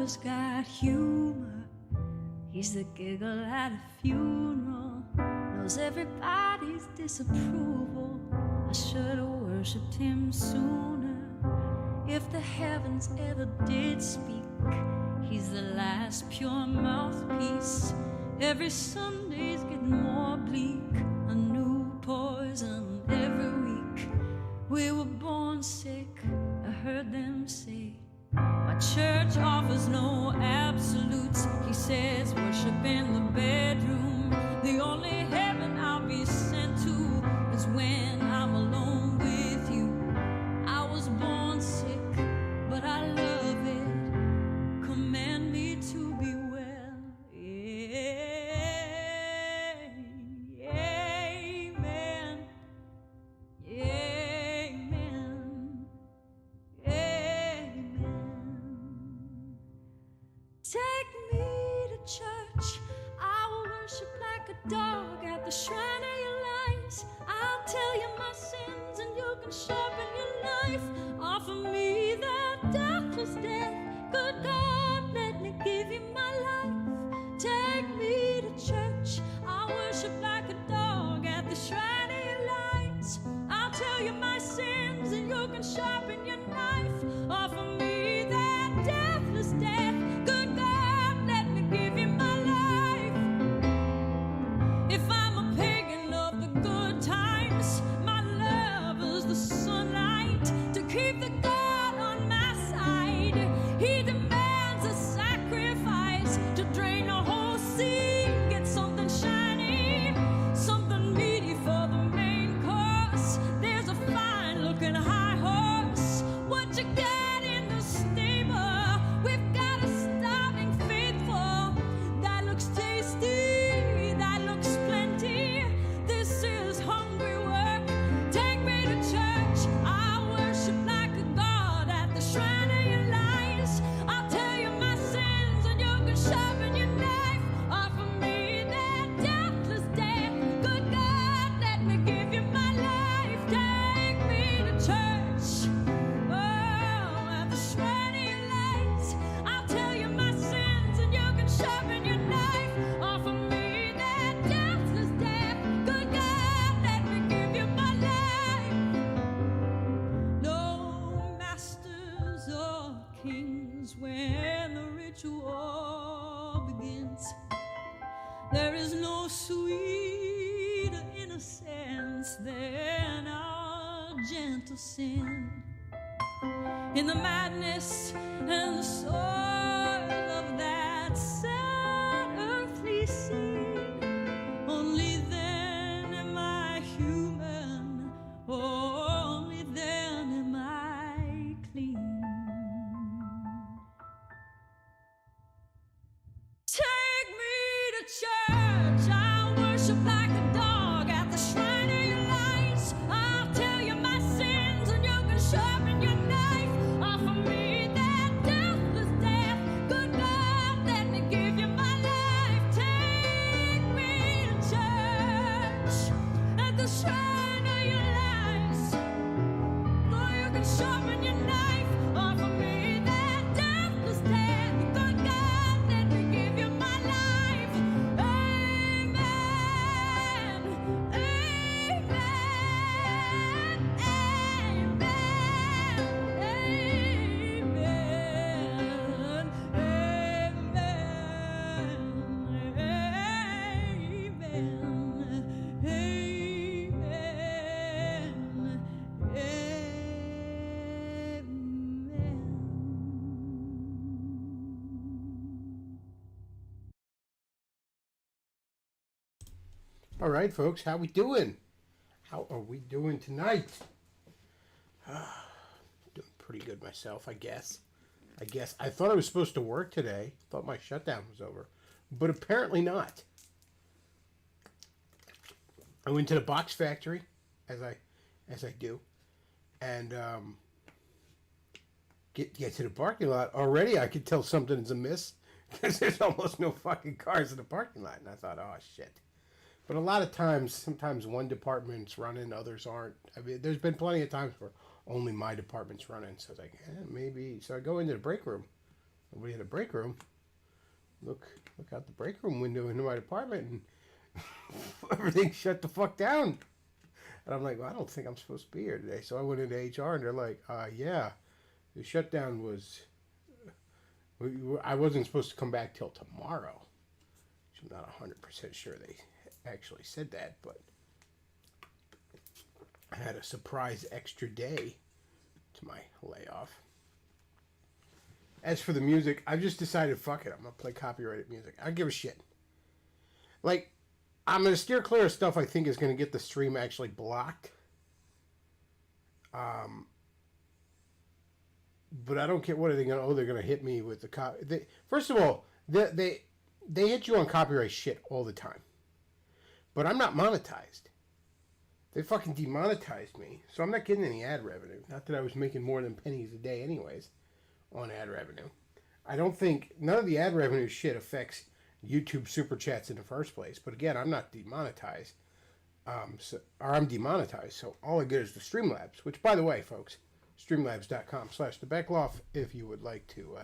lover's got humor. He's the giggle at a funeral, knows everybody's disapproval. I should have worshipped him sooner. If the heavens ever did speak, he's the last pure mouthpiece. Every Sunday's getting more bleak, a new poison every week. We were born sick, I heard them say. My church offers no absolutes. He says worship in the bedroom. The only heaven I'll be sent to is when I'm alone with you. I was born sick, but I love it. Command me to be well. Amen. Amen. Amen. Take me to church. I will worship like a dog at the shrine of your lies. I'll tell you my sins and you can sharpen your knife. Offer me that deathless death. Good God, let me give you my life. Take me to church. I'll worship like a dog at the shrine of your lies. I'll tell you my sins and you can sharpen your knife. Offer me that deathless death. Good God, let me give you my life. If I'm a pagan of the good times, my love is the sunlight to keep the God on my side. He demands a sacrifice to drain the whole sea. Get something shiny, something meaty for the main course. There's a fine-looking high horse. What you got in the stable? We've got a starving faithful. That looks tasty, that looks plenty. This is hungry work. Take me to church. I'll worship like a god at the shrine of your lies. I'll tell you my sins and you can sharpen your knife. Offer me that deathless death. Good God, let me give you my life. Take me to church. Oh, at the shrine of your lies. I'll tell you my sins and you can sharpen your knife. Offer me that deathless death. Good God, let me give you my life. No masters or kings when the ritual begins. There is no sweeter innocence than our gentle sin. In the madness and the soil of that sad earthly scene, only then am I human, only then am I clean. Take me to church. I'll worship like a dog at the shrine of your lies. I'll tell you my sins and you can sharpen your knife. Offer me that deathless death. Good God, let me give you my life. Take me to church at the shrine of your lies. Oh, you can sharpen your knife. Offer me that deathless death. Good God, let me give you my life. Amen. Amen. Amen. All right, folks, how we doing? How are we doing tonight? Doing pretty good myself, I guess. I thought I was supposed to work today. Thought my shutdown was over, but apparently not. I went to the box factory, as I do, and get to the parking lot. Already, I could tell something's amiss because there's almost no fucking cars in the parking lot, and I thought, oh shit. But a lot of times, sometimes one department's running, others aren't. I mean, there's been plenty of times where only my department's running. So I was like, maybe. So I go into the break room. nobody in the break room. Look out the break room window into my apartment, and everything shut the fuck down. And I'm like, well, I don't think I'm supposed to be here today. So I went into HR, and they're like, yeah, the shutdown was. I wasn't supposed to come back till tomorrow. I'm not 100% sure they actually said that, but I had a surprise extra day to my layoff. As for the music, I've just decided, fuck it, I'm going to play copyrighted music. I don't give a shit. Like, I'm going to steer clear of stuff I think is going to get the stream actually blocked. But I don't care. What are they going to... Oh, they're going to hit me with the... First of all, they hit you on copyright shit all the time. But I'm not monetized. They fucking demonetized me. So I'm not getting any ad revenue. Not that I was making more than pennies a day anyways on ad revenue. I don't think... None of the ad revenue shit affects YouTube Super Chats in the first place. But again, I'm not demonetized. I'm demonetized. So all I get is the Streamlabs. Which, by the way, folks... Streamlabs.com/TheBeckloff if you would like to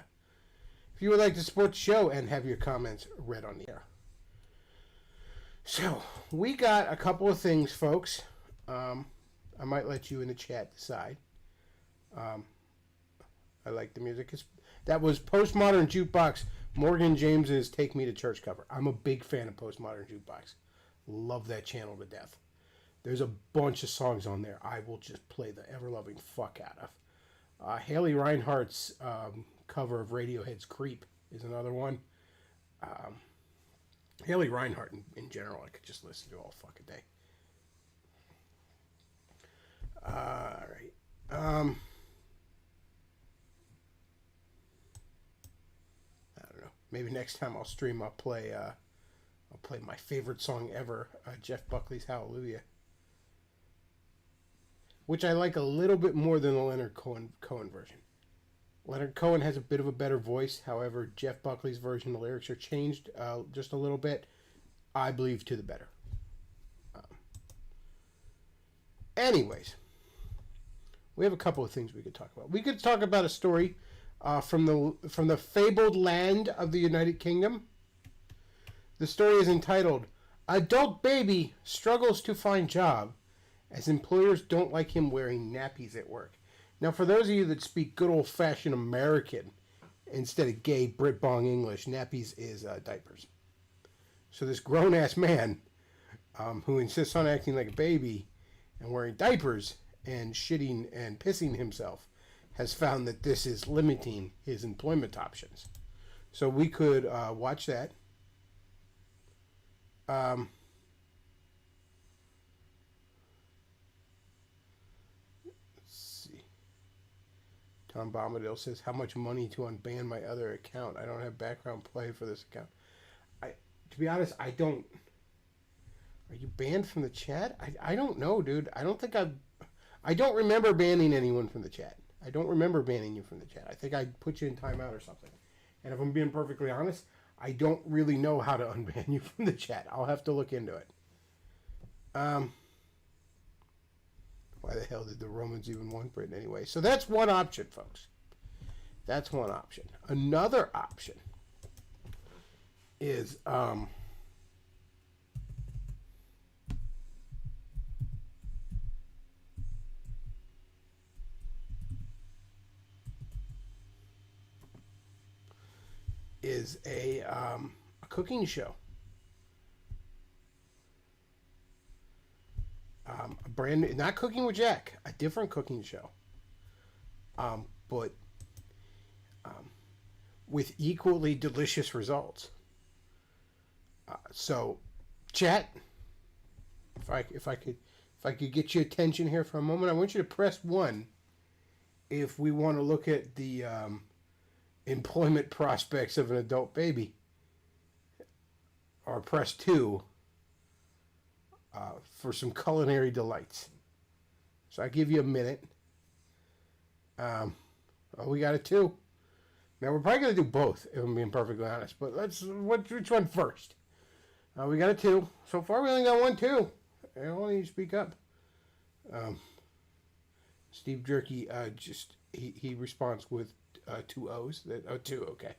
support the show and have your comments read on the air. So we got a couple of things, folks. I might let you in the chat decide. I like the music. That was Postmodern Jukebox, Morgan James's "Take Me to Church" cover. I'm a big fan of Postmodern Jukebox. Love that channel to death. There's a bunch of songs on there I will just play the ever-loving fuck out of. Haley Reinhardt's cover of Radiohead's "Creep" is another one. Haley Reinhardt in general, I could just listen to all fucking day. Alright. I don't know. Maybe next time I'll stream, I'll play my favorite song ever, Jeff Buckley's "Hallelujah." Which I like a little bit more than the Leonard Cohen version. Leonard Cohen has a bit of a better voice. However, Jeff Buckley's version, the lyrics are changed just a little bit. I believe to the better. Anyways, we have a couple of things we could talk about. We could talk about a story from the fabled land of the United Kingdom. The story is entitled, "Adult Baby Struggles to Find Job as Employers Don't Like Him Wearing Nappies at Work." Now, for those of you that speak good old-fashioned American instead of gay Brit-bong English, nappies is diapers. So this grown-ass man who insists on acting like a baby and wearing diapers and shitting and pissing himself has found that this is limiting his employment options. So we could watch that. Tom Bombadil says, "How much money to unban my other account? I don't have background play for this account." To be honest, I don't. Are you banned from the chat? I don't know, dude. I don't remember banning anyone from the chat. I don't remember banning you from the chat. I think I put you in timeout or something. And if I'm being perfectly honest, I don't really know how to unban you from the chat. I'll have to look into it. Why the hell did the Romans even want Britain anyway? So that's one option, folks. That's one option. Another option is a cooking show. A brand new, not Cooking with Jack, a different cooking show. But with equally delicious results. So, chat, if I could get your attention here for a moment, I want you to press 1 if we want to look at the employment prospects of an adult baby, or press 2 for some culinary delights. So I give you a minute. We got a 2. Now we're probably going to do both, if I'm being perfectly honest. But which one first? We got a 2. So far we only got 1 2. I don't need to speak up. Steve Jerky he responds with two O's. Two. Okay.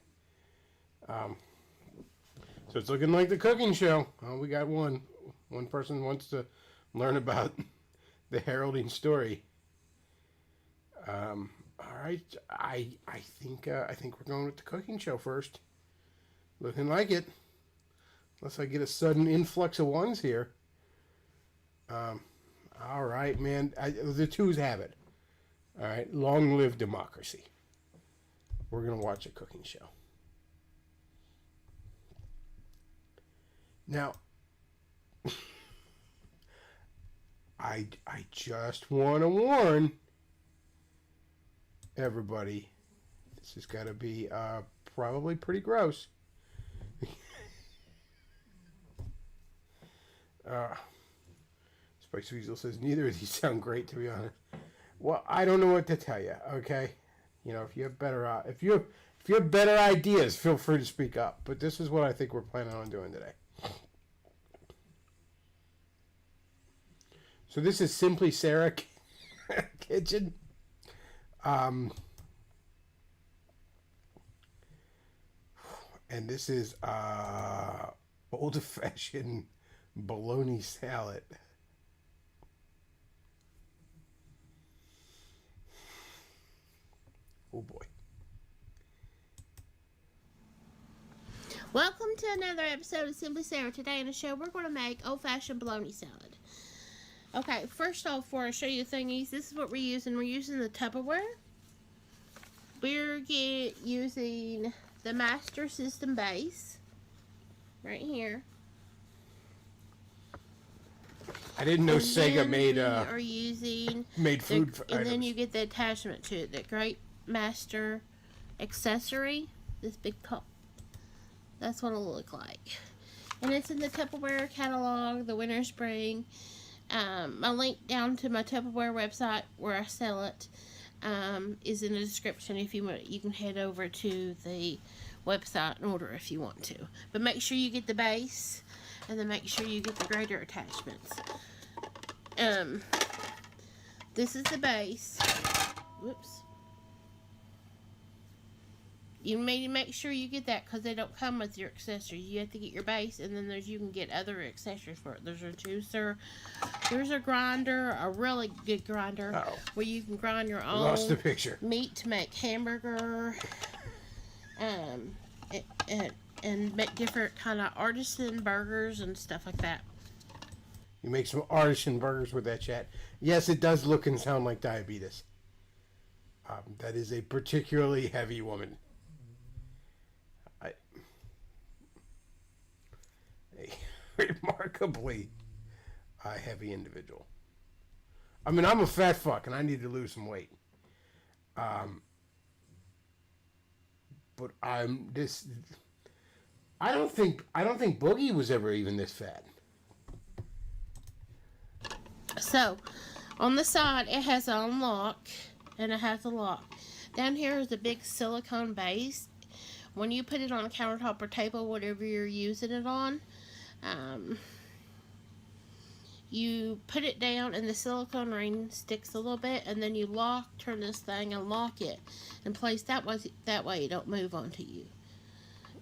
So it's looking like the cooking show. Oh, we got one. One person wants to learn about the heralding story. All right. I think we're going with the cooking show first. Looking like it. Unless I get a sudden influx of ones here. All right, man. The twos have it. All right. Long live democracy. We're going to watch a cooking show. Now, I just want to warn everybody, this has got to be probably pretty gross. Spice Weasel says, neither of these sound great, to be honest. Well, I don't know what to tell you, okay? You know, if you have better if you have better ideas, feel free to speak up. But this is what I think we're planning on doing today. So this is Simply Sarah Kitchen. And this is old-fashioned bologna salad. Oh boy. Welcome to another episode of Simply Sarah. Today in the show, we're going to make old-fashioned bologna salad. Okay, first off, before I show you the thingies, this is what we're using. We're using the Tupperware. We're using the Master System base. Right here. I didn't know Sega made food for and items. then you get the attachment to it, the Great Master accessory. This big cup. That's what it'll look like. And it's in the Tupperware catalog, the winter spring. My link down to my Tupperware website where I sell it is in the description. If you want, you can head over to the website and order if you want to. But make sure you get the base, and then make sure you get the grater attachments. This is the base. Whoops. You need to make sure you get that because they don't come with your accessories. You have to get your base, and then you can get other accessories for it. There's a juicer. There's a grinder, a really good grinder, where you can grind your own Lost the picture. Meat to make hamburger, and make different kind of artisan burgers and stuff like that. You make some artisan burgers with that chat. Yes, it does look and sound like diabetes. That is a particularly heavy woman. Remarkably heavy individual. I mean, I'm a fat fuck and I need to lose some weight. But I'm this. I don't think Boogie was ever even this fat. So, on the side, it has an unlock and it has a lock. Down here is a big silicone base. When you put it on a countertop or table, whatever you're using it on, you put it down and the silicone ring sticks a little bit, and then you turn this thing and lock it in place. That way it don't move onto you.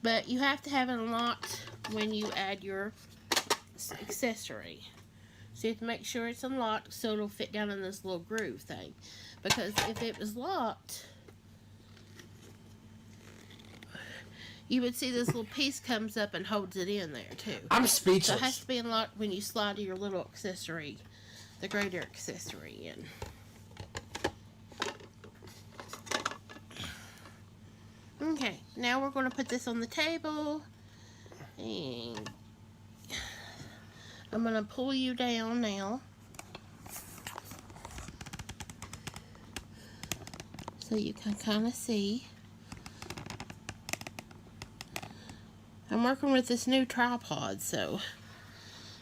But you have to have it unlocked when you add your accessory. So you have to make sure it's unlocked so it'll fit down in this little groove thing. Because if it was locked, you would see this little piece comes up and holds it in there too. I'm speechless. So it has to be unlocked when you slide your little accessory, the grater accessory in. Okay, now we're going to put this on the table. And I'm going to pull you down now. So you can kind of see. I'm working with this new tripod, so.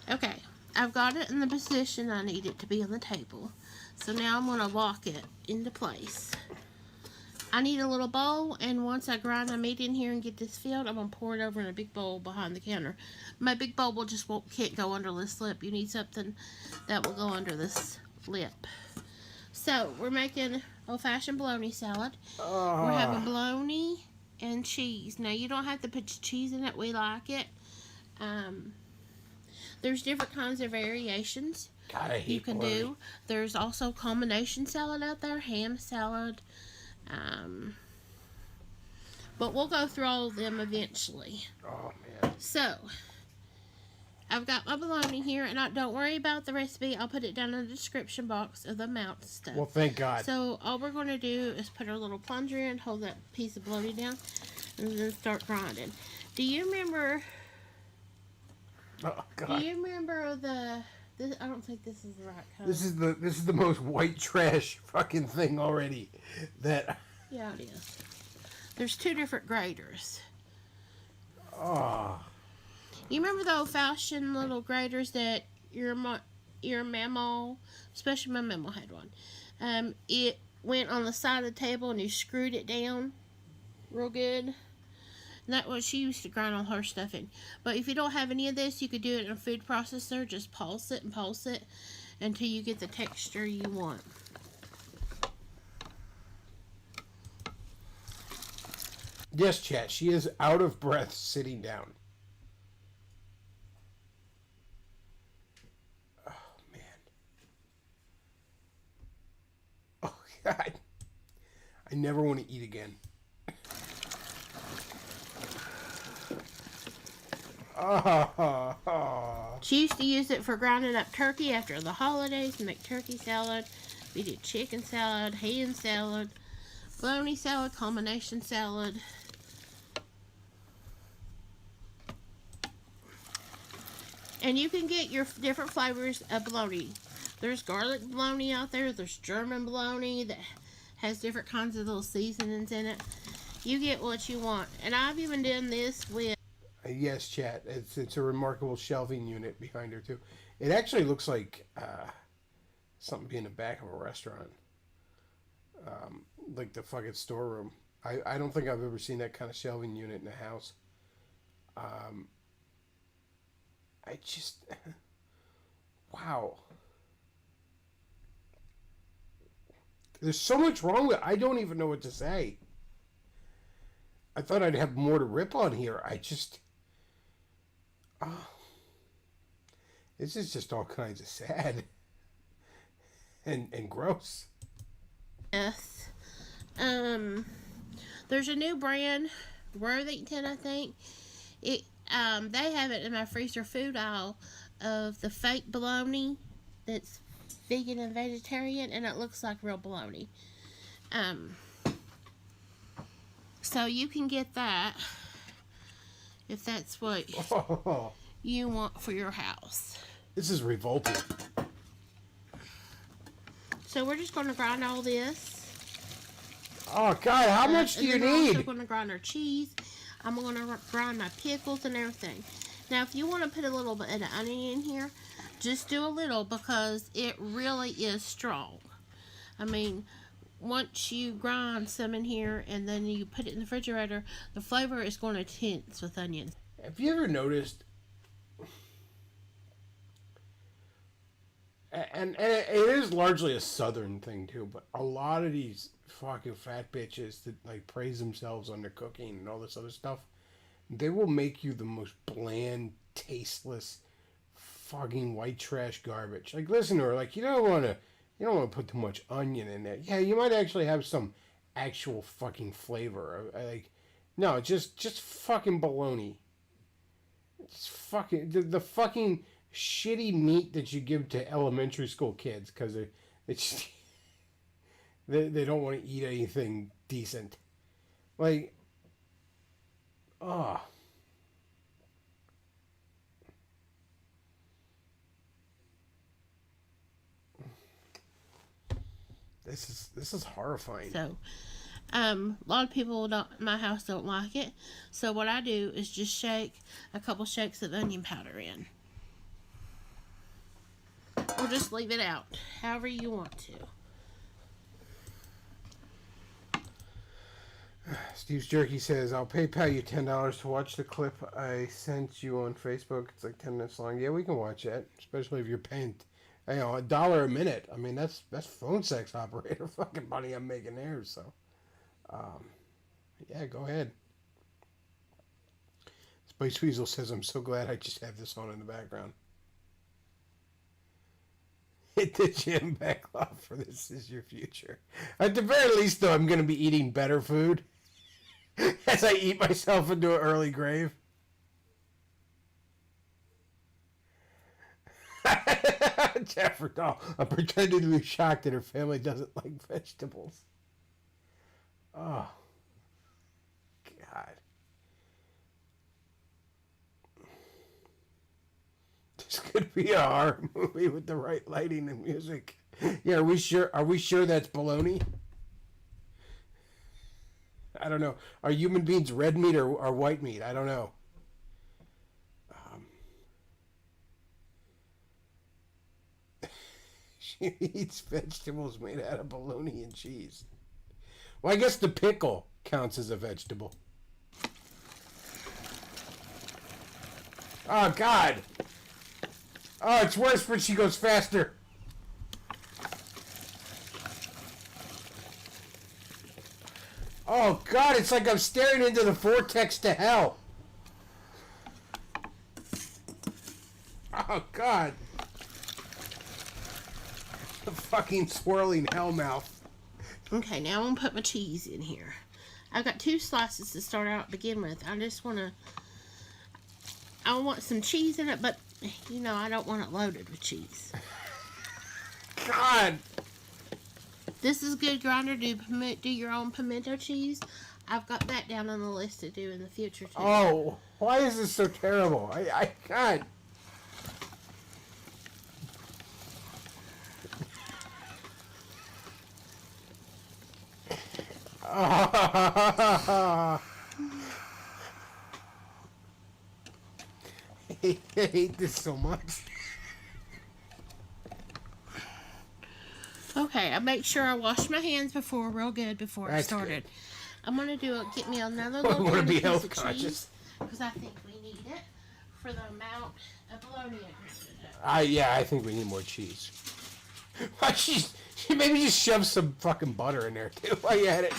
Okay, I've got it in the position I need it to be on the table. So now I'm going to lock it into place. I need a little bowl, and once I grind my meat in here and get this filled, I'm going to pour it over in a big bowl behind the counter. My big bowl can't go under this lip. You need something that will go under this lip. So, we're making old-fashioned bologna salad. Oh. We're having bologna and cheese. Now, you don't have to put cheese in it. We like it. There's different kinds of variations God, I hate you can bologna. do. There's also combination salad out there, ham salad. But we'll go through all of them eventually. Oh, man. So, I've got my bologna here, and don't worry about the recipe. I'll put it down in the description box of the amount and stuff. Well, thank God. So, all we're going to do is put our little plunger in, hold that piece of bologna down, and then start grinding. Do you remember... Oh, God. Do you remember I don't think this is the right color. This is the most white trash fucking thing already. That. Yeah, it is. There's two different graters. Oh. You remember the old-fashioned little graters that your mama, especially my mama had one. It went on the side of the table and you screwed it down real good. And that's what she used to grind all her stuff in. But if you don't have any of this, you could do it in a food processor. Just pulse it and pulse it until you get the texture you want. Yes, chat. She is out of breath sitting down. Oh, man. Oh, God. I never want to eat again. Oh. She used to use it for grinding up turkey after the holidays to make turkey salad. We did chicken salad, ham salad, bologna salad, combination salad. And you can get your different flavors of bologna. There's garlic bologna out there. There's German bologna that has different kinds of little seasonings in it. You get what you want. And I've even done this with... Yes, chat. It's a remarkable shelving unit behind her, too. It actually looks like something being in the back of a restaurant. Like the fucking storeroom. I don't think I've ever seen that kind of shelving unit in a house. I just... Wow. There's so much wrong with it. I don't even know what to say. I thought I'd have more to rip on here. I just... Oh. This is just all kinds of sad. And gross. Yes. There's a new brand, Worthington, I think. They have it in my freezer food aisle of the fake bologna that's vegan and vegetarian, and it looks like real bologna. So you can get that if that's what you want for your house. This is revolting. So we're just going to grind all this. Oh, God, how much do you and then we're also need? going to grind our cheese. I'm going to grind my pickles and everything. Now, if you want to put a little bit of onion in here, just do a little because it really is strong. I mean, once you grind some in here and then you put it in the refrigerator, the flavor is going to tense with onions. Have you ever noticed... And it is largely a southern thing, too, but a lot of these fucking fat bitches that, like, praise themselves on their cooking and all this other stuff, they will make you the most bland, tasteless, fucking white trash garbage. Like, listen to her, like, you don't want to put too much onion in there. Yeah, you might actually have some actual fucking flavor. Like, no, just fucking bologna. It's fucking, the fucking shitty meat that you give to elementary school kids because they don't want to eat anything decent. Like, oh. This is horrifying. So, a lot of people in my house don't like it. So what I do is just shake a couple shakes of onion powder in. Or just leave it out, however you want to. Steve's Jerky says, I'll PayPal you $10 to watch the clip I sent you on Facebook. It's like 10 minutes long. Yeah, we can watch that, especially if you're paying You know, $1 a minute. I mean, that's phone sex operator fucking money I'm making there. So, yeah, go ahead. Spice Weasel says, I'm so glad I just have this on in the background. Hit the gym, back off, for this is your future. At the very least, though, I'm going to be eating better food as I eat myself into an early grave. Jeffrey Dahl, I'm pretending to be shocked that her family doesn't like vegetables. Oh, God. This could be a horror movie with the right lighting and music. Yeah, are we sure? Are we sure that's baloney? I don't know. Are human beings red meat or white meat? I don't know. She eats vegetables made out of bologna and cheese. Well, I guess the pickle counts as a vegetable. Oh, God. Oh, it's worse when she goes faster. Oh, God, it's like I'm staring into the vortex to hell. Oh, God. The fucking swirling hell mouth. Okay, now I'm going to put my cheese in here. I've got 2 slices to start out begin with. I want some cheese in it, but, you know, I don't want it loaded with cheese. God. This is good grinder. Do your own pimento cheese. I've got that down on the list to do in the future, too. Oh, why is this so terrible? God. I hate this so much. Okay, I make sure I wash my hands real good before I started. Good. I'm gonna get me another little piece of cheese. Health conscious because I think we need it for the amount of bologna I ground. Yeah, I think we need more cheese. Why she maybe just shove some fucking butter in there too while you had it.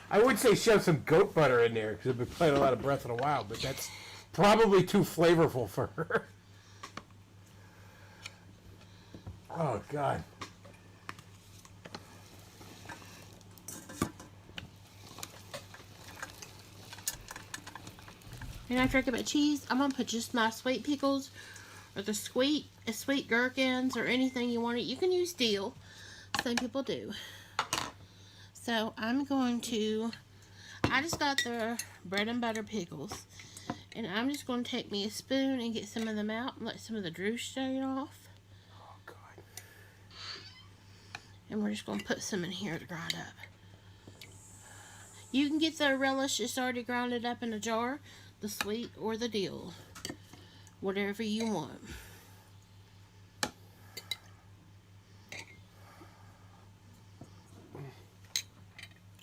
I would say shove some goat butter in there because I've been playing a lot of Breath of the Wild, but that's probably too flavorful for her. Oh, God. And after I get my cheese, I'm going to put just my sweet pickles or the sweet gherkins or anything you want. You can use dill. Some people do. So I just got the bread and butter pickles. And I'm just going to take me a spoon and get some of them out and let some of the juice drain off. Oh, God. And we're just going to put some in here to grind up. You can get the relish that's already grounded up in a jar, the sweet or the dill. Whatever you want.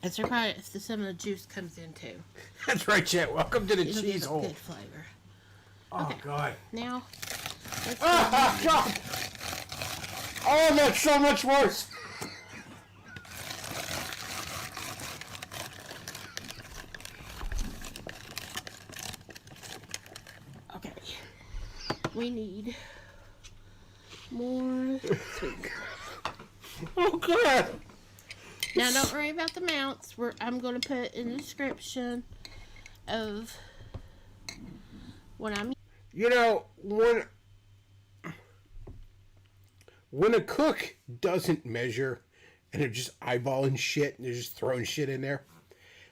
It's required if some of the juice comes in too. That's right, Chet. Welcome to the It'll cheese hole. Good flavor. Oh, okay. God. Now. Oh, God. Oh, that's so much worse. Okay. We need more sweet. Oh, God. Now, don't worry about the amounts. I'm going to put in the description of what I'm... You know, when a cook doesn't measure and they're just eyeballing shit and they're just throwing shit in there,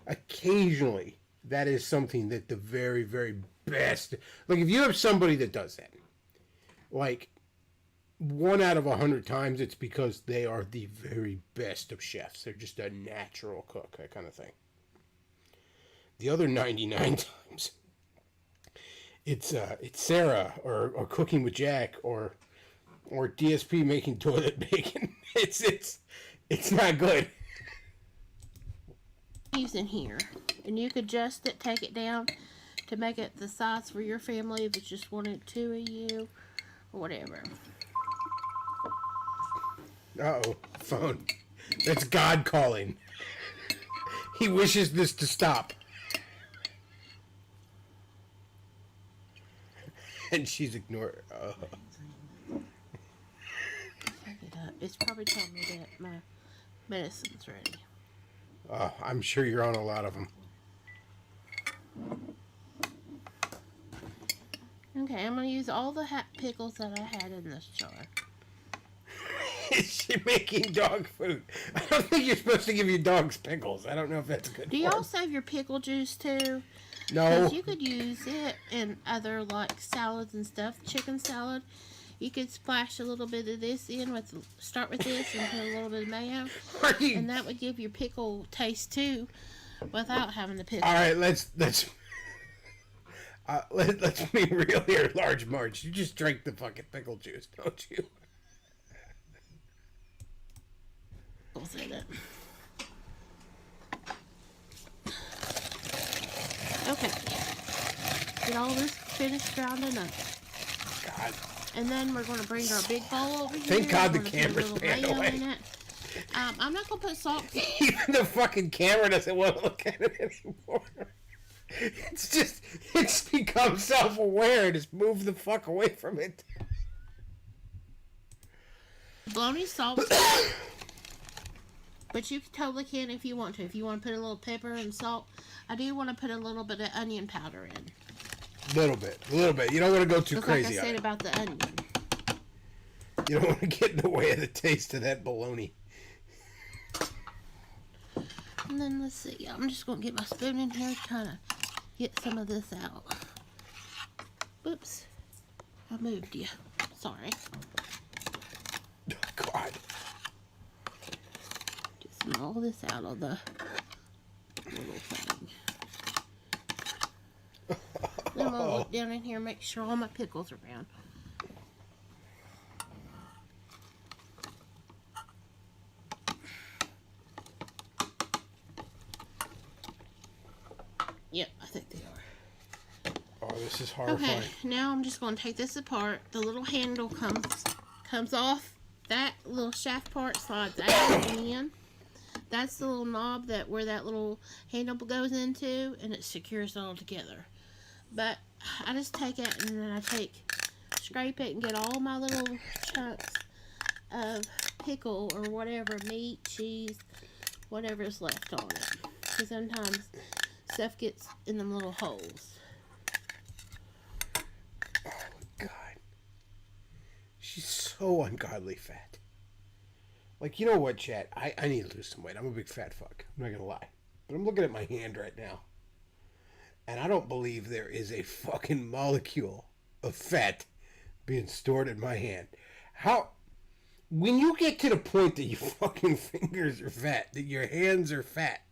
occasionally that is something that the very, very best... Like, if you have somebody that does that, like... 1 out of 100 times, it's because they are the very best of chefs. They're just a natural cook, that kind of thing. The other 99 times, it's Sarah or Cooking with Jack or DSP making toilet bacon. It's not good. Using here, and you could adjust it, take it down to make it the size for your family if it's just wanted two of you or whatever. Uh-oh, phone. That's God calling. He wishes this to stop. And she's ignored. It's probably telling me that my medicine's ready. Oh, I'm sure you're on a lot of them. Okay, I'm going to use all the pickles that I had in this jar. Is she making dog food? I don't think you're supposed to give your dogs pickles. I don't know if that's good. Do y'all save your pickle juice too? No. Because you could use it in other like salads and stuff. Chicken salad. You could splash a little bit of this in with, start with this and put a little bit of mayo. And that would give your pickle taste too, without having the pickle. All right, let's be real here, Large March. You just drink the fucking pickle juice, don't you? In it. Okay. Get all this finished grounding up. God. And then we're going to bring our big bowl over here. Thank God the We're gonna camera's put a little panned mayo away. in it. I'm not going to put salt. Even the fucking camera doesn't want to look at it anymore. It's become self-aware. Just move the fuck away from it. Bologna salt. But you totally can if you want to. If you want to put a little pepper and salt. I do want to put a little bit of onion powder in. A little bit. You don't want to go too Just crazy like I said on it. about the onion. You don't want to get in the way of the taste of that bologna. And then let's see. I'm just going to get my spoon in here to kind of get some of this out. Whoops. I moved you. Sorry. Oh, God. Get all this out of the little thing. Then I'm going to look down in here and make sure all my pickles are around. Yep, I think they are. Oh, this is horrifying. Okay, now I'm just going to take this apart. The little handle comes off. That little shaft part slides out and in. That's the little knob where that little handle goes into, and it secures it all together. But I just take it and then I scrape it and get all my little chunks of pickle or whatever, meat, cheese, whatever is left on it. Because sometimes stuff gets in them little holes. Oh, God. She's so ungodly fat. Like, you know what, chat? I need to lose some weight. I'm a big fat fuck. I'm not going to lie. But I'm looking at my hand right now. And I don't believe there is a fucking molecule of fat being stored in my hand. When you get to the point that your fucking fingers are fat, that your hands are fat,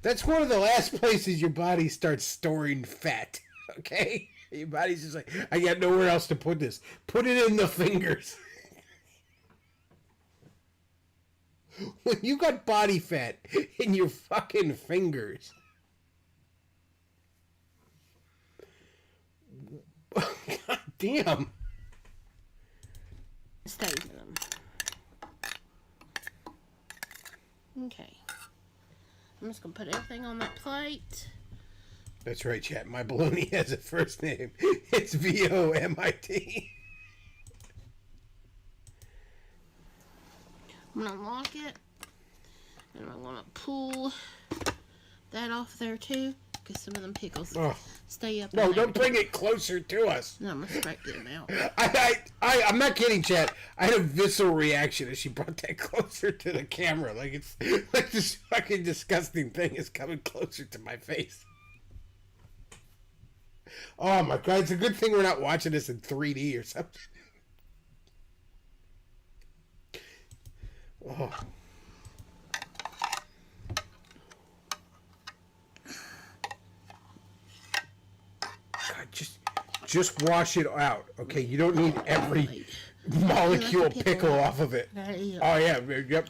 that's one of the last places your body starts storing fat. Okay? Your body's just like, I got nowhere else to put this. Put it in the fingers. When you got body fat in your fucking fingers. God damn. Stays in them. Okay. I'm just going to put everything on that plate. That's right, chat. My bologna has a first name. It's VOMIT. I'm going to lock it. And I'm going to pull that off there too. Because some of them pickles stay up in No, there. don't bring it closer to us. No, I'm going to scrape them out. I'm not kidding, chat. I had a visceral reaction as she brought that closer to the camera. Like it's like this fucking disgusting thing is coming closer to my face. Oh my God, it's a good thing we're not watching this in 3D or something. Oh. God, just wash it out, okay? You don't need every molecule pickle off of it. Oh yeah, yep.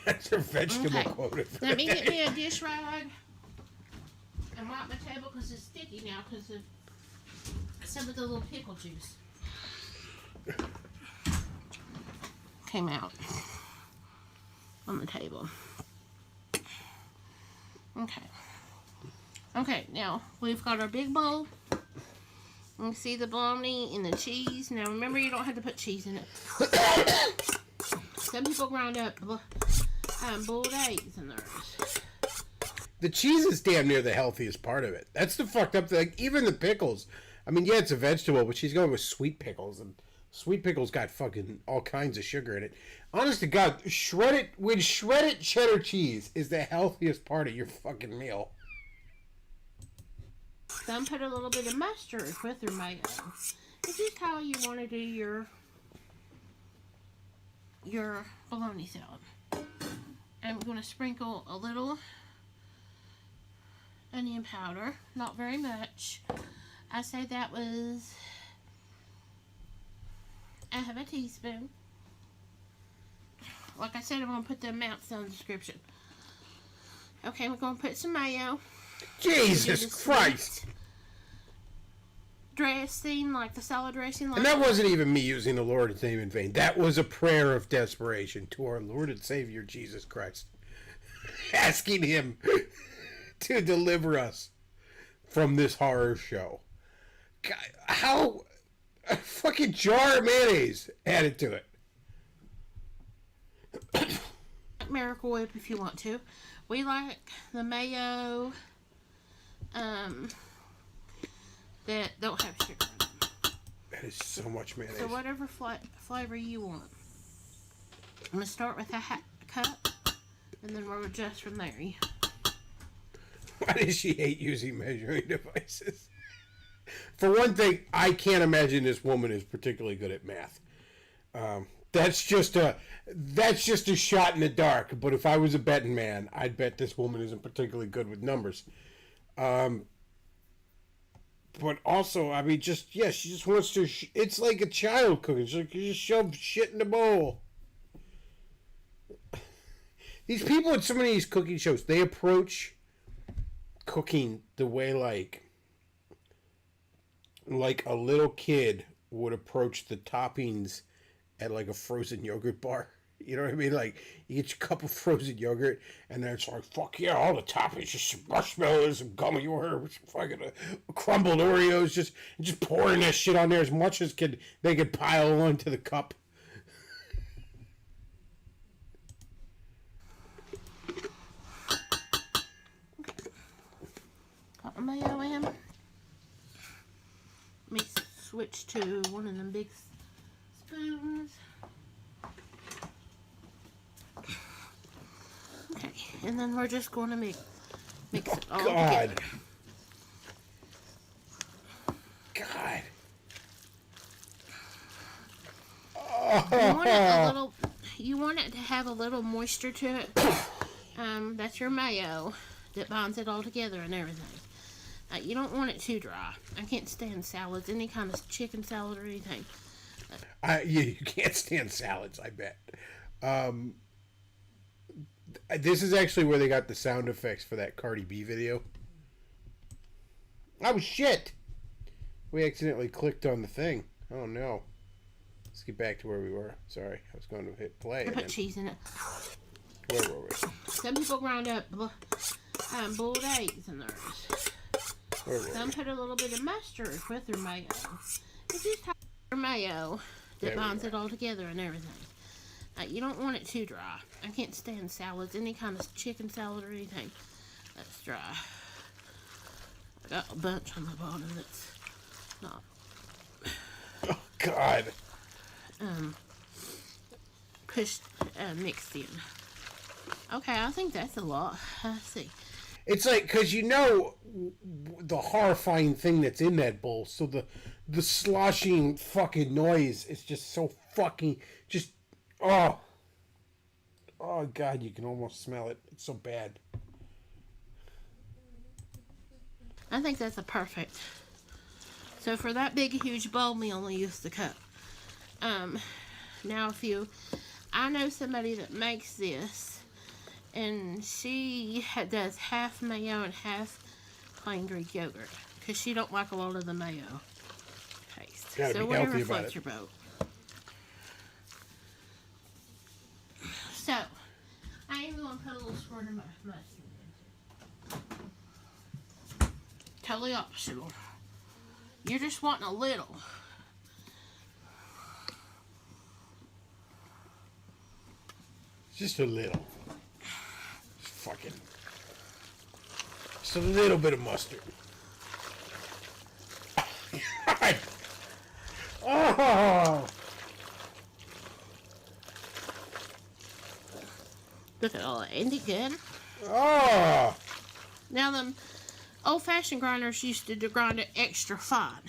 That's her vegetable quota. Let me get me a dish rag. wipe my table because it's sticky now because of some of the little pickle juice came out on the table. Okay. Okay, now we've got our big bowl. You can see the bologna and the cheese. Now remember, you don't have to put cheese in it. Some people grind up boiled eggs in theirs. The cheese is damn near the healthiest part of it. That's the fucked up thing. Like, even the pickles. I mean, yeah, it's a vegetable, but she's going with sweet pickles, and sweet pickles got fucking all kinds of sugar in it. Honest to God, shredded cheddar cheese is the healthiest part of your fucking meal. Some put a little bit of mustard with their mayo. It's just how you want to do your bologna salad. I'm going to sprinkle a little onion powder, not very much. I say that was I have a teaspoon. Like I said, I'm going to put the amounts in the description. Okay, we're going to put some mayo. Jesus Christ! Dressing, like the salad dressing. Like And that wasn't even me using the Lord's name in vain. That was a prayer of desperation to our Lord and Savior Jesus Christ. Asking Him to deliver us from this horror show. God, how... A fucking jar of mayonnaise added to it. Miracle Whip if you want to. We like the mayo that don't have sugar in them. That is so much mayonnaise. So whatever flavor you want. I'm going to start with a cup, and then we'll adjust from there. Why does she hate using measuring devices? For one thing, I can't imagine this woman is particularly good at math. That's just a shot in the dark. But if I was a betting man, I'd bet this woman isn't particularly good with numbers. But also, I mean, she just wants to. It's like a child cooking. It's like you just shove shit in the bowl. These people at some of these cooking shows, they approach cooking the way like a little kid would approach the toppings at like a frozen yogurt bar. You know what I mean? Like, you get your cup of frozen yogurt, and then it's like, fuck yeah, all the toppings, just some marshmallows, some gummy worms, some fucking crumbled Oreos, just pouring that shit on there as much as they could pile onto the cup. Got my mayo in. Let me switch to one of them big spoons. Okay, and then we're just going to mix it all together. God. You want it to have a little moisture to it. That's your mayo that binds it all together and everything. You don't want it too dry. I can't stand salads, any kind of chicken salad or anything. You can't stand salads, I bet. This is actually where they got the sound effects for that Cardi B video. Oh, shit! We accidentally clicked on the thing. Oh, no. Let's get back to where we were. Sorry, I was going to hit play. I put cheese in it. Where were we? Some people grind up boiled eggs in theirs. Some put a little bit of mustard with their mayo. It's just how your mayo that binds it all together and everything. You don't want it too dry. I can't stand salads, any kind of chicken salad or anything that's dry. I got a bunch on the bottom that's not. Oh, God. Mixed in. Okay, I think that's a lot. Let's see. It's like, because you know the horrifying thing that's in that bowl, so the sloshing fucking noise is just so fucking, just, oh, God, you can almost smell it. It's so bad. I think that's a perfect. So for that big, huge bowl, we only use the cup. Now I know somebody that makes this, and she does half mayo and half plain Greek yogurt because she don't like a lot of the mayo taste. Gotta So be whatever healthy about floats it. your boat. So I am going to put a little squirt of mustard in. Totally opposite. You're just wanting a little. Just a little. Just fucking. Just a little bit of mustard. Oh! Look at all that. Ain't it good? Oh! Now, them old-fashioned grinders used to grind it extra fine.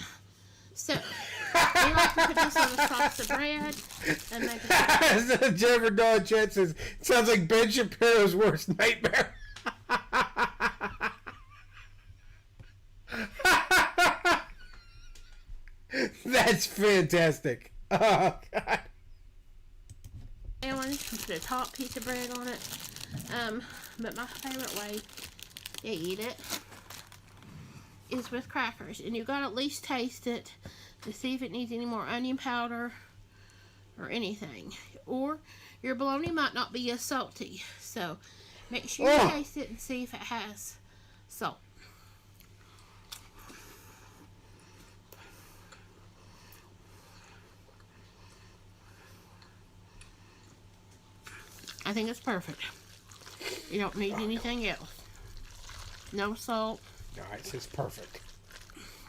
So, we like to put this on a slice of bread and make it... Jennifer Dawn Chet says, it sounds like Ben Shapiro's worst nightmare. That's fantastic. Oh, God. And one, put a top piece of bread on it. But my favorite way to eat it is with crackers. And you've got to at least taste it to see if it needs any more onion powder or anything. Or your bologna might not be as salty. So make sure you taste it and see if it has salt. I think it's perfect. You don't need anything else. No salt. No, it's perfect.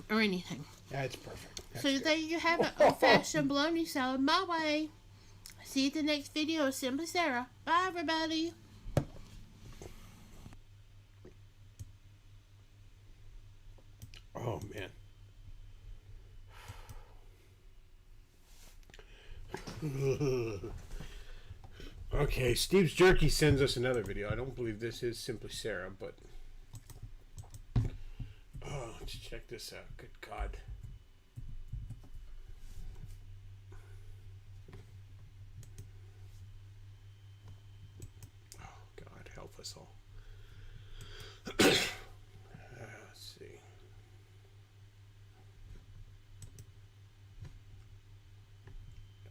Or anything. Yeah, it's perfect. That's So good. there you have it. Old-fashioned bologna salad my way. See you at the next video of Simply Sarah. Bye, everybody. Oh, man. Okay, Steve's Jerky sends us another video. I don't believe this is Simply Sarah, but... Oh, let's check this out. Good God. Oh, God, help us all. Let's see.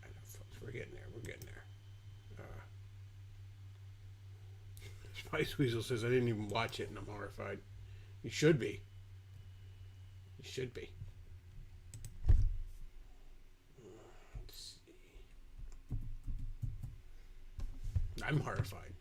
I know, folks, we're getting there. We're getting there. Spice Weasel says, I didn't even watch it and I'm horrified. You should be. You should be. Let's see. I'm horrified.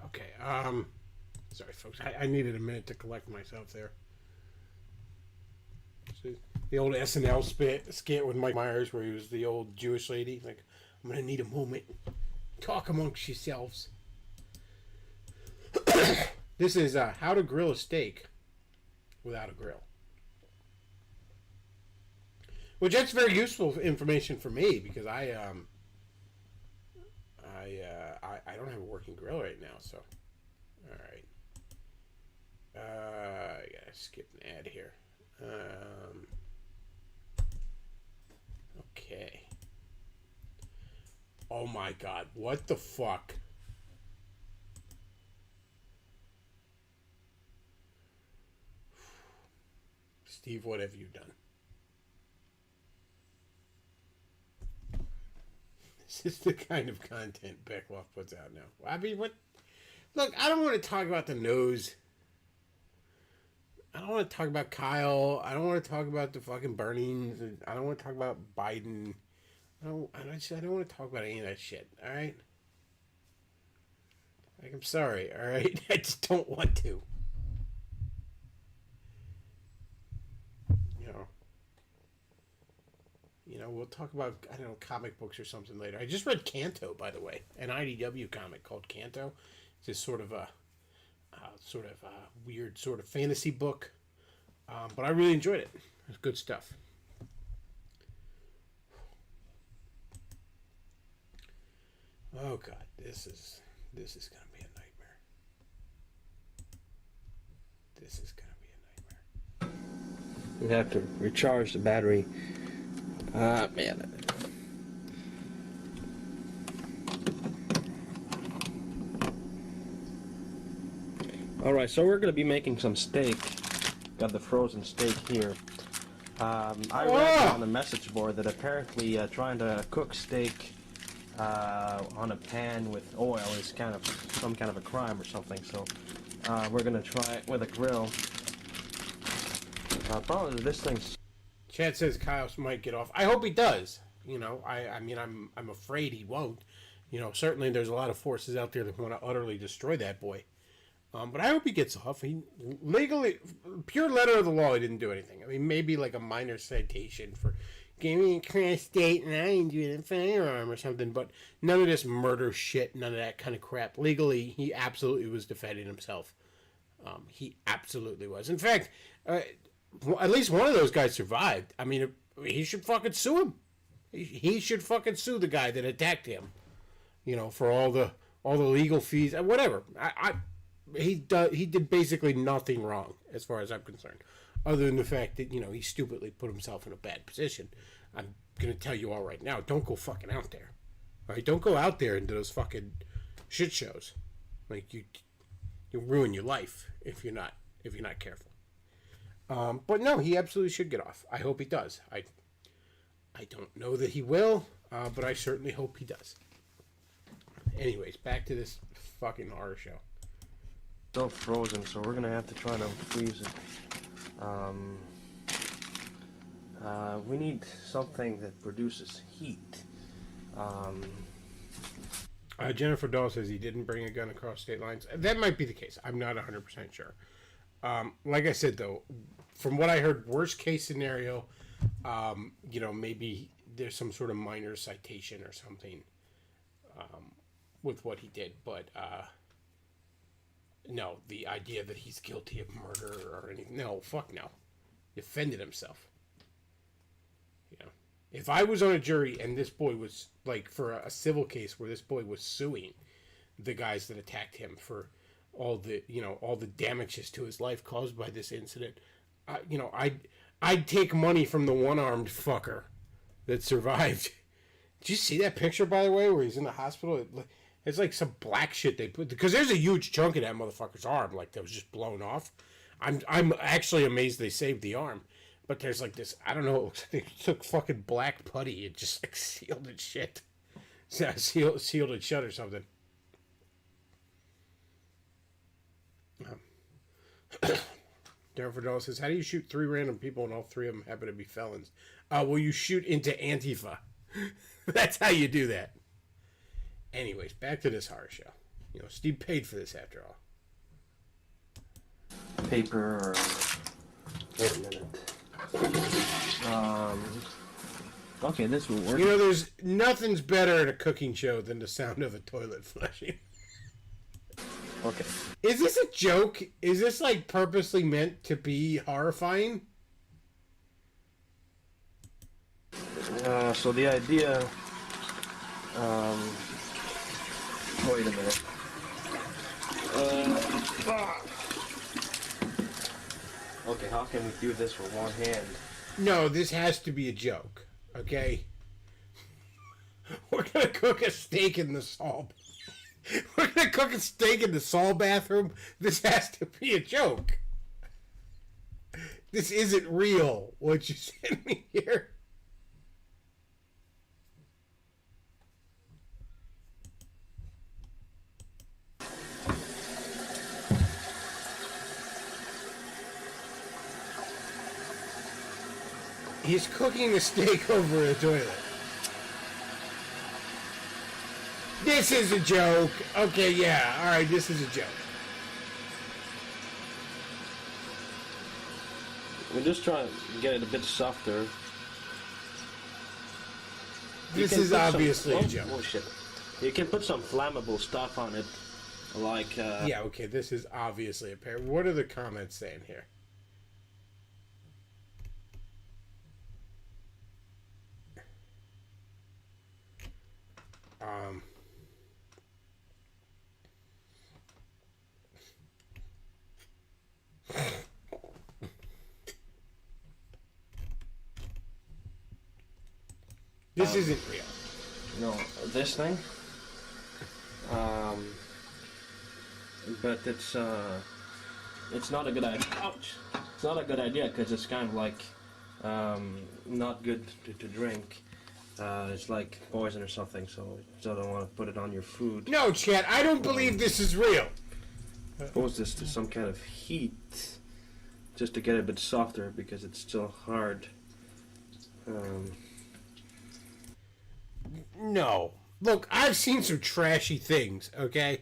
Okay, sorry folks, I needed a minute to collect myself there. See, the old SNL skit with Mike Myers where he was the old Jewish lady, like, I'm gonna need a moment. Talk amongst yourselves. This is how to grill a steak without a grill. Which that's very useful information for me because I don't have a working grill right now, so all right. I gotta skip an ad here. Okay. Oh my God! What the fuck? Steve, what have you done? This is the kind of content Beckloff puts out now. I mean, what? Look, I don't want to talk about the nose. I don't want to talk about Kyle. I don't want to talk about the fucking burnings. I don't want to talk about Biden. I don't want to talk about any of that shit. All right. Like, I'm sorry. All right. I just don't want to. We'll talk about, I don't know, comic books or something later. I just read Kanto, by the way, an IDW comic called Kanto. It's this sort of a weird sort of fantasy book, but I really enjoyed it. It's good stuff. Oh God, this is gonna be a nightmare. This is gonna be a nightmare. We have to recharge the battery. Man. Alright, so we're going to be making some steak. Got the frozen steak here. I read on the message board that apparently trying to cook steak on a pan with oil is kind of some kind of a crime or something. So we're going to try it with a grill. Probably this thing's... Chad says Kyle might get off. I hope he does. You know, I mean, I'm afraid he won't. You know, certainly there's a lot of forces out there that want to utterly destroy that boy. But I hope he gets off. He legally, pure letter of the law, he didn't do anything. I mean, maybe like a minor citation for giving a class state and I ain't doing a firearm or something. But none of this murder shit, none of that kind of crap. Legally, he absolutely was defending himself. He absolutely was. In fact, at least one of those guys survived. I mean, he should fucking sue him. He should fucking sue the guy that attacked him. You know, for all the legal fees, whatever. He did basically nothing wrong as far as I'm concerned, other than the fact that, you know, he stupidly put himself in a bad position. I'm gonna tell you all right now, don't go fucking out there. All right, don't go out there into those fucking shit shows. Like you'll ruin your life if you're not careful. But no, he absolutely should get off. I hope he does. I don't know that he will, but I certainly hope he does. Anyways, back to this fucking horror show. Still frozen, so we're gonna have to try to freeze it. We need something that produces heat. Jennifer Dahl says he didn't bring a gun across state lines. That might be the case. I'm not 100% sure. Like I said, though, from what I heard, worst case scenario, you know, maybe there's some sort of minor citation or something with what he did, but no, the idea that he's guilty of murder or anything, no, fuck no. He offended himself. You know, if I was on a jury and this boy was, like, for a civil case where this boy was suing the guys that attacked him for all the, you know, all the damages to his life caused by this incident, you know, I'd take money from the one-armed fucker that survived. Did you see that picture, by the way, where he's in the hospital? It's like some black shit they put, because there's a huge chunk of that motherfucker's arm, like, that was just blown off. I'm actually amazed they saved the arm. But there's like this, I don't know, it looks like they took fucking black putty and just like sealed it shit. Sealed it shut or something. Jennifer Dahl says, how do you shoot 3 random people and all 3 of them happen to be felons? Well, you shoot into Antifa. That's how you do that. Anyways, back to this horror show. You know, Steve paid for this after all. Paper or... Wait a minute. Okay, this will work. You know, there's nothing's better at a cooking show than the sound of a toilet flushing. Okay. Is this a joke? Is this like purposely meant to be horrifying? So the idea... wait a minute. Okay, how can we do this with one hand? No, this has to be a joke, okay? We're gonna cook a steak in the Saul. We're gonna cook a steak in the Saul bathroom. This has to be a joke. This isn't real, what you sent me here. He's cooking a steak over a toilet. This is a joke. Okay, yeah. All right, this is a joke. We're just trying to get it a bit softer. This is obviously a joke. Oh, shit. You can put some flammable stuff on it, like... Yeah, okay, this is obviously a pair. What are the comments saying here? This isn't real. You know, this thing. But it's not a good idea. Ouch! It's not a good idea because it's kind of like not good to drink. It's like poison or something, so you don't want to put it on your food. No, Chad, I don't believe this is real. Expose this to some kind of heat just to get it a bit softer because it's still hard. No. Look, I've seen some trashy things, okay?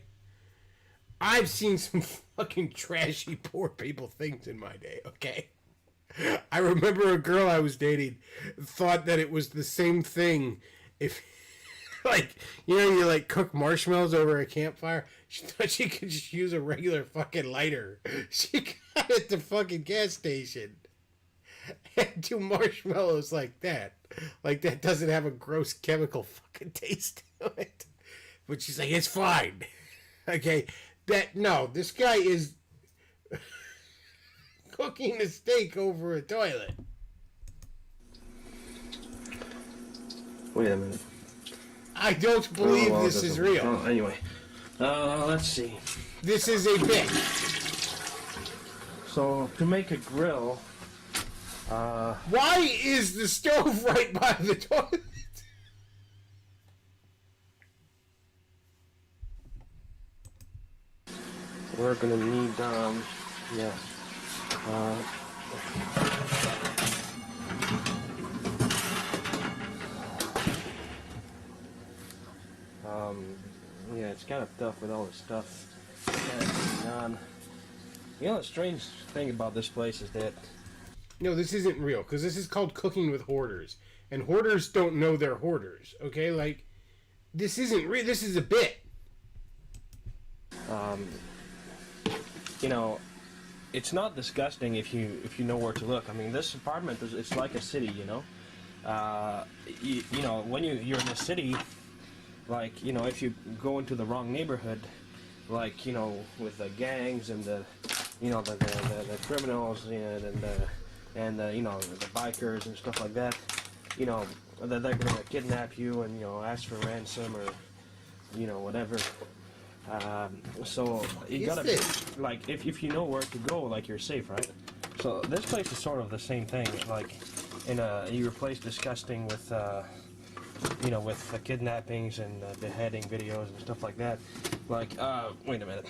I've seen some fucking trashy poor people things in my day, okay? I remember a girl I was dating thought that it was the same thing if, like, you know, you, like, cook marshmallows over a campfire? She thought she could just use a regular fucking lighter. She got at the fucking gas station and do marshmallows like that. Like, that doesn't have a gross chemical fucking taste to it. But she's like, it's fine. Okay, no, this guy is cooking a steak over a toilet. Wait a minute. I don't believe this is real. Oh, anyway, let's see. This is a bit. So to make a grill, why is the stove right by the toilet? we're gonna need, yeah, it's kind of tough with all this stuff going on. You know, the strange thing about this place is that No, this isn't real, because this is called Cooking with Hoarders. And hoarders don't know they're hoarders, okay? Like, this isn't real. This is a bit. you know, it's not disgusting if you know where to look. I mean, this apartment it's like a city, you know. You know, when you're in a city, like, you know, if you go into the wrong neighborhood, like, you know, with the gangs and the, you know, the criminals and you know, the bikers and stuff like that, you know, they're gonna kidnap you and, you know, ask for ransom or, you know, whatever. So you gotta be, like, if you know where to go, like, you're safe, right? So this place is sort of the same thing. Like, you replace disgusting with, you know, with the kidnappings and beheading videos and stuff like that. Like, wait a minute.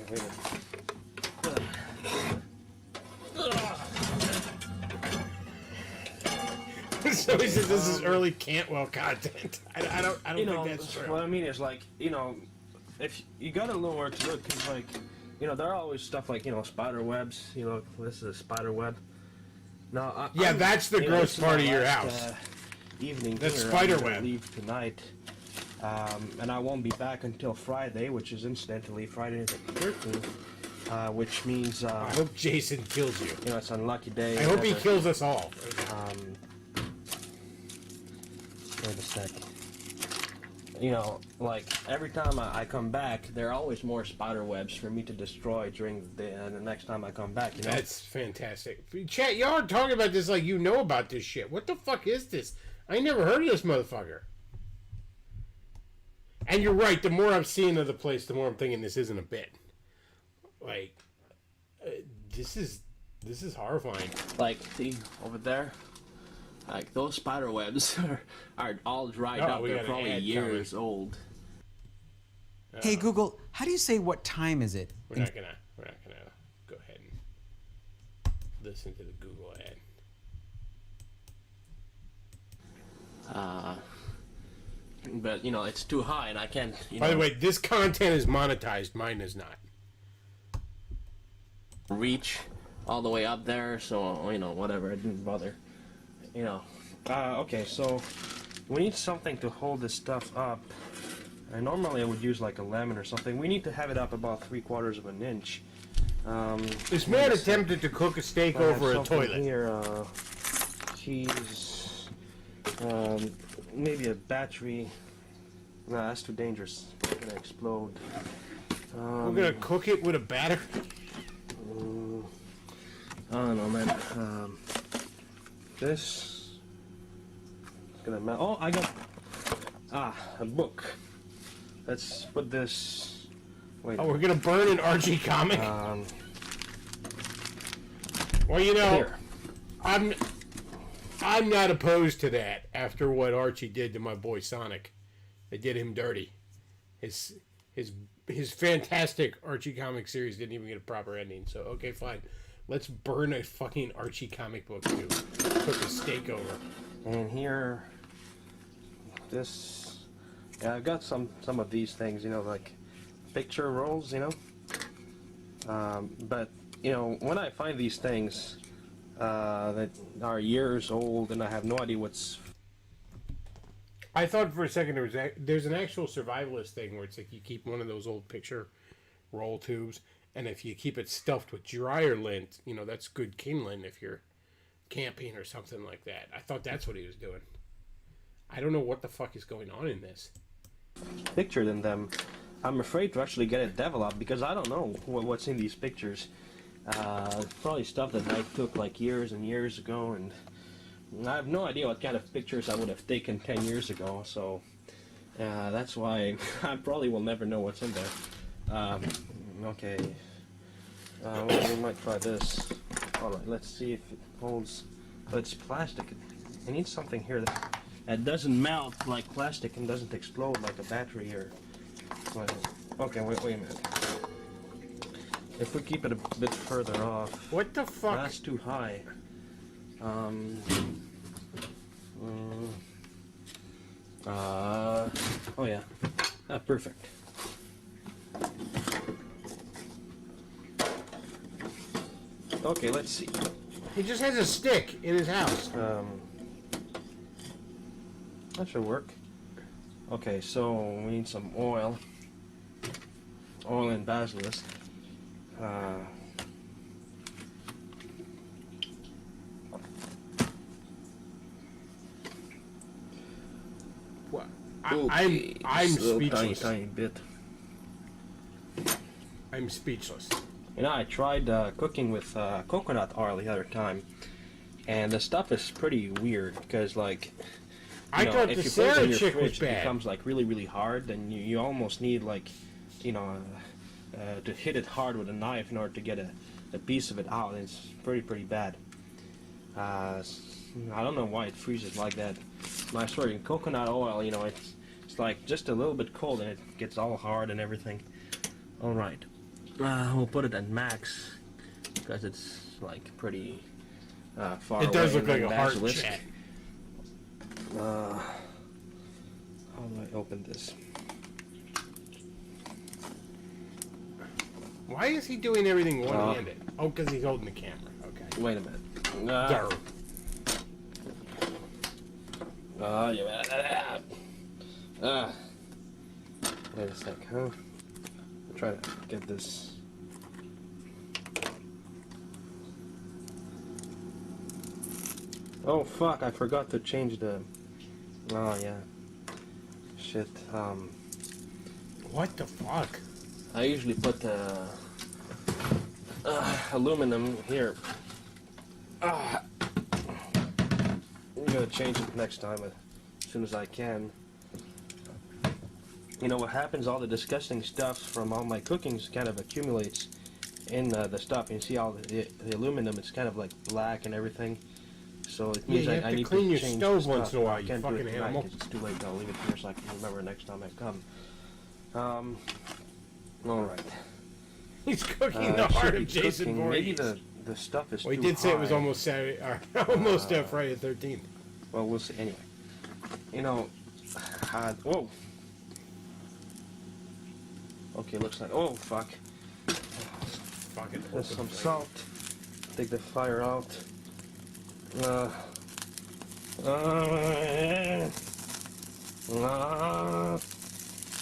Okay, wait a minute. So he says this is early Cantwell content. I don't You know, think that's true. what I mean is, like, you know, if you gotta know where to look, cause, like, you know, there are always stuff like, you know, spider webs. You know, this is a spider web. Now, Yeah, that's the gross part of your house. Evening. That's here. spider I'm gonna web. leave tonight, and I won't be back until Friday, which is incidentally Friday the 13th, which means I hope Jason kills you. you know, it's an unlucky day. I hope he whatever. kills us all. Wait a sec. You know, like, every time I come back, there are always more spider webs for me to destroy during the day, and the next time I come back, you know. That's fantastic. Chat, y'all are talking about this like you know about this shit. What the fuck is this? I never heard of this motherfucker. And you're right, the more I'm seeing of the place, the more I'm thinking this isn't a bit. Like, this is horrifying. Like, see, over there? Like, those spider webs are all dried up. we They're got an probably ad years old. Hey Google, how do you say what time is it? We're not gonna go ahead and listen to the Google ad. But, you know, it's too high, and I can't, you By know, the way, this content is monetized. Mine is not. reach all the way up there, so, you know, whatever, I didn't bother. You know. Okay, so we need something to hold this stuff up. And normally I would use like a lemon or something. We need to have it up about 3/4 of an inch. This man attempted to cook a steak I have over a something toilet. Here, cheese, maybe a battery. No, that's too dangerous. It's gonna explode. We're gonna cook it with a battery. I don't know, man. This is gonna melt. Oh, I got a book. Let's put this. Wait. Oh, we're gonna burn an Archie comic. Well, you know, Here. I'm not opposed to that. After what Archie did to my boy Sonic, they did him dirty. His fantastic Archie comic series didn't even get a proper ending. So okay, fine. Let's burn a fucking Archie comic book too. Cook a steak over. And here, this. Yeah, I've got some of these things, you know, like picture rolls, you know. But you know, when I find these things that are years old and I have no idea what's. I thought for a second there's an actual survivalist thing where it's like you keep one of those old picture roll tubes, and if you keep it stuffed with dryer lint, you know, that's good kindling if you're camping or something like that. I thought that's what he was doing. I don't know what the fuck is going on in this. Pictured in them. I'm afraid to actually get it developed because I don't know what's in these pictures. Probably stuff that I took like years and years ago, and I have no idea what kind of pictures I would have taken 10 years ago, so that's why I probably will never know what's in there. Okay. Well, we might try this. Alright, let's see if it holds. But it's plastic. It needs something here that doesn't melt like plastic and doesn't explode like a battery or. Okay, wait a minute. If we keep it a bit further off. What the fuck? That's too high. Oh yeah. Perfect. Okay, let's see. He just has a stick in his house. That should work. Okay, so we need some oil. Oil and basilisk. What? Okay, I'm just a little speechless. Tiny bit. I'm speechless. You know, I tried cooking with coconut oil the other time, and the stuff is pretty weird because, like, I thought the if you put it Sarah in your chick was fridge, it bad. becomes like really hard, and you almost need like, you know, to hit it hard with a knife in order to get a piece of it out. It's pretty bad. I don't know why it freezes like that. I swear, in coconut oil, you know, it's like just a little bit cold and it gets all hard and everything. All right, we'll put it at max because it's like pretty far away. It does look and like then a heart basilisk. chat. How do I open this? Why is he doing everything one-handed? Oh, because he's holding the camera. Okay. Wait a minute. Durr. Wait a sec, huh? I'll try to get this. Oh fuck, I forgot to change the. Oh yeah. Shit, What the fuck? I usually put aluminum here. I'm gonna change it next time as soon as I can. You know what happens? All the disgusting stuff from all my cookings kind of accumulates in the stuff. You see all the aluminum, it's kind of like black and everything. So it means you have I to need clean to your change stove the once stuff. in a while, I you can't do fucking it tonight animal. 'cause it's too late. I'll leave it here so I can remember next time I come. All right. He's cooking It the should heart be of Jason cooking. Voorhees. Maybe the stuff is Well, he too did say it was high. almost Saturday, or almost Friday the 13th. Well, we'll see. Anyway, you know, whoa. Okay, looks like. Oh fuck. Fucking There's open some flame. salt. Take the fire out.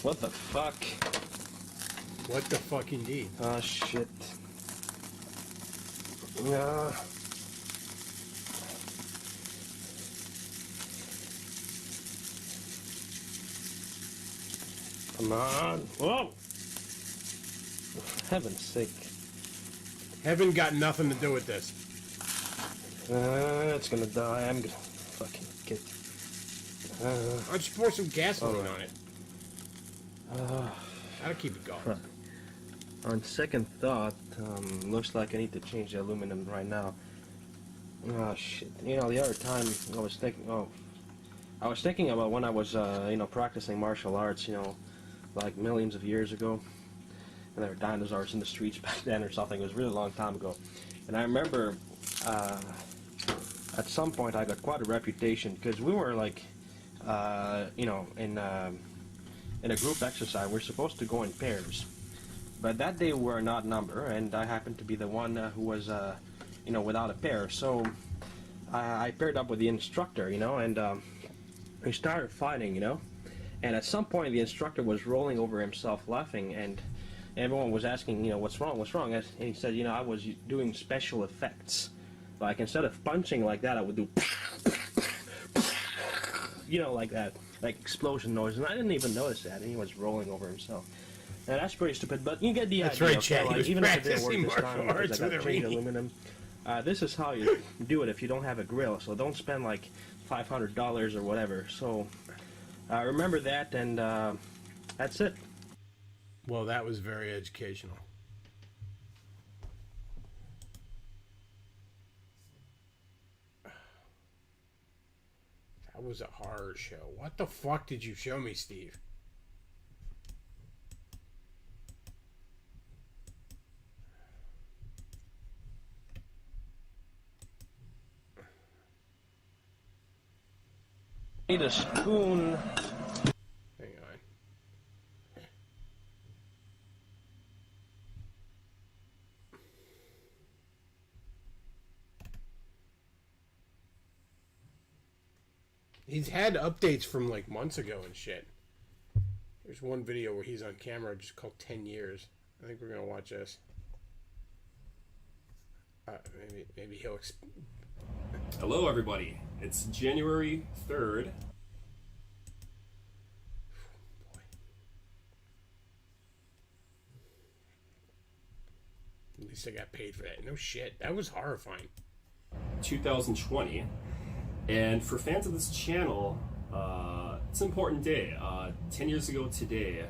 What the fuck? What the fuck indeed? Ah shit. Come on. Whoa! For heaven's sake. Heaven got nothing to do with this. It's gonna die. I'm gonna fucking get. Why don't you pour some gasoline on it? That'll keep it going. On second thought, looks like I need to change the aluminum right now. Oh shit! You know, the other time I was thinking about when I was, practicing martial arts. You know, like millions of years ago, and there were dinosaurs in the streets back then or something. It was a really long time ago, and I remember at some point I got quite a reputation because we were like, in a group exercise. We're supposed to go in pairs, but that day we were an odd number, and I happened to be the one who was, without a pair. So I paired up with the instructor, and we started fighting, And at some point, the instructor was rolling over himself, laughing, and everyone was asking, what's wrong? And he said, I was doing special effects. Like, instead of punching like that, I would do, like that, like explosion noise. And I didn't even notice that, and he was rolling over himself. Now, that's pretty stupid, but you get the idea. That's right, Chad. Like, He was even if it didn't work practicing this time, martial arts because I with got a to change ring. aluminum. This is how you do it if you don't have a grill. So don't spend like $500 or whatever. So remember that, and that's it. Well, that was very educational. That was a horror show. What the fuck did you show me, Steve? Need a spoon. Hang on. He's had updates from like months ago and shit. There's one video where he's on camera just called 10 years. I think we're gonna watch this. Maybe he'll. Hello, everybody. It's January 3rd. At least I got paid for that. No shit. That was horrifying. 2020. And for fans of this channel, it's an important day. 10 years ago today,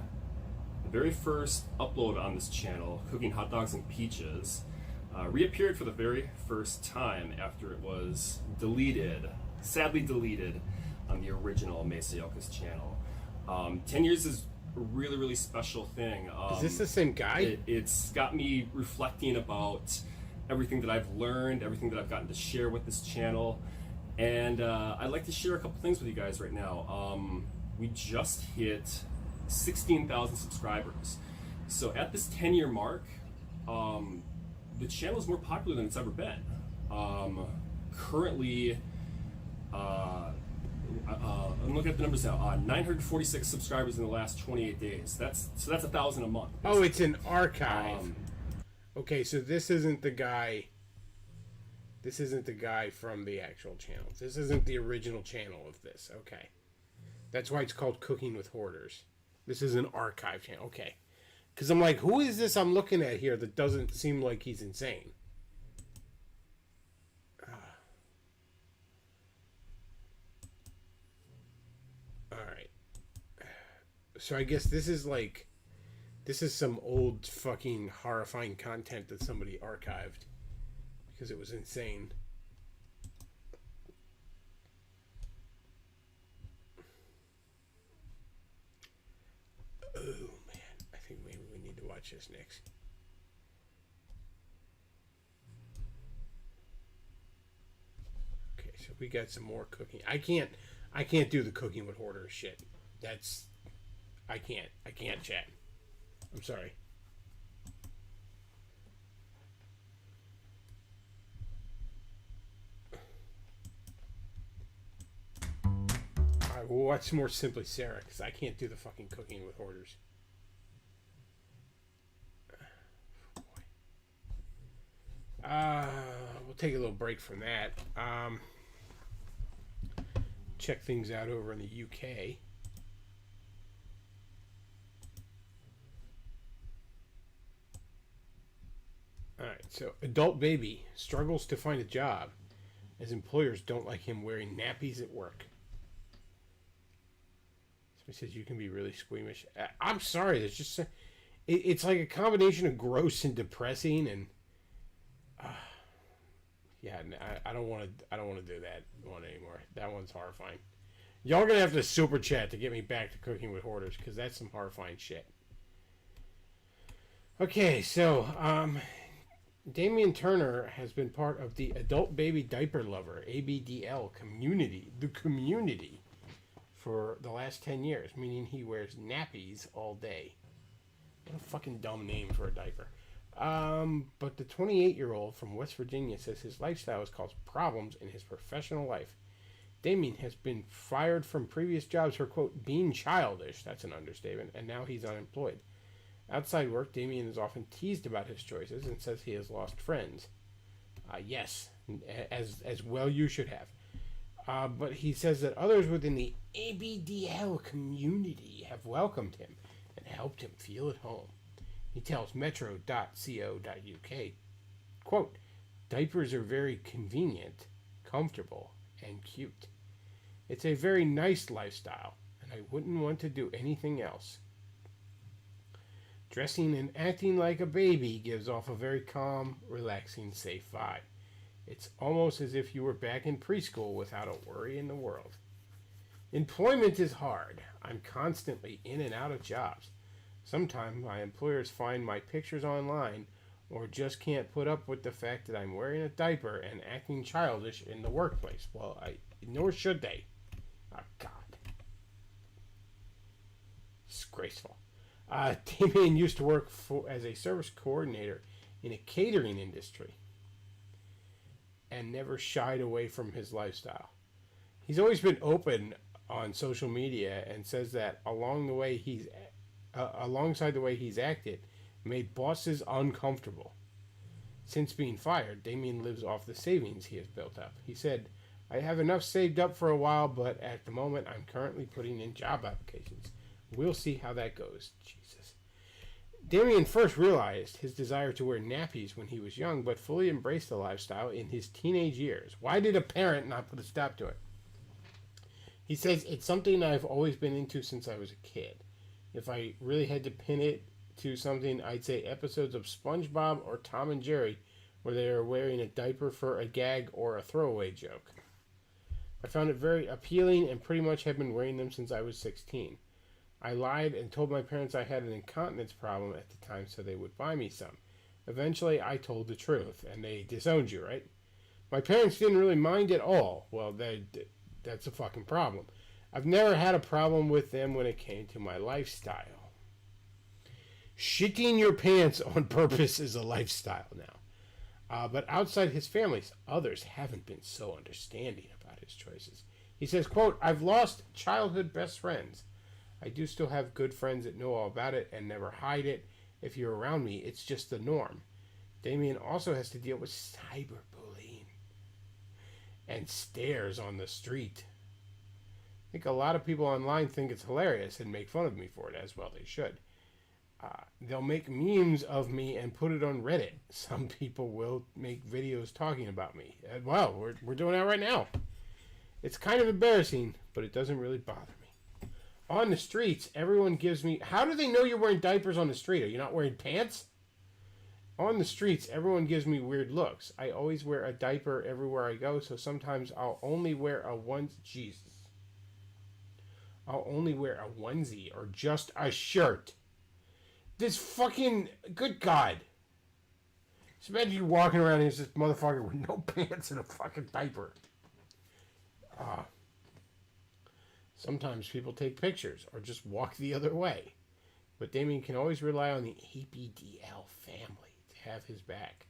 the very first upload on this channel, Cooking Hot Dogs and Peaches, reappeared for the very first time after it was deleted, sadly deleted, on the original Masayoka's channel. 10 years is a really, really special thing. Is this the same guy? It's got me reflecting about everything that I've learned, everything that I've gotten to share with this channel. And I'd like to share a couple things with you guys right now. We just hit 16,000 subscribers. So at this 10-year mark, the channel is more popular than it's ever been. Currently, I'm looking at the numbers now. 946 subscribers in the last 28 days. That's 1,000 a month. Oh, it's an archive. Okay, so this isn't the guy. This isn't the guy from the actual channel. This isn't the original channel of this. Okay, that's why it's called Cooking with Hoarders. This is an archive channel. Okay. Because I'm like, who is this I'm looking at here that doesn't seem like he's insane? Alright. So I guess this is like... This is some old fucking horrifying content that somebody archived. Because it was insane. Oh, man. I think maybe we need to watch this next. Okay, so we got some more cooking. I can't do the Cooking with Hoarders shit. I can't chat. I'm sorry. Alright, we'll watch some more Simply Sarah, because I can't do the fucking Cooking with Hoarders. We'll take a little break from that. Check things out over in the UK. Alright, so adult baby struggles to find a job. as employers don't like him wearing nappies at work. Somebody says you can be really squeamish. I'm sorry, there's just it's like a combination of gross and depressing, and yeah, I don't want to do that one anymore. That one's horrifying. Y'all gonna have to super chat to get me back to Cooking with Hoarders, because that's some horrifying shit. Okay, so Damian Turner has been part of the Adult Baby Diaper Lover (ABDL) community, for the last 10 years, meaning he wears nappies all day. What a fucking dumb name for a diaper. But the 28-year-old from West Virginia says his lifestyle has caused problems in his professional life. Damien has been fired from previous jobs for, quote, being childish, that's an understatement, and now he's unemployed. Outside work, Damien is often teased about his choices and says he has lost friends. Yes, as well you should have. But he says that others within the ABDL community have welcomed him and helped him feel at home. He tells metro.co.uk, quote, diapers are very convenient, comfortable, and cute. It's a very nice lifestyle, and I wouldn't want to do anything else. Dressing and acting like a baby gives off a very calm, relaxing, safe vibe. It's almost as if you were back in preschool without a worry in the world. Employment is hard. I'm constantly in and out of jobs. Sometimes my employers find my pictures online or just can't put up with the fact that I'm wearing a diaper and acting childish in the workplace. Well, nor should they. Oh, God. Disgraceful. Damien used to work as a service coordinator in a catering industry and never shied away from his lifestyle. He's always been open on social media and says that alongside the way he's acted, made bosses uncomfortable. Since being fired, Damien lives off the savings he has built up. He said, I have enough saved up for a while, but at the moment I'm currently putting in job applications. We'll see how that goes. Jesus. Damien first realized his desire to wear nappies when he was young, but fully embraced the lifestyle in his teenage years. Why did a parent not put a stop to it? He says, it's something I've always been into since I was a kid. If I really had to pin it to something, I'd say episodes of SpongeBob or Tom and Jerry where they are wearing a diaper for a gag or a throwaway joke. I found it very appealing and pretty much have been wearing them since I was 16. I lied and told my parents I had an incontinence problem at the time so they would buy me some. Eventually, I told the truth, and they disowned you, right? My parents didn't really mind at all. Well, that's a fucking problem. I've never had a problem with them when it came to my lifestyle. Shitting your pants on purpose is a lifestyle now. But outside his family, others haven't been so understanding about his choices. He says, quote, I've lost childhood best friends. I do still have good friends that know all about it and never hide it. If you're around me, it's just the norm. Damien also has to deal with cyberbullying and stares on the street. I think a lot of people online think it's hilarious and make fun of me for it, as well they should. They'll make memes of me and put it on Reddit. Some people will make videos talking about me. Well, we're doing that right now. It's kind of embarrassing, but it doesn't really bother me. On the streets, everyone gives me... How do they know you're wearing diapers on the street? Are you not wearing pants? On the streets, everyone gives me weird looks. I always wear a diaper everywhere I go, so sometimes I'll only wear a Jesus. I'll only wear a onesie or just a shirt. This fucking... Good God. Just imagine you walking around and there's this motherfucker with no pants and a fucking diaper. Sometimes people take pictures or just walk the other way. But Damien can always rely on the ABDL family to have his back.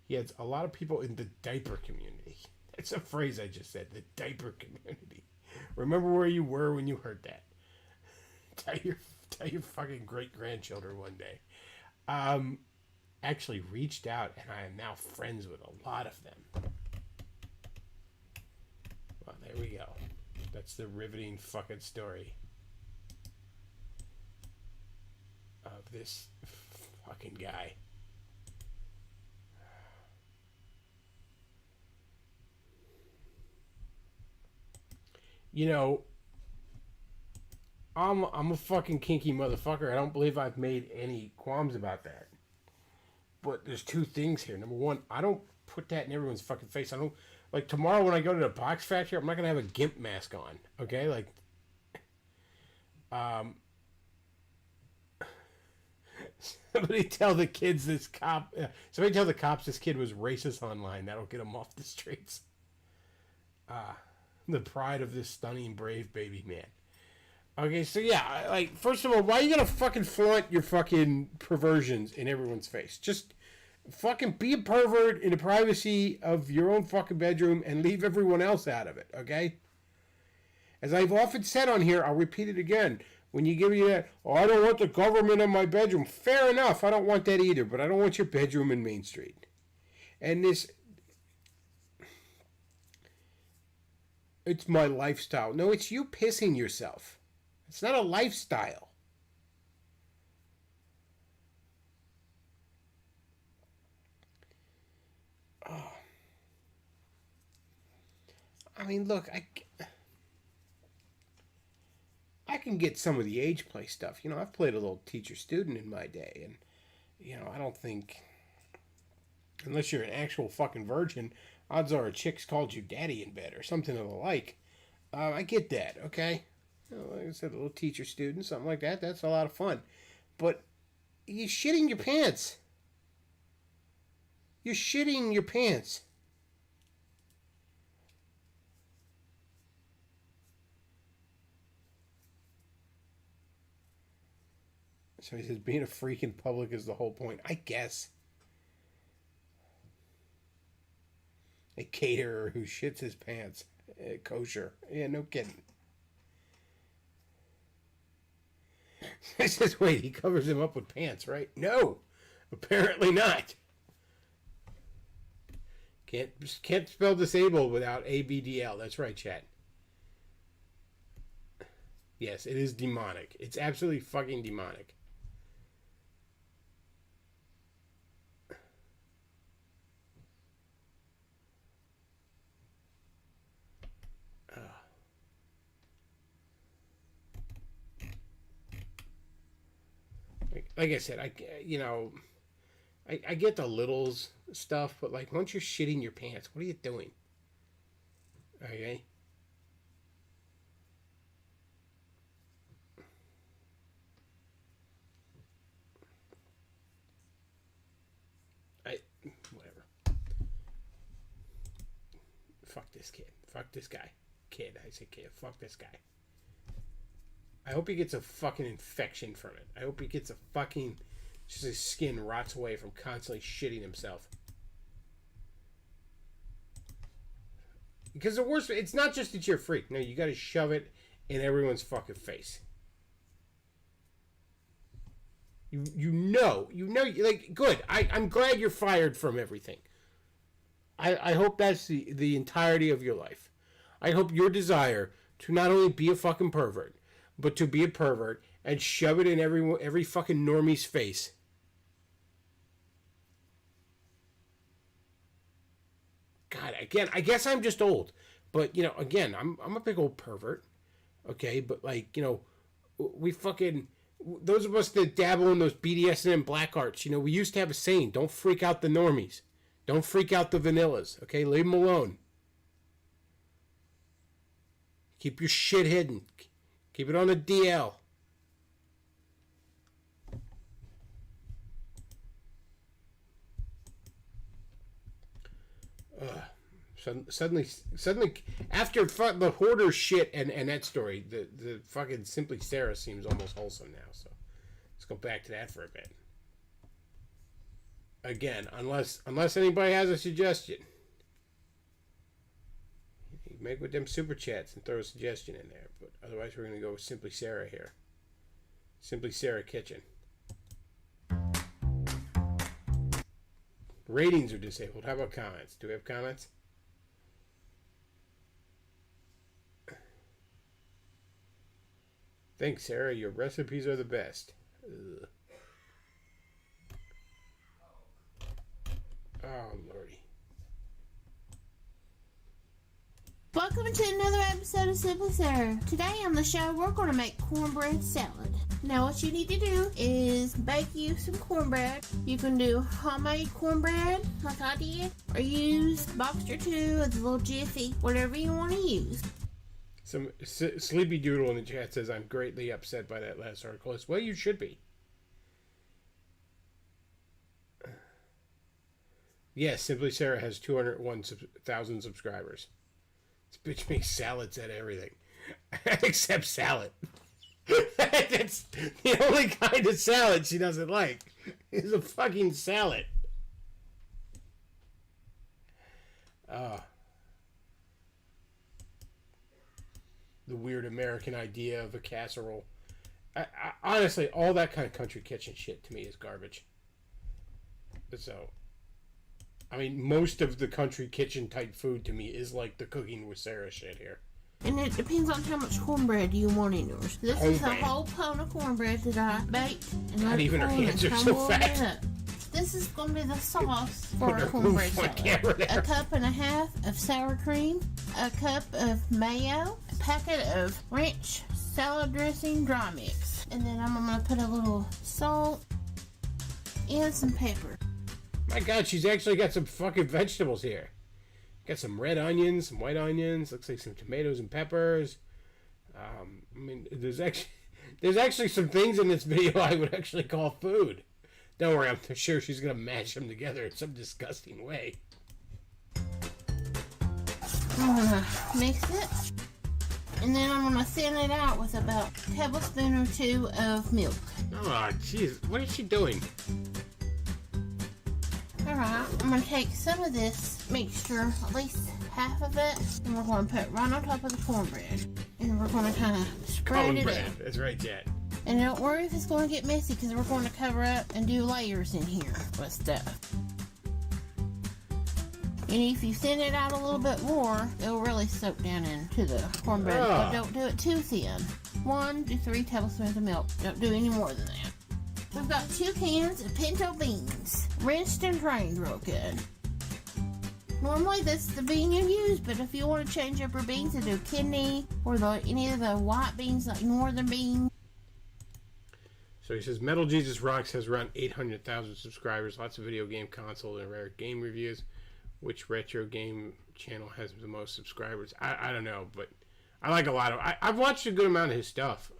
He has a lot of people in the diaper community. That's a phrase I just said, the diaper community. Remember where you were when you heard that. Tell your fucking great-grandchildren one day. Actually reached out, and I am now friends with a lot of them. Well, there we go. That's the riveting fucking story of this fucking guy. you know, I'm a fucking kinky motherfucker. I don't believe I've made any qualms about that. But there's two things here. Number one, I don't put that in everyone's fucking face. I don't, like, tomorrow when I go to the box factory, I'm not gonna have a gimp mask on. Okay, like, somebody tell the kids this cop. Somebody tell the cops this kid was racist online. That'll get him off the streets. The pride of this stunning, brave baby man. Okay, so yeah, like, first of all, why are you gonna fucking flaunt your fucking perversions in everyone's face? Just fucking be a pervert in the privacy of your own fucking bedroom and leave everyone else out of it, okay? As I've often said on here, I'll repeat it again. When you give me that, oh, I don't want the government in my bedroom. Fair enough, I don't want that either, but I don't want your bedroom in Main Street. And this, it's my lifestyle. No, it's you pissing yourself. It's not a lifestyle. Oh. I mean, look, I can get some of the age play stuff. You know, I've played a little teacher-student in my day, and, you know, I don't think, unless you're an actual fucking virgin, odds are a chick's called you daddy in bed or something of the like. I get that, okay? You know, like I said, a little teacher-student, something like that, that's a lot of fun. But you're shitting your pants. You're shitting your pants. So he says, being a freak in public is the whole point. I guess. A caterer who shits his pants. Kosher. Yeah, no kidding. He says, wait, he covers him up with pants, right? No, apparently not. Can't spell disabled without ABDL. That's right, chat. Yes, it is demonic. It's absolutely fucking demonic. Like I said, I get the littles stuff, but like once you're shitting your pants, what are you doing? Okay. Whatever. Fuck this kid. Fuck this guy. Kid. I say kid. Fuck this guy. I hope he gets a fucking infection from it. I hope he gets a fucking... just his skin rots away from constantly shitting himself. Because the worst... it's not just that you're a freak. No, you gotta shove it in everyone's fucking face. You know, like, good. I'm glad you're fired from everything. I hope that's the entirety of your life. I hope your desire to not only be a fucking pervert, but to be a pervert and shove it in every fucking normie's face. God, again, I guess I'm just old. But, you know, again, I'm a big old pervert. Okay, but, like, you know, we fucking... those of us that dabble in those BDSM black arts, you know, we used to have a saying, don't freak out the normies. Don't freak out the vanillas, okay? Leave them alone. Keep your shit hidden. Keep it on the DL. Suddenly, after the hoarder shit and that story, the fucking Simply Sarah seems almost wholesome now. So let's go back to that for a bit. Again, unless anybody has a suggestion, you make with them super chats and throw a suggestion in there. But otherwise, we're gonna go with Simply Sarah here. Simply Sarah Kitchen. Ratings are disabled. How about comments? Do we have comments? Thanks, Sarah. Your recipes are the best. Ugh. Oh, lordy. Welcome to another episode of Simply Sarah. Today on the show, we're going to make cornbread salad. Now, what you need to do is bake you some cornbread. You can do homemade cornbread, like I did, or use Boxster 2 as a little jiffy, whatever you want to use. Some Sleepy Doodle in the chat says, I'm greatly upset by that last article. Well, you should be. Yes, Simply Sarah has 201,000 subscribers. This bitch makes salads at everything. Except salad. That's the only kind of salad she doesn't like. Is a fucking salad. The weird American idea of a casserole. Honestly, all that kind of country kitchen shit to me is garbage. So, I mean, most of the country kitchen type food to me is like the cooking with Sarah shit here. And it depends on how much cornbread you want in yours. This is a whole pound of cornbread that I baked. And Not even her hands are so fat. This is going to be the sauce for a cornbread salad. A cup and a half of sour cream, a cup of mayo, a packet of ranch salad dressing dry mix. And then I'm going to put a little salt and some pepper. My God, she's actually got some fucking vegetables here. Got some red onions, some white onions. Looks like some tomatoes and peppers. I mean, there's actually some things in this video I would actually call food. Don't worry, I'm sure she's gonna mash them together in some disgusting way. I'm gonna mix it, and then I'm gonna thin it out with about a tablespoon or 2 of milk. Oh, jeez, what is she doing? Alright, I'm going to take some of this mixture, at least half of it, and we're going to put it right on top of the cornbread. And we're going to kind of spread it out. That's right, Chad. And don't worry if it's going to get messy, because we're going to cover up and do layers in here with stuff. And if you thin it out a little bit more, it'll really soak down into the cornbread. But don't do it too thin. 1 to 3 tablespoons of milk. Don't do any more than that. We've got 2 cans of pinto beans, rinsed and drained real good. Normally this is the bean you use, but if you want to change up your beans and do kidney or any of the white beans like northern beans. So he says, Metal Jesus Rocks has around 800,000 subscribers, lots of video game console and rare game reviews. Which retro game channel has the most subscribers? I don't know, but I like a lot of... I've watched a good amount of his stuff.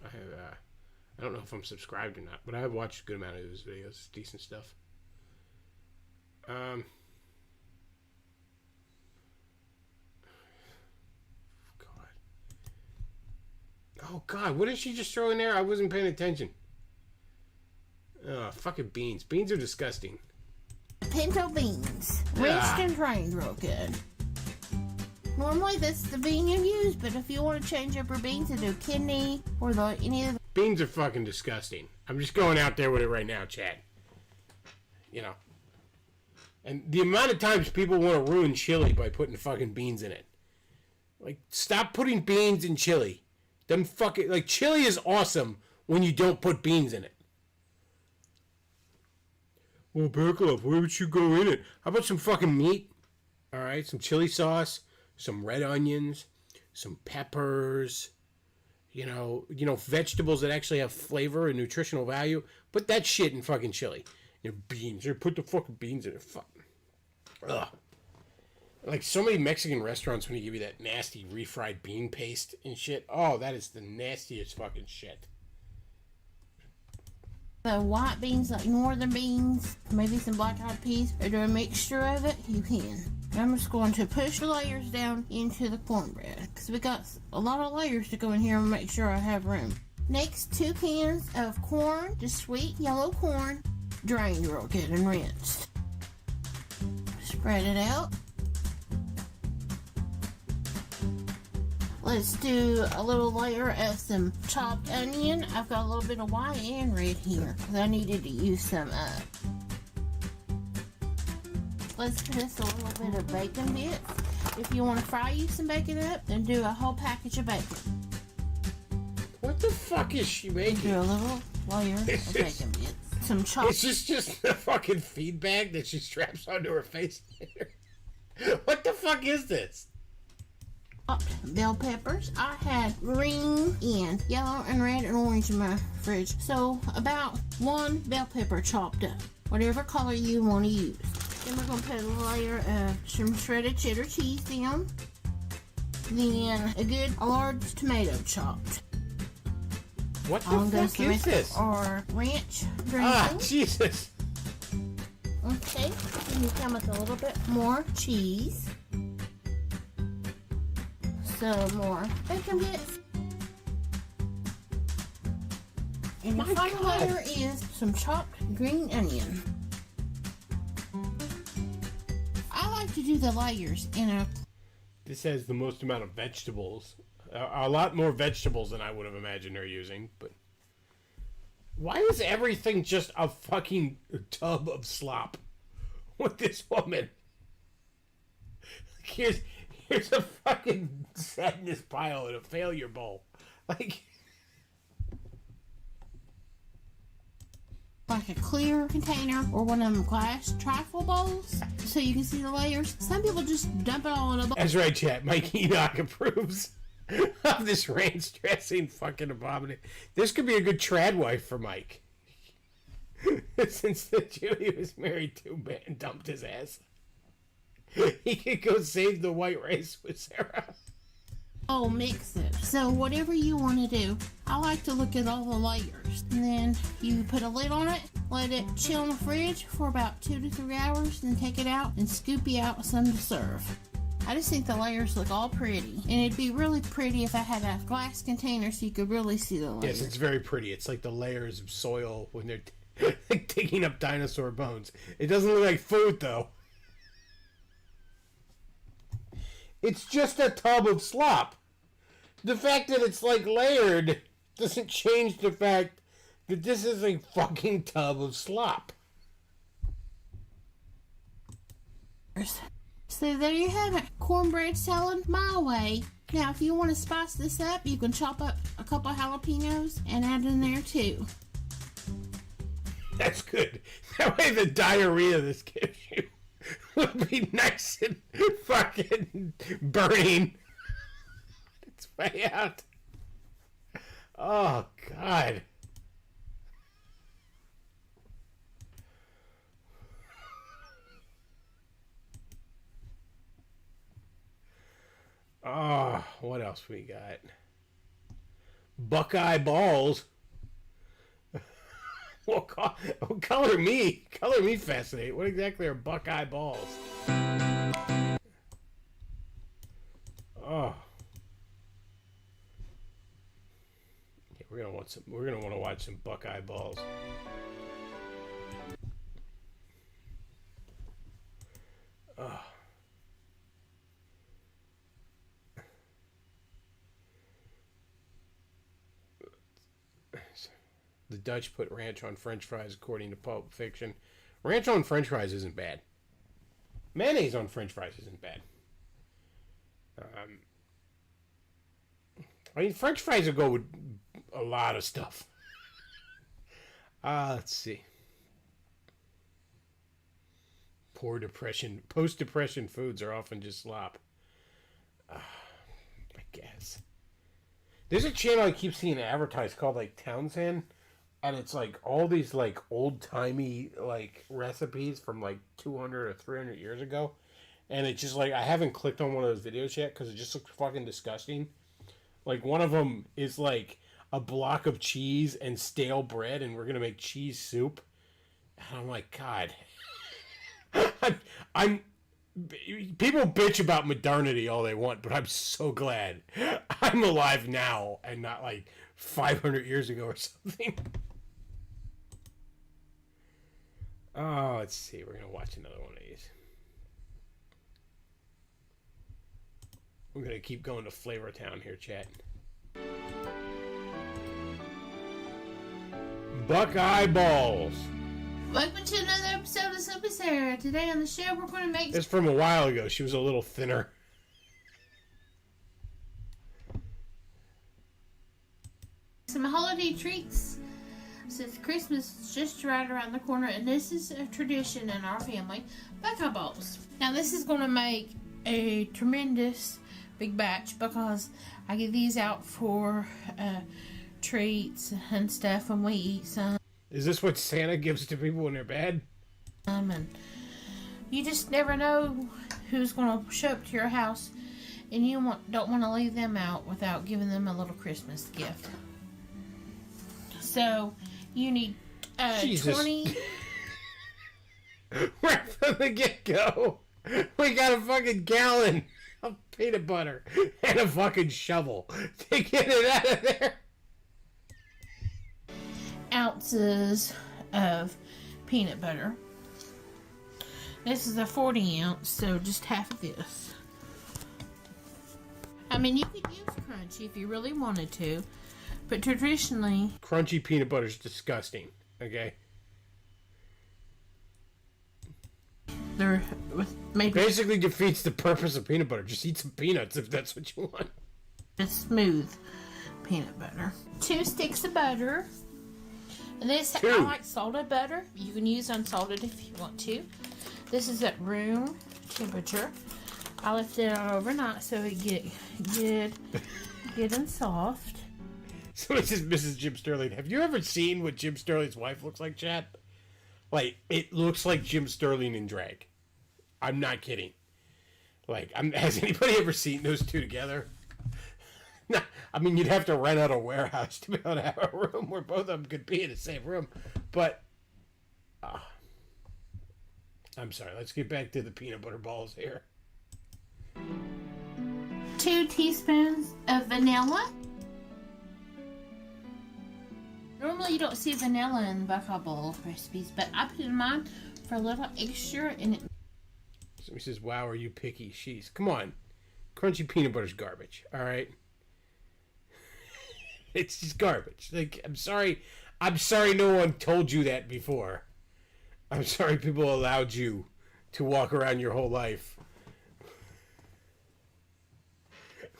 I don't know if I'm subscribed or not, but I've watched a good amount of his videos. It's decent stuff. God. Oh, God. What did she just throw in there? I wasn't paying attention. Oh, fucking beans. Beans are disgusting. Pinto beans. Rinsed and drained real good. Normally this is the bean you use, but if you want to change up your beans and do kidney or any of the... Beans are fucking disgusting. I'm just going out there with it right now, Chad. You know. And the amount of times people want to ruin chili by putting fucking beans in it. Like, stop putting beans in chili. Them fucking... Like, chili is awesome when you don't put beans in it. Well, Berkloff, where would you go in it? How about some fucking meat? Alright, some chili sauce, some red onions, some peppers... You know, vegetables that actually have flavor and nutritional value. Put that shit in fucking chili. Your beans. Or put the fucking beans in it. Fuck. Ugh. Like so many Mexican restaurants when you give you that nasty refried bean paste and shit. Oh, that is the nastiest fucking shit. The white beans like northern beans, maybe some black-eyed peas, or do a mixture of it, you can. I'm just going to push the layers down into the cornbread because we got a lot of layers to go in here and make sure I have room. Next, 2 cans of corn, just sweet yellow corn, drained real good and rinsed. Spread it out. Let's do a little layer of some chopped onion. I've got a little bit of white and red here because I needed to use some up. Let's put us a little bit of bacon bits. If you want to fry you some bacon up, then do a whole package of bacon. What the fuck is she making? Do a little layer of bacon bits. Some chopped... Is this just a fucking feed bag that she straps onto her face? What the fuck is this? Bell peppers. I had green and yellow and red and orange in my fridge. So about 1 bell pepper chopped up, whatever color you want to use. Then we're going to put a layer of some shredded cheddar cheese down. Then a large tomato chopped. What the fuck is this? Or ranch dressing. Ah, Jesus. Okay, then you come with a little bit more cheese. Some more bacon bits. And the final layer is some chopped green onion. I like to do the layers in a... This has the most amount of vegetables. A lot more vegetables than I would have imagined her using, but... Why is everything just a fucking tub of slop with this woman? Here's a fucking sadness pile and a failure bowl. Like a clear container or one of them glass trifle bowls so you can see the layers. Some people just dump it all in a bowl. That's right, chat. Mike Enoch approves of this ranch dressing fucking abomination. This could be a good trad wife for Mike. Since the Jew he was married to and dumped his ass. He could go save the white race with Sarah. Oh, mix it. So whatever you want to do, I like to look at all the layers. And then you put a lid on it, let it chill in the fridge for about 2 to 3 hours, then take it out and scoop you out some to serve. I just think the layers look all pretty. And it'd be really pretty if I had a glass container so you could really see the layers. Yes, it's very pretty. It's like the layers of soil when they're digging up dinosaur bones. It doesn't look like food, though. It's just a tub of slop. The fact that it's like layered doesn't change the fact that this is a fucking tub of slop. So there you have it. Cornbread salad my way. Now if you want to spice this up, you can chop up a couple of jalapenos and add in there too. That's good. That way the diarrhea this gives you will be nice and fucking burning. It's way out. Oh, God. Oh, what else we got? Buckeye balls. Well, color me fascinated. What exactly are Buckeye balls? Oh, yeah, we're gonna want to watch some Buckeye balls. Oh. The Dutch put ranch on French fries, according to Pulp Fiction. Ranch on French fries isn't bad. Mayonnaise on French fries isn't bad. I mean, French fries will go with a lot of stuff. Let's see. Post-depression foods are often just slop. I guess. There's a channel I keep seeing advertised called, like, Townsend. And it's, like, all these, like, old-timey, like, recipes from, like, 200 or 300 years ago. And it's just, like, I haven't clicked on one of those videos yet because it just looks fucking disgusting. Like, one of them is, like, a block of cheese and stale bread, and we're going to make cheese soup. And I'm like, God. I'm people bitch about modernity all they want, but I'm so glad I'm alive now and not, like, 500 years ago or something. Oh, let's see. We're going to watch another one of these. We're going to keep going to Flavor Town here, chat. Buckeye balls. Welcome to another episode of Soapy Sarah. Today on the show, we're going to make... It's from a while ago. She was a little thinner. some holiday treats. Since Christmas is just right around the corner, and this is a tradition in our family, Buckeye balls. Now this is going to make a tremendous big batch because I give these out for treats and stuff when we eat some. Is this what Santa gives to people when they're bad? And you just never know who's going to show up to your house, and you don't want to leave them out without giving them a little Christmas gift. So you need 20. Right from the get-go, we got a fucking gallon of peanut butter and a fucking shovel to get it out of there. Ounces of peanut butter. This is a 40 ounce, so just half of this. I mean, you could use crunchy if you really wanted to, but traditionally... Crunchy peanut butter is disgusting, okay? They're made Basically defeats the purpose of peanut butter. Just eat some peanuts if that's what you want. with smooth peanut butter. 2 sticks of butter. And this, I 2. like salted butter. You can use unsalted if you want to. This is at room temperature. I left it on overnight so it get good and soft. So this is Mrs. Jim Sterling. Have you ever seen what Jim Sterling's wife looks like, Chad? Like, it looks like Jim Sterling in drag. I'm not kidding. Like, has anybody ever seen those two together? No, I mean, you'd have to rent out a warehouse to be able to have a room where both of them could be in the same room. But, I'm sorry. Let's get back to the peanut butter balls here. 2 teaspoons of vanilla. Normally you don't see vanilla in the Buckeye Bowl recipes, but I put it in mine for a little extra, and it... Somebody says, wow, are you picky? Sheesh. Come on. Crunchy peanut butter's garbage, all right? It's just garbage. Like, I'm sorry no one told you that before. I'm sorry people allowed you to walk around your whole life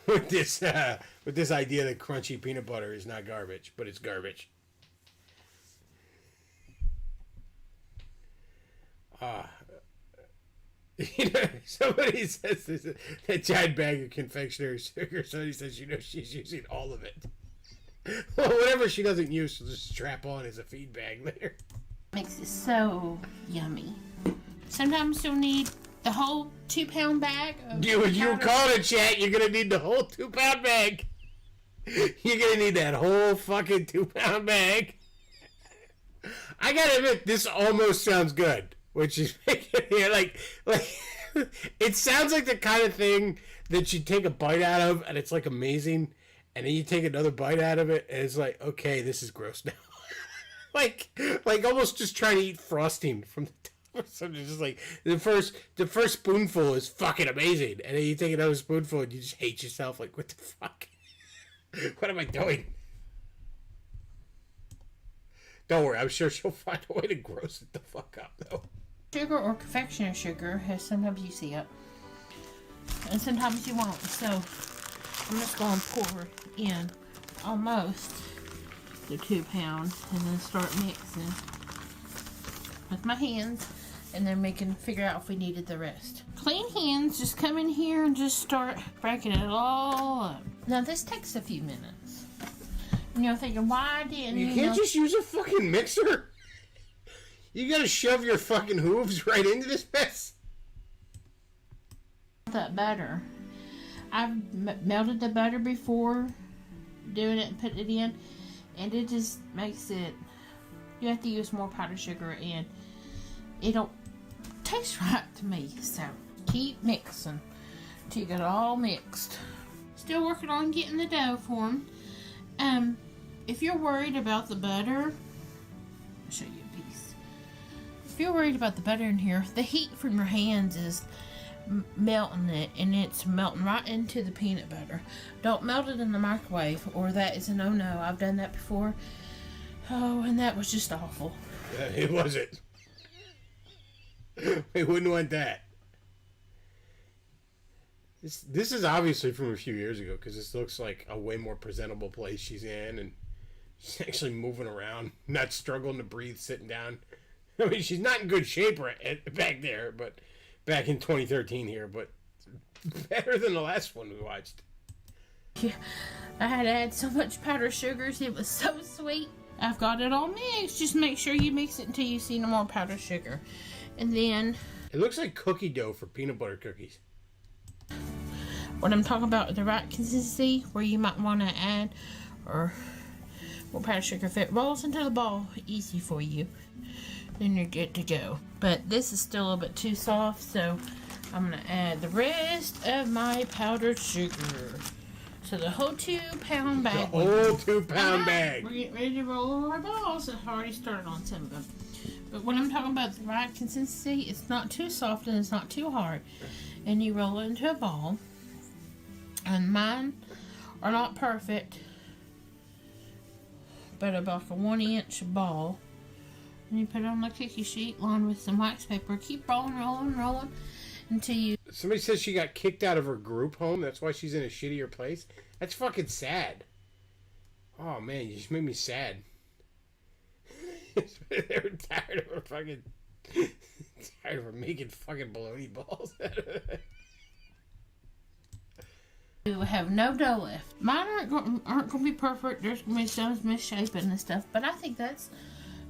with this idea that crunchy peanut butter is not garbage, but it's garbage. You know, somebody says this, that giant bag of confectionery sugar. Somebody says, she's using all of it. Well, whatever she doesn't use, she'll just strap on as a feed bag later. makes it so yummy. Sometimes you'll need the whole 2-pound bag of You called it, chat. You're gonna need the whole 2-pound bag. You're gonna need that whole fucking 2-pound bag. I gotta admit, this almost sounds good. What she's making here, like, it sounds like the kind of thing that you take a bite out of, and it's like amazing, and then you take another bite out of it, and it's like, okay, this is gross now. like almost just trying to eat frosting from the top. So it's just like the first spoonful is fucking amazing, and then you take another spoonful and you just hate yourself. Like, what the fuck? What am I doing? Don't worry, I'm sure she'll find a way to gross it the fuck up, though. Sugar or confectioner sugar, sometimes you see it, and sometimes you won't. So I'm just going to pour in almost the 2 pounds, and then start mixing with my hands, and then figure out if we needed the rest. Clean hands, just come in here and just start breaking it all up. Now this takes a few minutes. And you're thinking, why didn't you can't just use a fucking mixer? You gotta shove your fucking hooves right into this mess? That butter. I've melted the butter before doing it and putting it in, and it just makes it, you have to use more powdered sugar, and it don't taste right to me. So keep mixing till you get it all mixed. Still working on getting the dough formed. If you're worried about the butter, I'll show you a piece. If you're worried about the butter in here, the heat from your hands is melting it, and it's melting right into the peanut butter. Don't melt it in the microwave, or that is a no-no. I've done that before. Oh, and that was just awful. It wasn't. We wouldn't want that. This is obviously from a few years ago, because this looks like a way more presentable place she's in, and she's actually moving around, not struggling to breathe sitting down. I mean, she's not in good shape back there, but back in 2013 here, but Better than the last one we watched. Yeah, I had to add so much powdered sugars. It was so sweet. I've got it all mixed. Just make sure you mix it until you see no more powdered sugar. And then... It looks like cookie dough for peanut butter cookies. What I'm talking about, the right consistency, where you might want to add or more powdered sugar. If it rolls into the ball, easy for you, then you're good to go. But this is still a little bit too soft, so I'm going to add the rest of my powdered sugar. So the whole 2-pound bag. The whole 2-pound bag. We're getting ready to roll our balls. I've already started on some of them. But when I'm talking about the right consistency, it's not too soft and it's not too hard. And you roll it into a ball. And mine are not perfect, but about a 1-inch ball. And you put it on the cookie sheet lined with some wax paper. Keep rolling until you... Somebody says she got kicked out of her group home. That's why she's in a shittier place. That's fucking sad. Oh man, you just made me sad. They were tired of her fucking... tired of her making fucking bologna balls. You have no dough left. Mine aren't going to be perfect. There's going to be some misshapen and stuff, but I think that's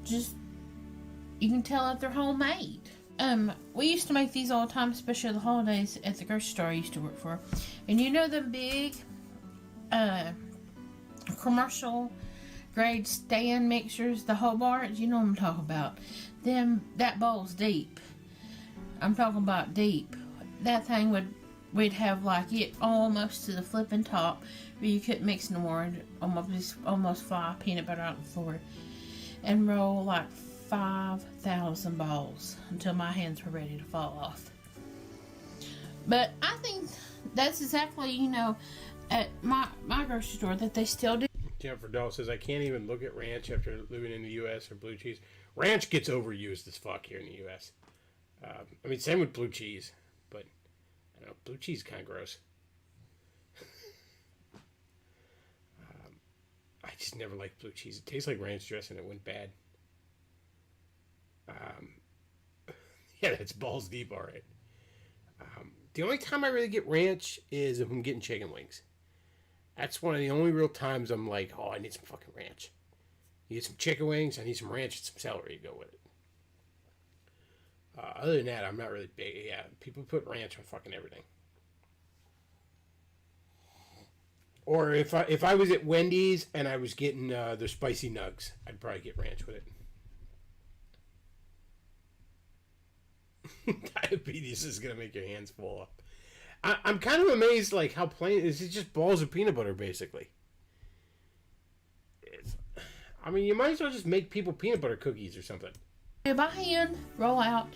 just, you can tell that they're homemade. We used to make these all the time, especially the holidays at the grocery store I used to work for. And you know the big commercial grade stand mixers, the Hobarts, you know what I'm talking about. That bowl's deep. I'm talking about deep. That thing we'd have like it almost to the flipping top, but you couldn't mix no more. Almost fly peanut butter out the floor, and roll like 5,000 balls until my hands were ready to fall off. But I think that's exactly, at my grocery store that they still do. Jennifer Dahl says, I can't even look at ranch after living in the U.S. or blue cheese. Ranch gets overused as fuck here in the U.S. I mean, same with blue cheese, but I don't know, blue cheese is kind of gross. I just never liked blue cheese. It tastes like ranch dressing. It went bad. Yeah, that's balls deep, all right. The only time I really get ranch is if I'm getting chicken wings. That's one of the only real times I'm like, oh, I need some fucking ranch. You get some chicken wings, I need some ranch and some celery to go with it. Other than that, I'm not really big. Yeah, people put ranch on fucking everything. Or if I was at Wendy's and I was getting their spicy nugs, I'd probably get ranch with it. Diabetes is gonna make your hands fall up. I'm kind of amazed, like how plain is it? Just balls of peanut butter, basically. I mean, you might as well just make people peanut butter cookies or something. By hand, roll out,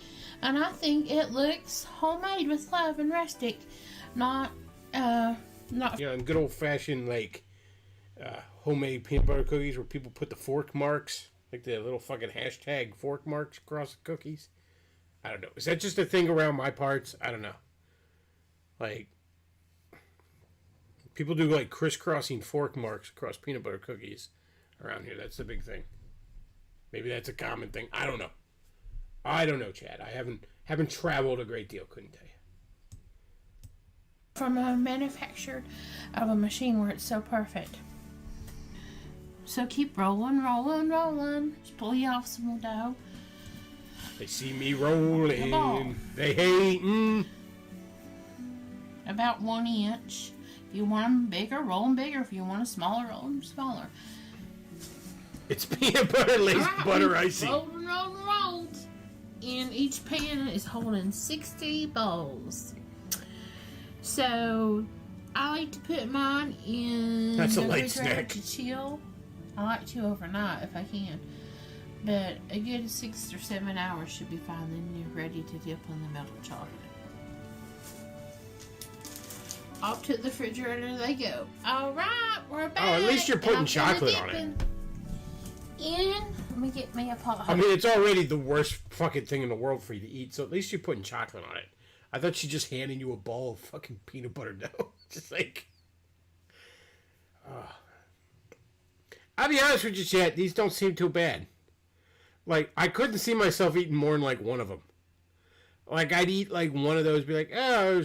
and I think it looks homemade with love and rustic, not. Good old fashioned homemade peanut butter cookies where people put the fork marks, like the little fucking hashtag fork marks across the cookies. I don't know. Is that just a thing around my parts? I don't know. Like, people do like crisscrossing fork marks across peanut butter cookies around here. That's the big thing. Maybe that's a common thing. I don't know. I don't know, Chad. I haven't traveled a great deal. Couldn't tell you. From a manufactured of a machine where it's so perfect. So keep rolling. Just pull you off some more dough. They see me rolling. They hating. About 1 inch. If you want them bigger, roll them bigger. If you want them smaller, roll them smaller. It's peanut butter laced butter icing. Rolled. And each pan is holding 60 balls. So I like to put mine in That's a the light refrigerator snack. to chill. I like to overnight if I can. But a good 6 or 7 hours should be fine. Then you're ready to dip in the melted chocolate. Off to the refrigerator they go. Alright, we're back. Oh, at least you're putting chocolate on it. Let me get me a pot. I mean, it's already the worst fucking thing in the world for you to eat, so at least you're putting chocolate on it. I thought she's just handing you a bowl of fucking peanut butter dough. Just like... I'll be honest with you, Chat. These don't seem too bad. Like, I couldn't see myself eating more than like one of them. Like, I'd eat, like, one of those, be like, oh,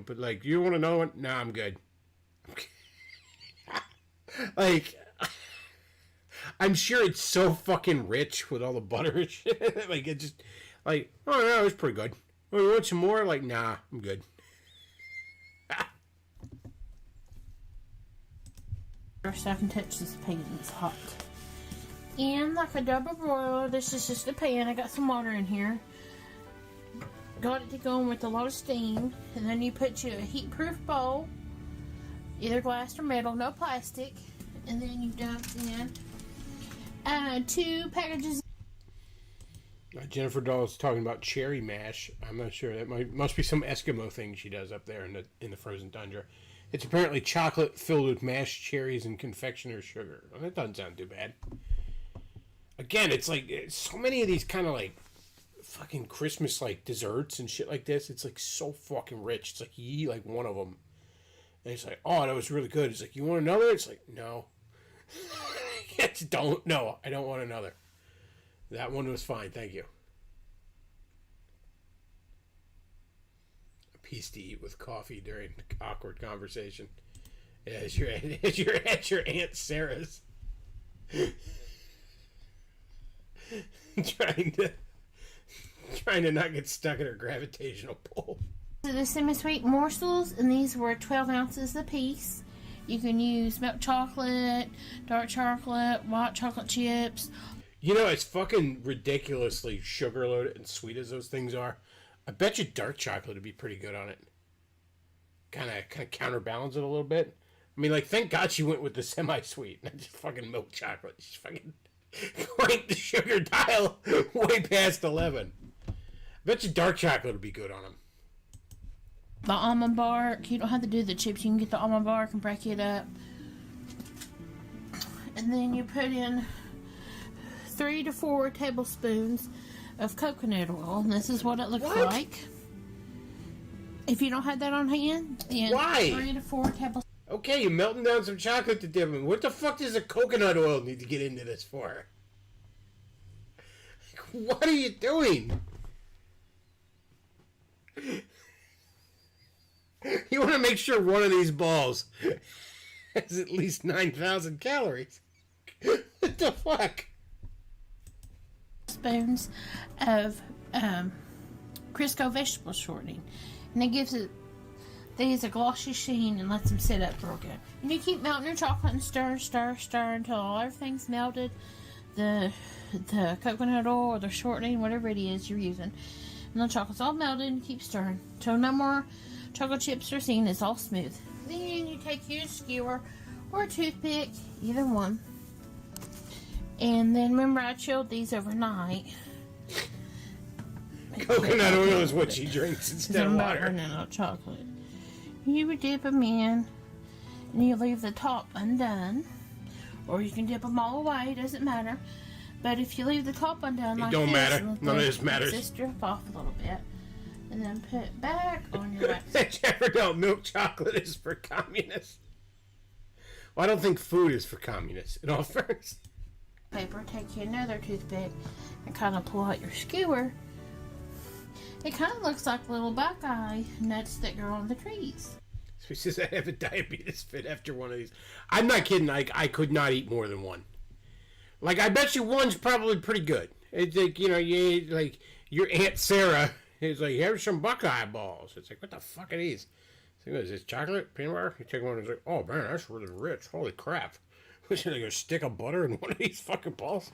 but, like, you want another one? Nah, I'm good. Like, I'm sure it's so fucking rich with all the butter and shit. Like, it just, like, oh, no, it was pretty good. Oh, you want some more? Like, nah, I'm good. First, I can touch this pan. It's hot. And like a double broiler, this is just a pan. I got some water in here. Got it to go in with a lot of steam. And then you put you a heat-proof bowl, either glass or metal, no plastic. And then you dump in 2 packages. Jennifer Doll's talking about cherry mash. I'm not sure. That must be some Eskimo thing she does up there in the frozen tundra. It's apparently chocolate filled with mashed cherries and confectioner's sugar. Well, that doesn't sound too bad. Again, it's like so many of these kind of like fucking Christmas like desserts and shit like this. It's like so fucking rich. It's like you eat like one of them, and it's like, oh, that was really good. It's like, you want another? It's like, no. Don't. No, I don't want another. That one was fine, thank you. A piece to eat with coffee during awkward conversation. Yeah, as you're at your Aunt Sarah's. trying to not get stuck in her gravitational pull. The semi-sweet morsels, and these were 12 ounces a piece. You can use milk chocolate, dark chocolate, white chocolate chips. You know, as fucking ridiculously sugar loaded and sweet as those things are, I bet you dark chocolate would be pretty good on it. Kind of counterbalance it a little bit. I mean, like, thank God she went with the semi-sweet, not just fucking milk chocolate. She's fucking cranked the sugar dial way past 11. I bet you dark chocolate would be good on them. The almond bark, you don't have to do the chips. You can get the almond bark and break it up. And then you put in 3 to 4 tablespoons of coconut oil, and this is what it looks like. If you don't have that on hand, then Why? 3 to 4 tablespoons. Okay, you're melting down some chocolate to dip in. What the fuck does the coconut oil need to get into this for? What are you doing? You want to make sure one of these balls has at least 9,000 calories. What the fuck? Spoons of Crisco vegetable shortening, and it gives it these a glossy sheen and lets them sit up real good. And you keep melting your chocolate and stir until everything's melted. The coconut oil or the shortening, whatever it is you're using, and the chocolate's all melted, and keep stirring till no more chocolate chips are seen. It's all smooth. Then you take your skewer or a toothpick, either one. And then remember, I chilled these overnight. Coconut oil is what she drinks instead of water. And then chocolate. You would dip them in, and you leave the top undone, or you can dip them all away. Doesn't matter. But if you leave the top undone, It like don't this, matter. let None of the this matters. excess drip off a little bit, and then put it back on your wax Jefferdell milk chocolate is for communists. Well, I don't think food is for communists, in all fairness. paper. Take you another toothpick and kind of pull out your skewer. It kind of looks like little buckeye nuts that grow on the trees. She says I have a diabetes fit after one of these. I'm not kidding. I could not eat more than one. Like, I bet you one's probably pretty good. It's like, you know, you eat, like, your Aunt Sarah is like, here's some buckeye balls. It's like, what the fuck are these? It's like, what is this, chocolate? Peanut butter? You take one and it's like, oh, man, that's really rich. Holy crap. Is it like a stick of butter in one of these fucking balls?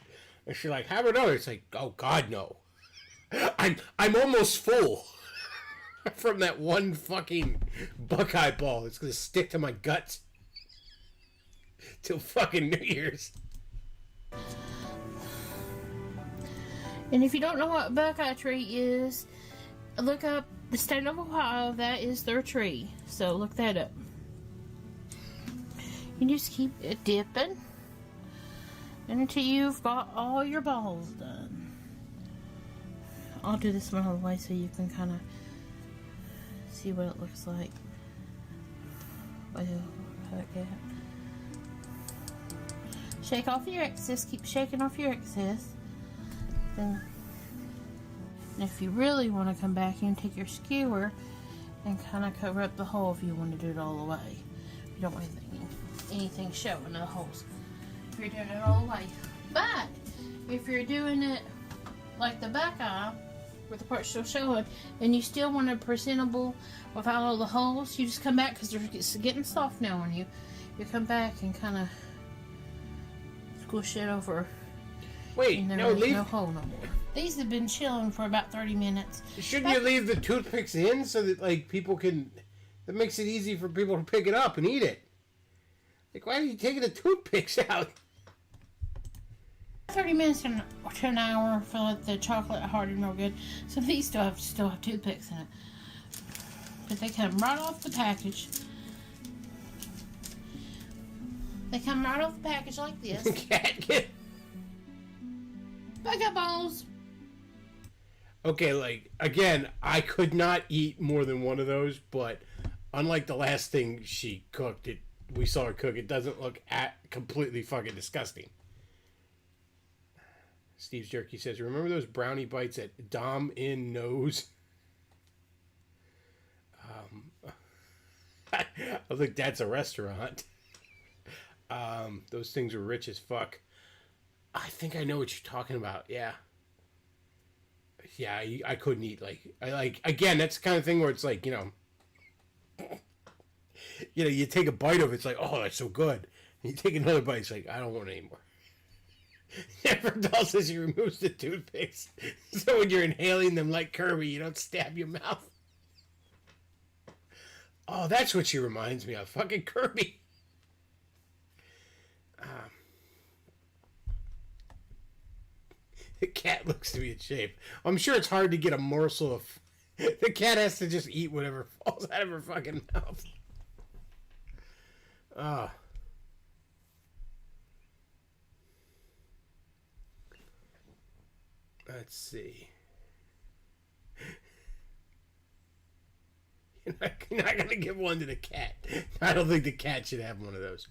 And she's like, have another. It's like, oh, God, no. I'm almost full from that one fucking buckeye ball. It's gonna stick to my guts till fucking New Year's. And if you don't know what buckeye tree is, look up the state of Ohio. That is their tree. So look that up. You just keep it dipping until you've got all your balls done. I'll do this one all the way so you can kind of see what it looks like. Shake off your excess. Keep shaking off your excess. Then And if you really want to come back, you can take your skewer and kind of cover up the hole if you want to do it all the way. You don't want anything showing the holes if you're doing it all the way. But if you're doing it like the back eye, with the part still showing, and you still want it presentable without all the holes, you just come back, because it's getting soft now on you. You come back and kind of squish it over. Wait, and no, there's no hole no more. These have been chilling for about 30 minutes. Shouldn't you leave the toothpicks in so that, like, people can... That makes it easy for people to pick it up and eat it. Like, why are you taking the toothpicks out? 30 minutes to an hour for the chocolate hardened real good. Some of these still have toothpicks in it. But they come right off the package. They come right off the package like this. Back up balls. Okay, like, again, I could not eat more than one of those, but unlike the last thing she cooked, we saw her cook, it doesn't look completely fucking disgusting. Steve's Jerky says, remember those brownie bites at Dom in Nose? I think that's a restaurant. Those things were rich as fuck. I think I know what you're talking about. Yeah. Yeah, I couldn't eat, again, that's the kind of thing where it's like, you take a bite of it, it's like, oh, that's so good. And you take another bite, it's like, I don't want it anymore. Neverdoll says he removes the toothpicks, so when you're inhaling them like Kirby, you don't stab your mouth. Oh, that's what she reminds me of. Fucking Kirby. The cat looks to be in shape. I'm sure it's hard to get a morsel of... The cat has to just eat whatever falls out of her fucking mouth. Oh. Let's see. You're not going to give one to the cat. I don't think the cat should have one of those.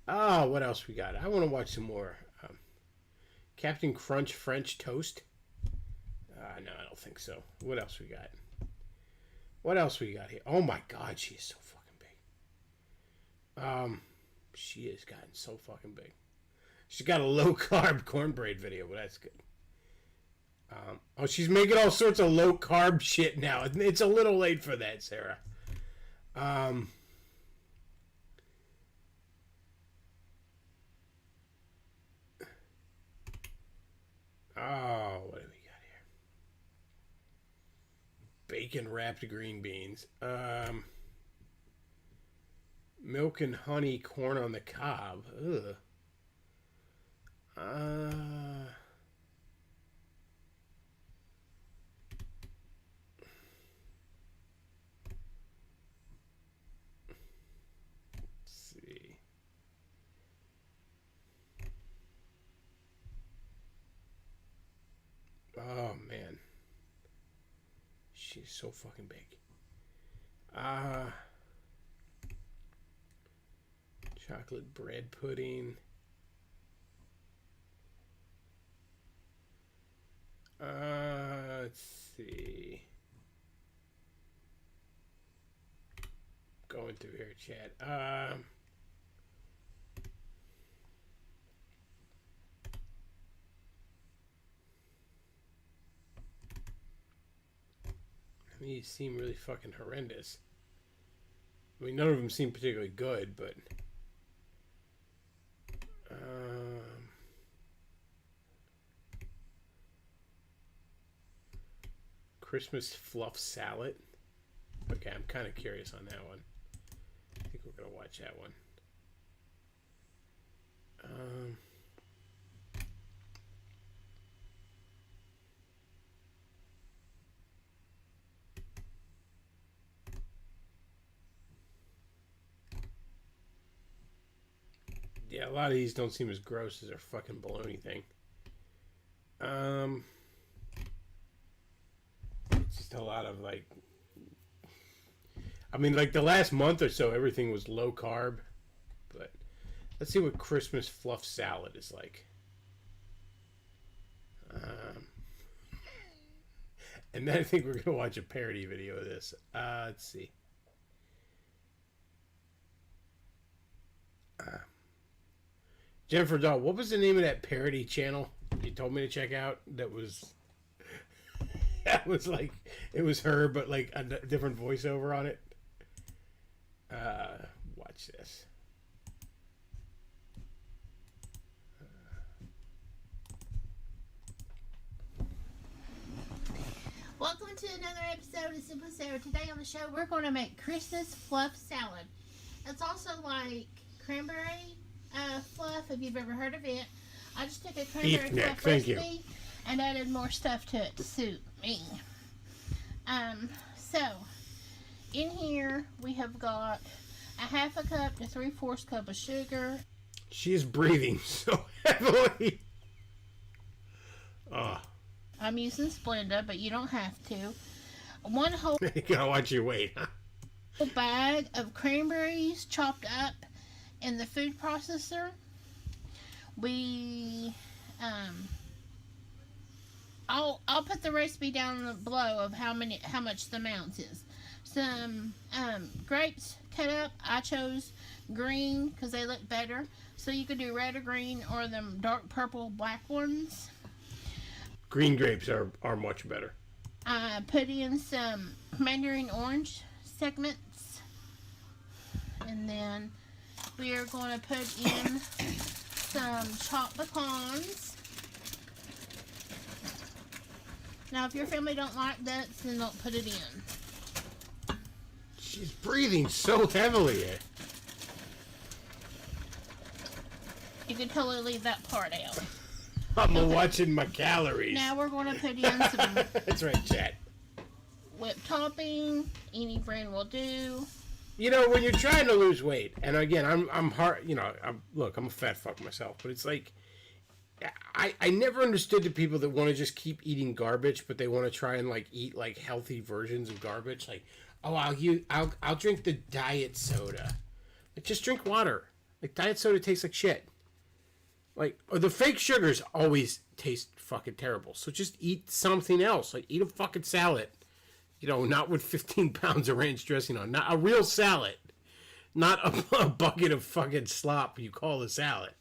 Oh, what else we got? I want to watch some more. Captain Crunch French Toast? No, I don't think so. What else we got? What else we got here? Oh my god, she is so fucking big. She has gotten so fucking big. She's got a low-carb cornbread video, but that's good. Oh, she's making all sorts of low-carb shit now. It's a little late for that, Sarah. Oh, what do we got here? Bacon wrapped green beans. Milk and honey corn on the cob. Ugh. Let's see. Oh man, she's so fucking big. Chocolate bread pudding. Let's see. Going through here, chat. These seem really fucking horrendous. I mean, none of them seem particularly good, but... Christmas fluff salad. Okay, I'm kind of curious on that one. I think we're going to watch that one. Yeah, a lot of these don't seem as gross as their fucking bologna thing. It's just a lot of like... I mean, like the last month or so, everything was low carb. But let's see what Christmas fluff salad is like. And then I think we're going to watch a parody video of this. Let's see. Jennifer Dahl, what was the name of that parody channel you told me to check out? That was like, it was her, but like a different voiceover on it. Watch this. Welcome to another episode of Simple Sarah. Today on the show, we're going to make Christmas fluff salad. It's also like cranberry fluff, if you've ever heard of it. I just took a cranberry fluff recipe and added more stuff to it to suit me. So, in here, we have got a 1/2 cup to 3/4 cup of sugar. She's breathing so heavily. I'm using Splenda, but you don't have to. 1 whole You gotta watch your weight, huh? bag of cranberries chopped up in the food processor. We, I'll put the recipe down below of how much the amounts is. Some grapes cut up. I chose green because they look better. So you could do red or green or them dark purple black ones. Green grapes are much better. I put in some mandarin orange segments. And then we are going to put in some chopped pecans. Now, if your family don't like that, then don't put it in. She's breathing so heavily. You can totally leave that part out. I'm watching my calories. Now we're going to put in some That's right, chat. whipped topping. Any brand will do. You know, when you're trying to lose weight, and again, I'm hard. You know, I'm a fat fuck myself, but it's like, I never understood the people that want to just keep eating garbage, but they want to try and like eat like healthy versions of garbage. Like, oh, I'll drink the diet soda. Like, just drink water. Like, diet soda tastes like shit. Like, or the fake sugars always taste fucking terrible. So just eat something else. Like, eat a fucking salad. You know, not with 15 pounds of ranch dressing on. Not a real salad. Not a bucket of fucking slop you call a salad.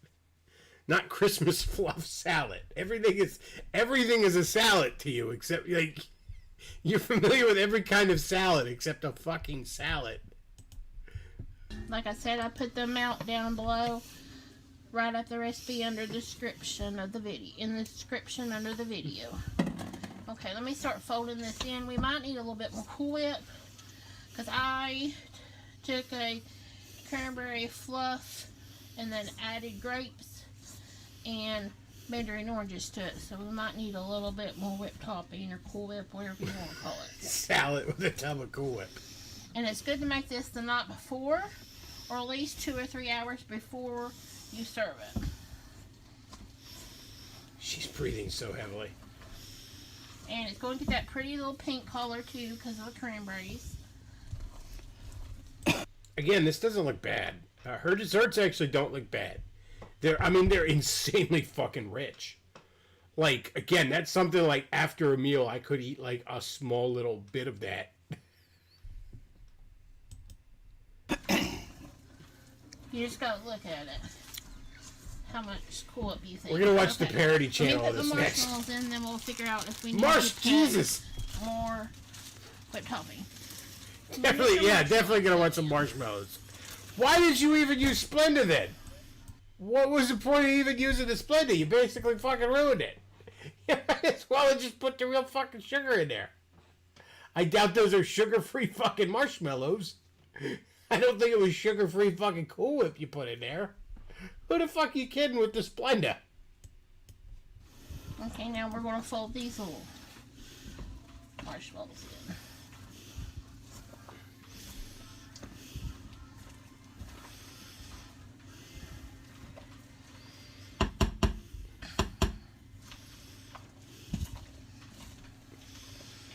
Not Christmas fluff salad. Everything is a salad to you, except, like, you're familiar with every kind of salad except a fucking salad. Like I said, I put the amount down below. Right up the recipe under the description of the video. In the description under the video. Okay, let me start folding this in. We might need a little bit more Cool Whip, because I took a cranberry fluff and then added grapes and mandarin oranges to it. So we might need a little bit more whipped topping or Cool Whip, whatever you want to call it. Salad with a tub of Cool Whip. And it's good to make this the night before, or at least 2 or 3 hours before you serve it. She's breathing so heavily. And it's going to get that pretty little pink color too because of the cranberries. Again, this doesn't look bad. Her desserts actually don't look bad. They're insanely fucking rich. Like, again, that's something like after a meal I could eat like a small little bit of that. You just gotta look at it. How much Cool Whip you think? We're gonna watch the parody channel Let of me this put the next. marshmallows in, then we'll figure out if we need Marsh, to Jesus! put more whipped topping. Definitely gonna want some marshmallows. Why did you even use Splenda then? What was the point of even using the Splenda? You basically fucking ruined it. You might as well have just put the real fucking sugar in there. I doubt those are sugar-free fucking marshmallows. I don't think it was sugar-free fucking Cool Whip you put in there. Who the fuck are you kidding with the Splenda? Okay, now we're going to fold these little marshmallows in.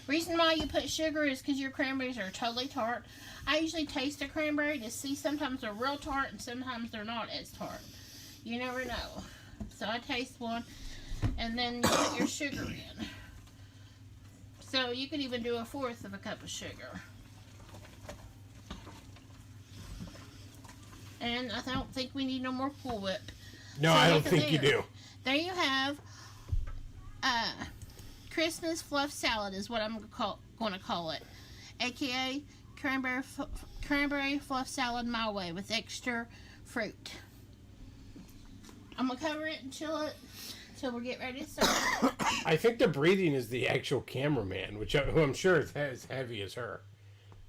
Reason why you put sugar is because your cranberries are totally tart. I usually taste a cranberry to see sometimes they're real tart and sometimes they're not as tart. You never know. So I taste one and then you put your sugar in. So you can even do 1/4 of a cup of sugar. And I don't think we need no more Cool Whip. No, So I don't look at think you there. do. There you have Christmas fluff salad is what I'm going to call it, aka cranberry fluff salad my way with extra fruit. I'm gonna cover it and chill it till we get ready to serve. I think the breathing is the actual cameraman, who I'm sure is as heavy as her,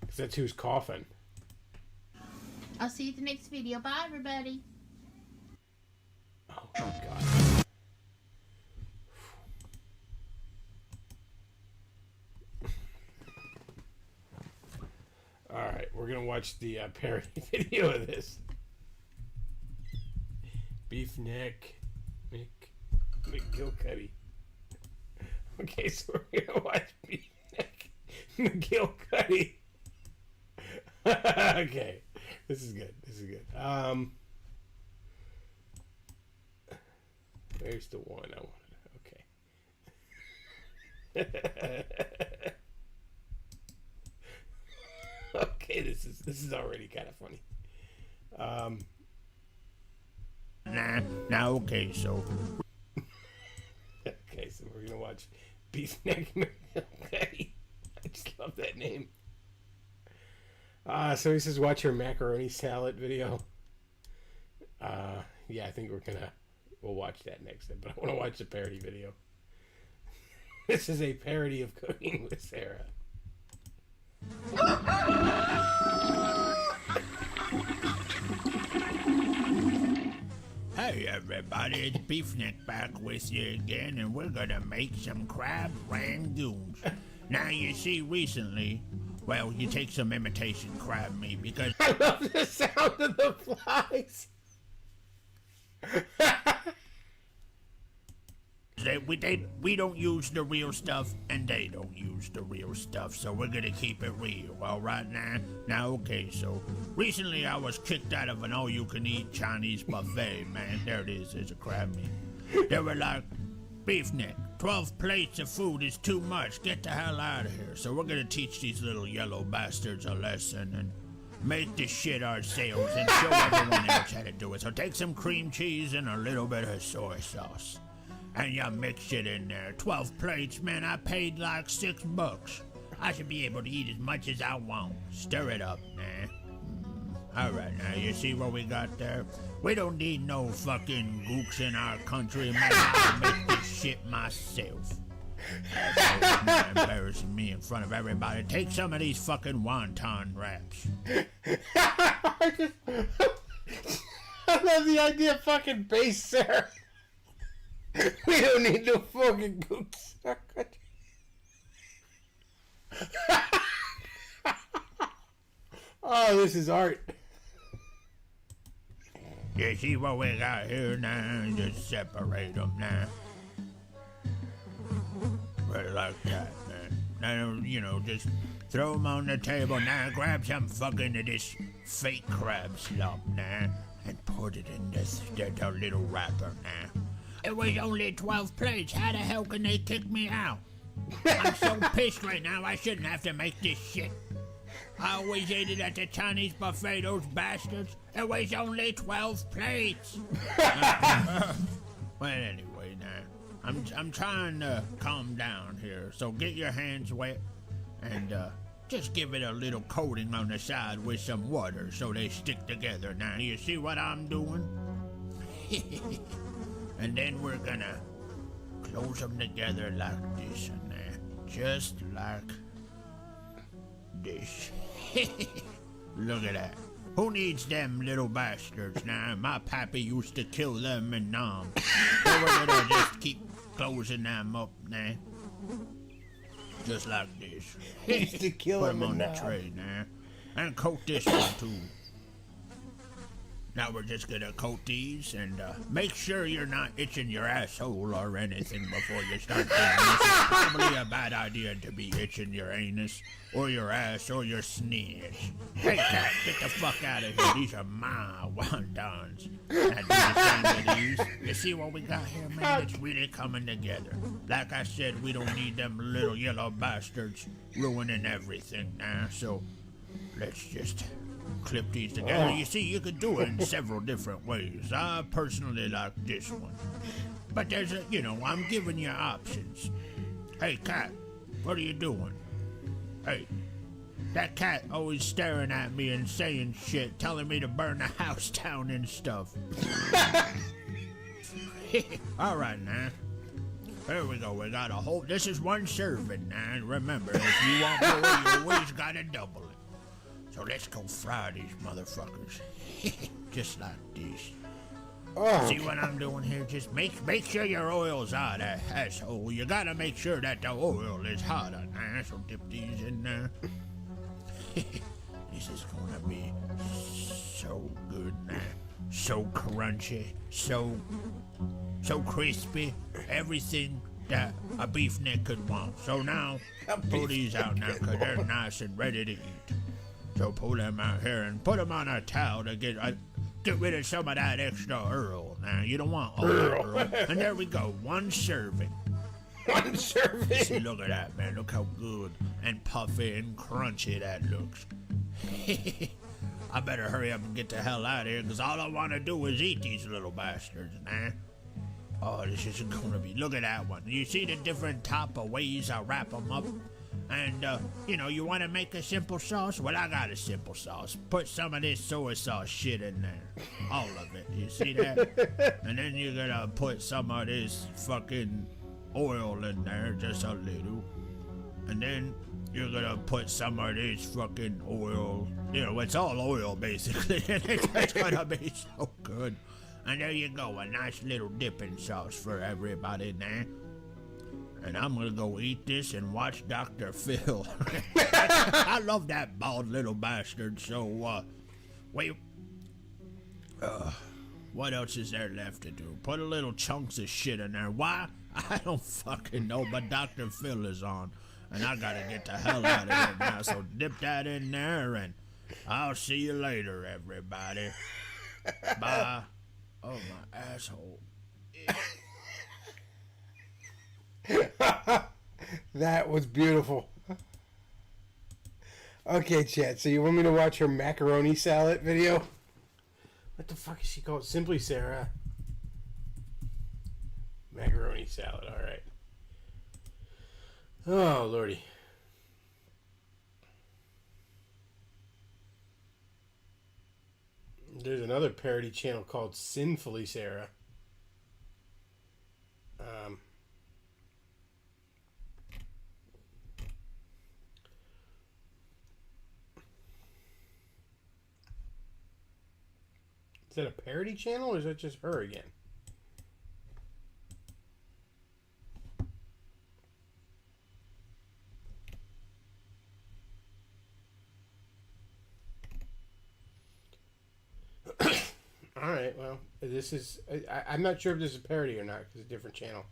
because that's who's coughing. I'll see you at the next video. Bye, everybody. Oh my god. Alright, we're gonna watch the parody video of this. Beef neck McGillicuddy. Okay, so we're gonna watch Beef neck McGillicuddy. Okay, this is good. There's the one I wanted. Okay. Okay, this is already kind of funny. Okay, so Okay, so we're gonna watch Beef Neck McGillicuddy. I just love that name. So he says, watch your macaroni salad video. Yeah, I think we'll watch that next time, but I want to watch the parody video. This is a parody of Cooking with Sarah. hey everybody, it's Beefneck back with you again, and we're gonna make some crab rangoons. Now you see, recently, well, you take some imitation crab meat because I love the sound of the flies. we don't use the real stuff, and they don't use the real stuff, so we're gonna keep it real, alright now? Now, okay, so, recently I was kicked out of an all-you-can-eat Chinese buffet, man. There it is, there's a crab meat. They were like, Beefneck, 12 plates of food is too much, get the hell out of here. So we're gonna teach these little yellow bastards a lesson and make this shit ourselves and show everyone else how to do it. So take some cream cheese and a little bit of soy sauce. And you mix it in there. 12 plates, man, I paid like $6. I should be able to eat as much as I want. Stir it up, man. Alright, now you see what we got there? We don't need no fucking gooks in our country, man. I make this shit myself. That's not embarrassing me in front of everybody. Take some of these fucking wonton wraps. I love the idea of fucking base, Sarah. We don't need no fucking gooks. Oh, this is art. You see what we got here now? Just separate them now. Right like that, man. Now, you know, just throw them on the table now. Grab some fucking of this fake crab slop now and put it in this little wrapper now. It was only 12 plates. How the hell can they kick me out? I'm so pissed right now. I shouldn't have to make this shit. I always ate it at the Chinese buffet, those bastards. It was only 12 plates. Well, anyway, now, I'm trying to calm down here. So get your hands wet and just give it a little coating on the side with some water so they stick together. Now, you see what I'm doing? And then we're gonna close them together like this and there. Just like this. Look at that. Who needs them little bastards now? My pappy used to kill them in Nam. So we're gonna just keep closing them up now. Just like this. He used to kill Put them them on in the Nam. tray now. And coat this one too. Now we're just gonna coat these and make sure you're not itching your asshole or anything before you start doing this. It's probably a bad idea to be itching your anus or your ass or your sneeze. Hey, cat, get the fuck out of here. These are my wondons. And the same with these. You see what we got here, man? It's really coming together. Like I said, we don't need them little yellow bastards ruining everything now, so let's just clip these together. You see, you could do it in several different ways. I personally like this one. But there's a, I'm giving you options. Hey, cat, what are you doing? Hey, that cat always staring at me and saying shit, telling me to burn the house down and stuff. All right, now. There we go. We got a whole... This is one serving, now. Remember, if you want more, you always gotta double it. So let's go fry these motherfuckers. Just like this. Oh. See what I'm doing here? Just make sure your oil's hot, asshole. You gotta make sure that the oil is hot. So dip these in there. This is gonna be so good now. So crunchy. So crispy. Everything that a beef neck could want. So now, pull these out now, because they're nice and ready to eat. So pull them out here and put them on a towel to get rid of some of that extra oil. Now, you don't want all that oil. And there we go, one serving. One serving? See, look at that, man. Look how good and puffy and crunchy that looks. I better hurry up and get the hell out of here, because all I want to do is eat these little bastards, man. Oh, this is gonna be... Look at that one. You see the different type of ways I wrap them up? And, you want to make a simple sauce? Well, I got a simple sauce. Put some of this soy sauce shit in there. All of it. You see that? And then you're gonna put some of this fucking oil in there, just a little. And then you're gonna put some of this fucking oil. It's all oil, basically. And it's gonna be so good. And there you go, a nice little dipping sauce for everybody now. And I'm gonna go eat this and watch Dr. Phil. I love that bald little bastard, so, wait. What else is there left to do? Put a little chunks of shit in there. Why? I don't fucking know, but Dr. Phil is on. And I gotta get the hell out of here now, so dip that in there, and I'll see you later, everybody. Bye. Oh, my asshole. That was beautiful. Okay, chat. So you want me to watch her macaroni salad video? What the fuck is she called? Simply Sarah. Macaroni salad. All right. Oh, lordy. There's another parody channel called Sinfully Sarah. Is that a parody channel or is that just her again? Alright, well, this is... I'm not sure if this is a parody or not, because it's a different channel.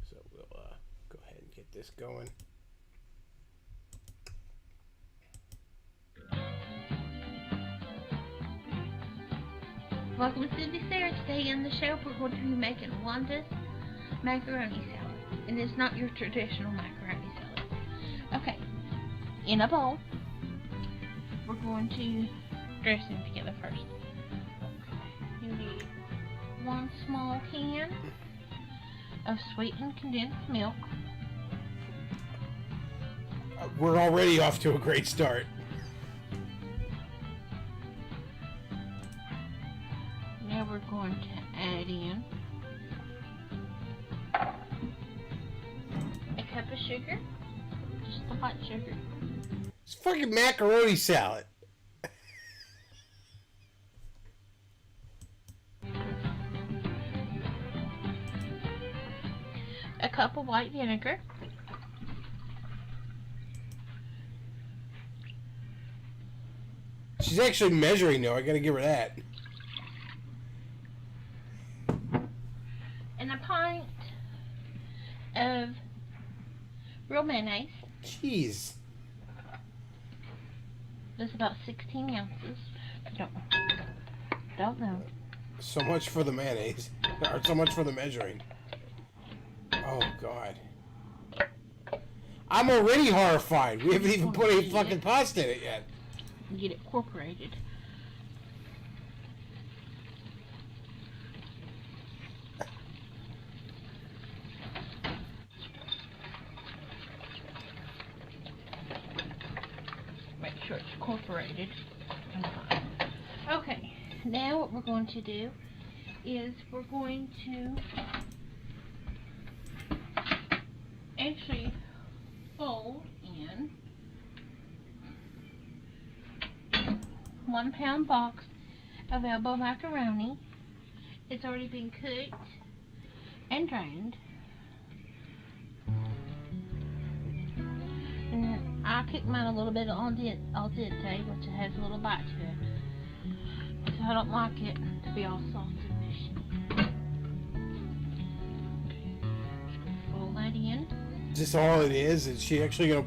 So we'll go ahead and get this going. Welcome to Simply Sarah. Today on the show, we're going to be making Wanda's macaroni salad. And it's not your traditional macaroni salad. Okay, in a bowl, we're going to dress them together first. Okay. You need 1 small can of sweetened condensed milk. We're already off to a great start. Now we're going to add in a cup of sugar, just the white sugar. It's fucking macaroni salad. A cup of white vinegar. She's actually measuring though. I gotta give her that. And a pint of real mayonnaise. Jeez. That's about 16 ounces. Don't know. So much for the mayonnaise. Or so much for the measuring. Oh, God. I'm already horrified. We haven't even put any fucking pasta in it yet. Get it incorporated. Make sure it's incorporated. Okay, now what we're going to do is we're going to actually fold in 1 pound box of elbow macaroni. It's already been cooked and drained. And I cook mine a little bit al dente, which has a little bite to it. So I don't like it to be all soft and mushy. Fold that in. Is this all it is? Is she actually gonna...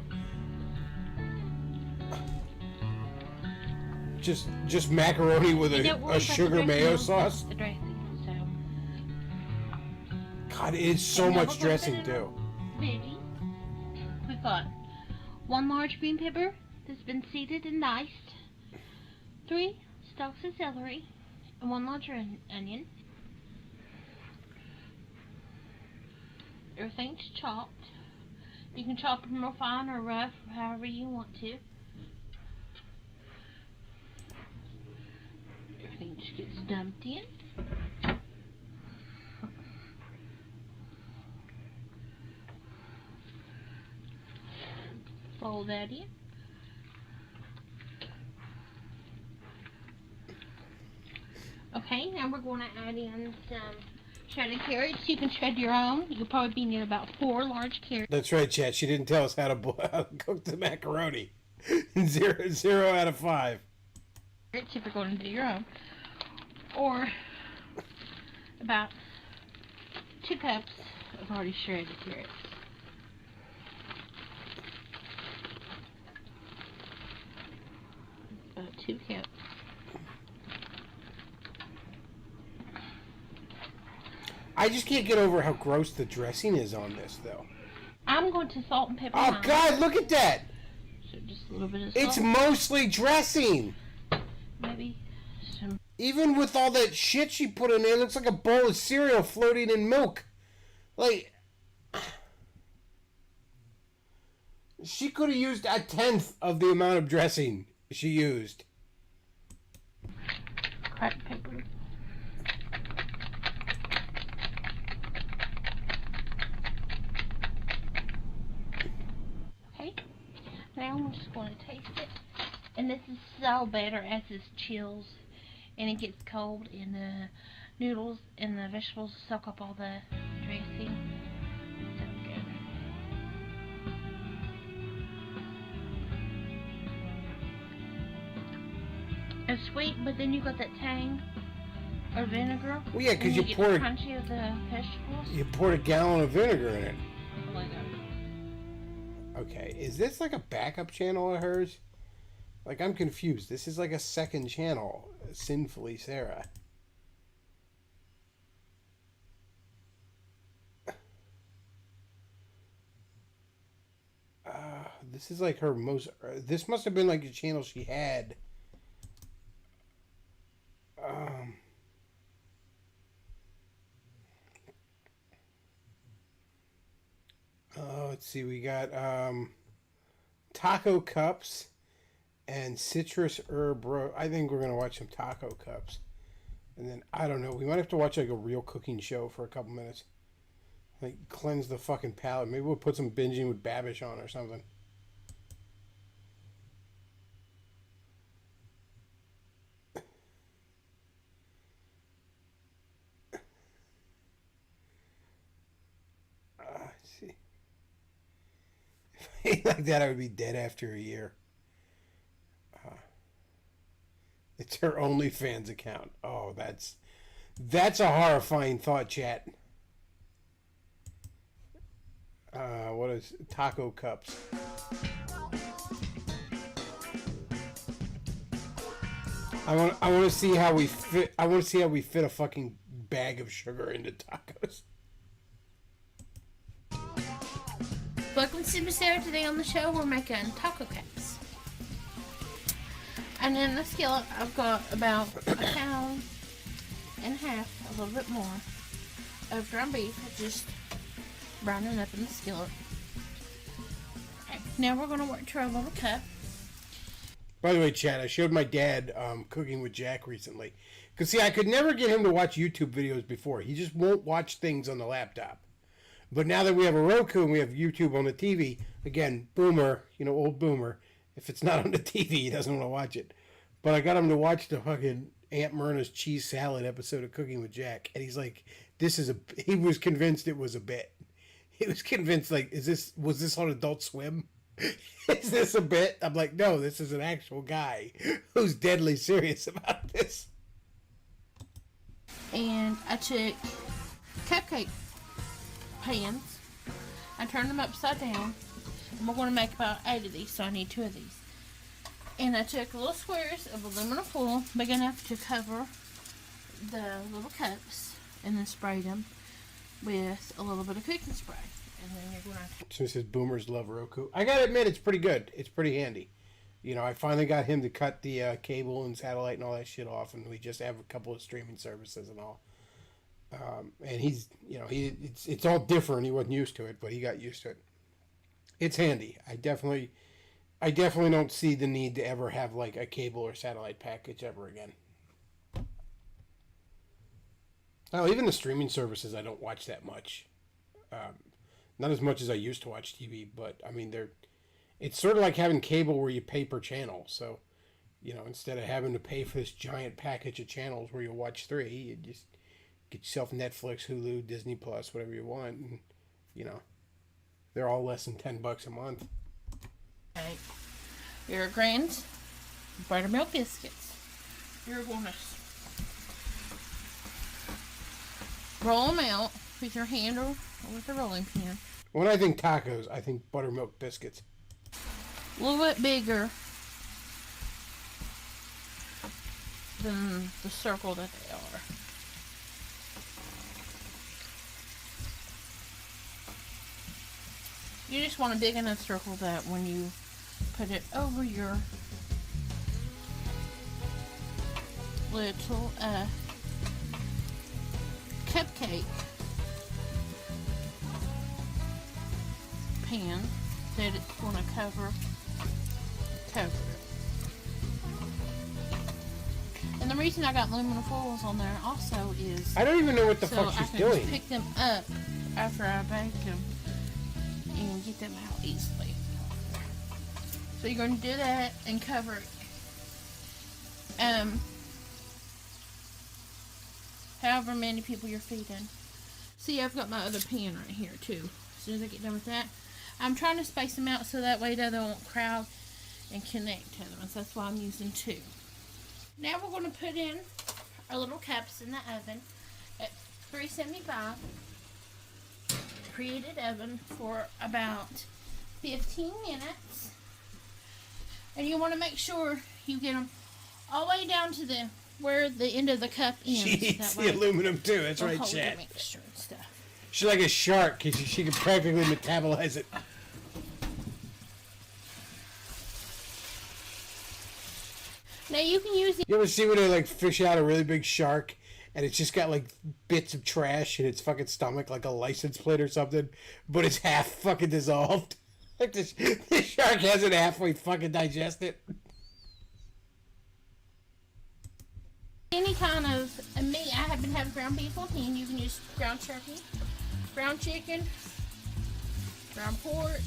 Just macaroni with a sugar mayo sauce? The dressing, so. God, it's so much dressing too. Veggie. We've got 1 large green pepper that's been seeded and diced, 3 stalks of celery, and 1 large onion. Everything's chopped. You can chop them real fine or rough, however you want to. Everything just gets dumped in. Fold that in. Okay, now we're going to add in some shredded carrots. You can shred your own. You'll probably be near about 4 large carrots. That's right, Chat. She didn't tell us how to cook the macaroni. 0 out of 5. If you're going to do your own. Or about 2 cups of already shredded carrots. About 2 cups. I just can't get over how gross the dressing is on this, though. I'm going to salt and pepper Oh, mine. God, look at that! So just a little bit of salt. It's mostly dressing! Maybe some. Even with all that shit she put in there, it looks like a bowl of cereal floating in milk. Like, she could have used 1/10 of the amount of dressing she used. Cracked pepper. Okay, now I'm just going to taste it. And this is so better as this chills and it gets cold and the noodles and the vegetables soak up all the dressing. So good. It's sweet, but then you got that tang of vinegar. Well, yeah, because and you get poured the crunchy of the vegetables. you poured a gallon of vinegar in it. Like that. Okay, is this like a backup channel of hers? Like, I'm confused. This is like a second channel, Sinfully Sarah. This is like her most... this must have been like a channel she had. Let's see. We got taco cups and citrus herb I think we're going to watch some taco cups. And then, I don't know. We might have to watch like a real cooking show for a couple minutes. Like, cleanse the fucking palate. Maybe we'll put some Binging with Babish on or something. Let's see. If I ate like that, I would be dead after a year. It's her OnlyFans account. Oh, that's a horrifying thought, chat. What is taco cups? I want to see how we fit. I want to see how we fit a fucking bag of sugar into tacos. Welcome to Miss Sarah. Today on the show, we're making taco cups. And in the skillet, I've got about a pound and a half, a little bit more, of ground beef. Just browning up in the skillet. Okay, now we're going to work to our little cup. By the way, Chad, I showed my dad Cooking with Jack recently. Because, see, I could never get him to watch YouTube videos before. He just won't watch things on the laptop. But now that we have a Roku and we have YouTube on the TV, again, boomer, old boomer, if it's not on the TV, he doesn't want to watch it. But I got him to watch the fucking Aunt Myrna's cheese salad episode of Cooking with Jack. And he's like, he was convinced it was a bit. He was convinced, like, was this on Adult Swim? Is this a bit? I'm like, no, this is an actual guy who's deadly serious about this. And I took cupcake pans. I turned them upside down. And we're going to make about 8 of these, so I need 2 of these. And I took little squares of aluminum foil, big enough to cover the little cups, and then sprayed them with a little bit of cooking spray. And then you're going to... So it says boomers love Roku. I gotta admit, it's pretty good. It's pretty handy. I finally got him to cut the cable and satellite and all that shit off, and we just have a couple of streaming services and all. And he's, it's all different. He wasn't used to it, but he got used to it. It's handy. I definitely don't see the need to ever have like a cable or satellite package ever again. Oh, even the streaming services I don't watch that much. Not as much as I used to watch TV, but I mean it's sort of like having cable where you pay per channel. So, instead of having to pay for this giant package of channels where you watch 3, you just get yourself Netflix, Hulu, Disney Plus, whatever you want, and they're all less than $10 a month. Okay. Your Grand buttermilk biscuits. You're going to roll them out with your hand or with a rolling pin. When I think tacos, I think buttermilk biscuits. A little bit bigger than the circle that they are. You just want a big enough circle that when you put it over your little cupcake pan, that it's going to cover it. And the reason I got aluminum foils on there also is I don't even know what the so fuck she's I can doing. just pick them up after I bake them and get them out easily. So you're going to do that and cover it. However many people you're feeding. See, I've got my other pan right here too. As soon as I get done with that, I'm trying to space them out so that way they won't crowd and connect to them. So that's why I'm using 2. Now we're going to put in our little cups in the oven at 375 preheated oven for about 15 minutes. And you want to make sure you get them all the way down to where the end of the cup ends. She eats the aluminum too. That's right, Chad. Mixture and stuff. She's like a shark because she can practically metabolize it. Now you can use You ever see when they like fish out a really big shark and it's just got like bits of trash in its fucking stomach, like a license plate or something, but it's half fucking dissolved? Like the shark hasn't halfway fucking digested. any kind of meat. I have been having ground beef on hand. You can use ground turkey, ground chicken, ground pork,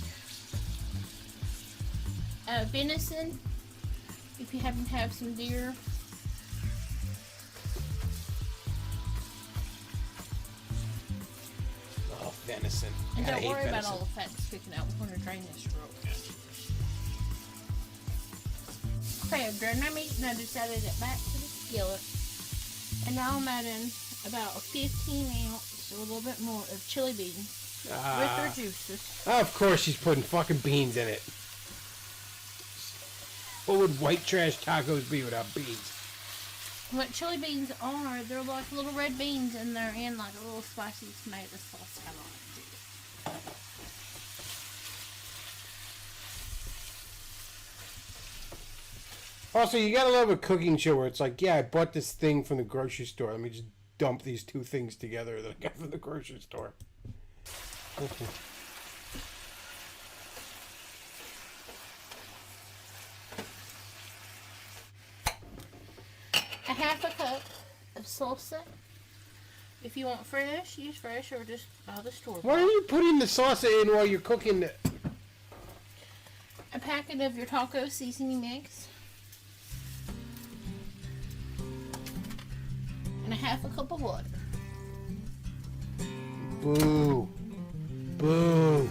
venison, if you happen to have some deer. Oh, venison. And God, I don't hate worry about venison. all the fat sticking out. We're going to drain this real good. Okay, during my meeting, I decided to back to the skillet. And now I'm adding about a 15 ounce, or a little bit more, of chili beans with their juices. Of course she's putting fucking beans in it. What would white trash tacos be without beans? What chili beans are, they're like little red beans, and they're in like a little spicy tomato sauce kind of like juice. Also, you gotta love a cooking show where it's like, yeah, I bought this thing from the grocery store. Let me just dump these two things together that I got from the grocery store. Okay. A half a cup of salsa. If you want fresh, use fresh or just buy the store. Why are you putting the salsa in while you're cooking it? A packet of your taco seasoning mix. And a half a cup of water. Boo. Boo.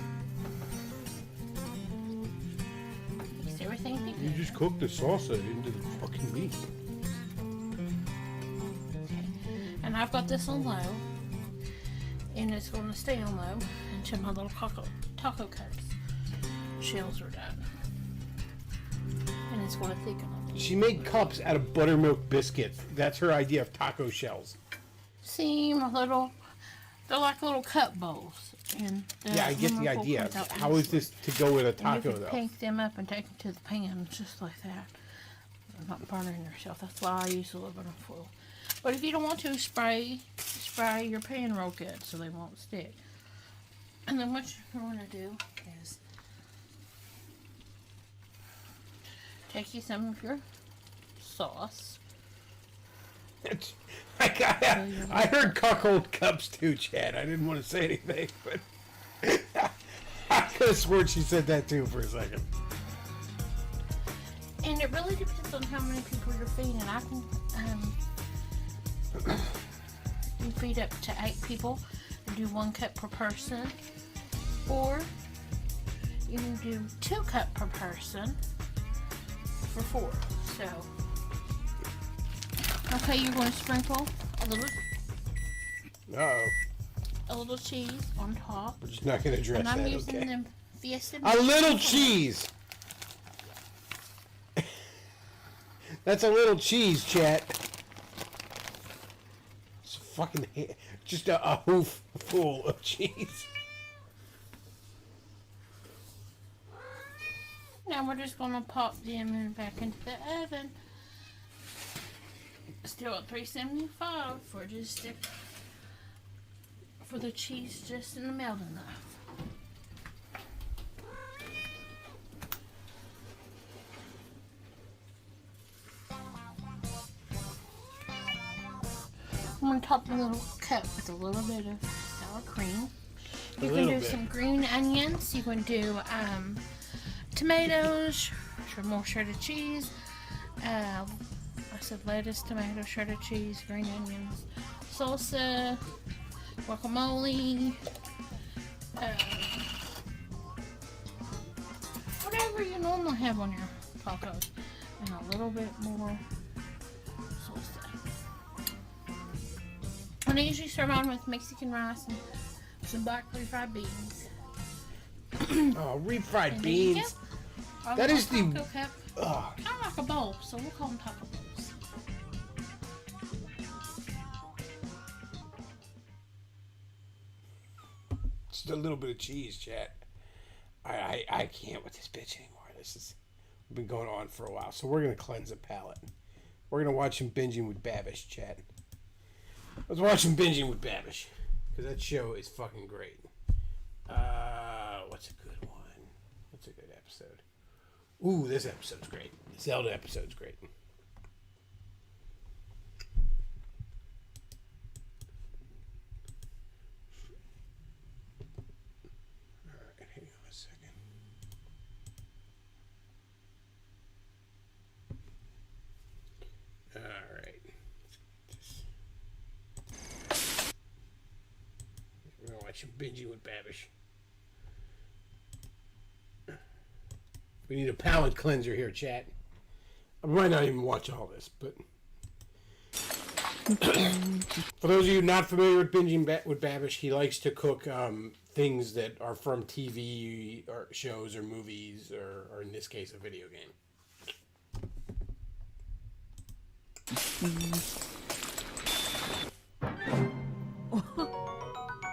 Mix everything together. You just cooked the salsa into the fucking meat. And I've got this on low. And it's going to stay on low until my little taco cups shells are done. And it's going to thicken up. She made cups out of buttermilk biscuits. That's her idea of taco shells. See, my little, they're like little cup bowls. And Yeah, I get the idea. How is this to go with a And you taco, can though? pick them up and take them to the pan just like that. Not burning yourself. That's why I use aluminum foil. But if you don't want to, spray your pan real good so they won't stick. And then what you're going to do is take you some of your sauce. I heard cuckold cups too, Chad. I didn't want to say anything, but I could have sworn she said that too for a second. And it really depends on how many people you're feeding. I can you feed up to 8 people and do 1 cup per person, or you can do 2 cup per person for 4. So, okay, you're going to sprinkle a little cheese on top. We're just not going to address And I'm that, using okay? them Fiesta. A little cheese! That's a little cheese, chat. It's fucking just a hoof full of cheese. Now we're just going to pop them back into the oven. Still at 375 for for the cheese just in the melt enough. I'm going to top the little cup with a little bit of sour cream. You can do some green onions. You can do tomatoes, more shredded cheese. I said lettuce, tomato, shredded cheese, green onions, salsa, guacamole, whatever you normally have on your tacos, and a little bit more salsa. And I usually serve on with Mexican rice and some black refried beans. Oh, refried And there you beans. go. That is the- taco cup. Oh, Kind of like a bowl, so we'll call them taco bowls. just a little bit of cheese, chat. I can't with this bitch anymore. We've been going on for a while, so we're gonna cleanse the palate. We're gonna watch some binging with Babish, chat. Let's watch some binging with Babish, because that show is fucking great. What's a good one? What's a good episode? Ooh, this episode's great. The Zelda episode's great. Alright, hang on a second. Alright. We're gonna watch some binging with Babish. We need a palate cleanser here, chat. I might not even watch all this, but for those of you not familiar with binging with Babish, he likes to cook things that are from TV or shows or movies, or in this case, a video game.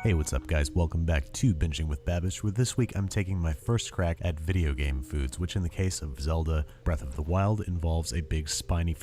Hey, what's up guys? Welcome back to Binging with Babish, where this week I'm taking my first crack at video game foods, which in the case of Zelda Breath of the Wild involves a big spiny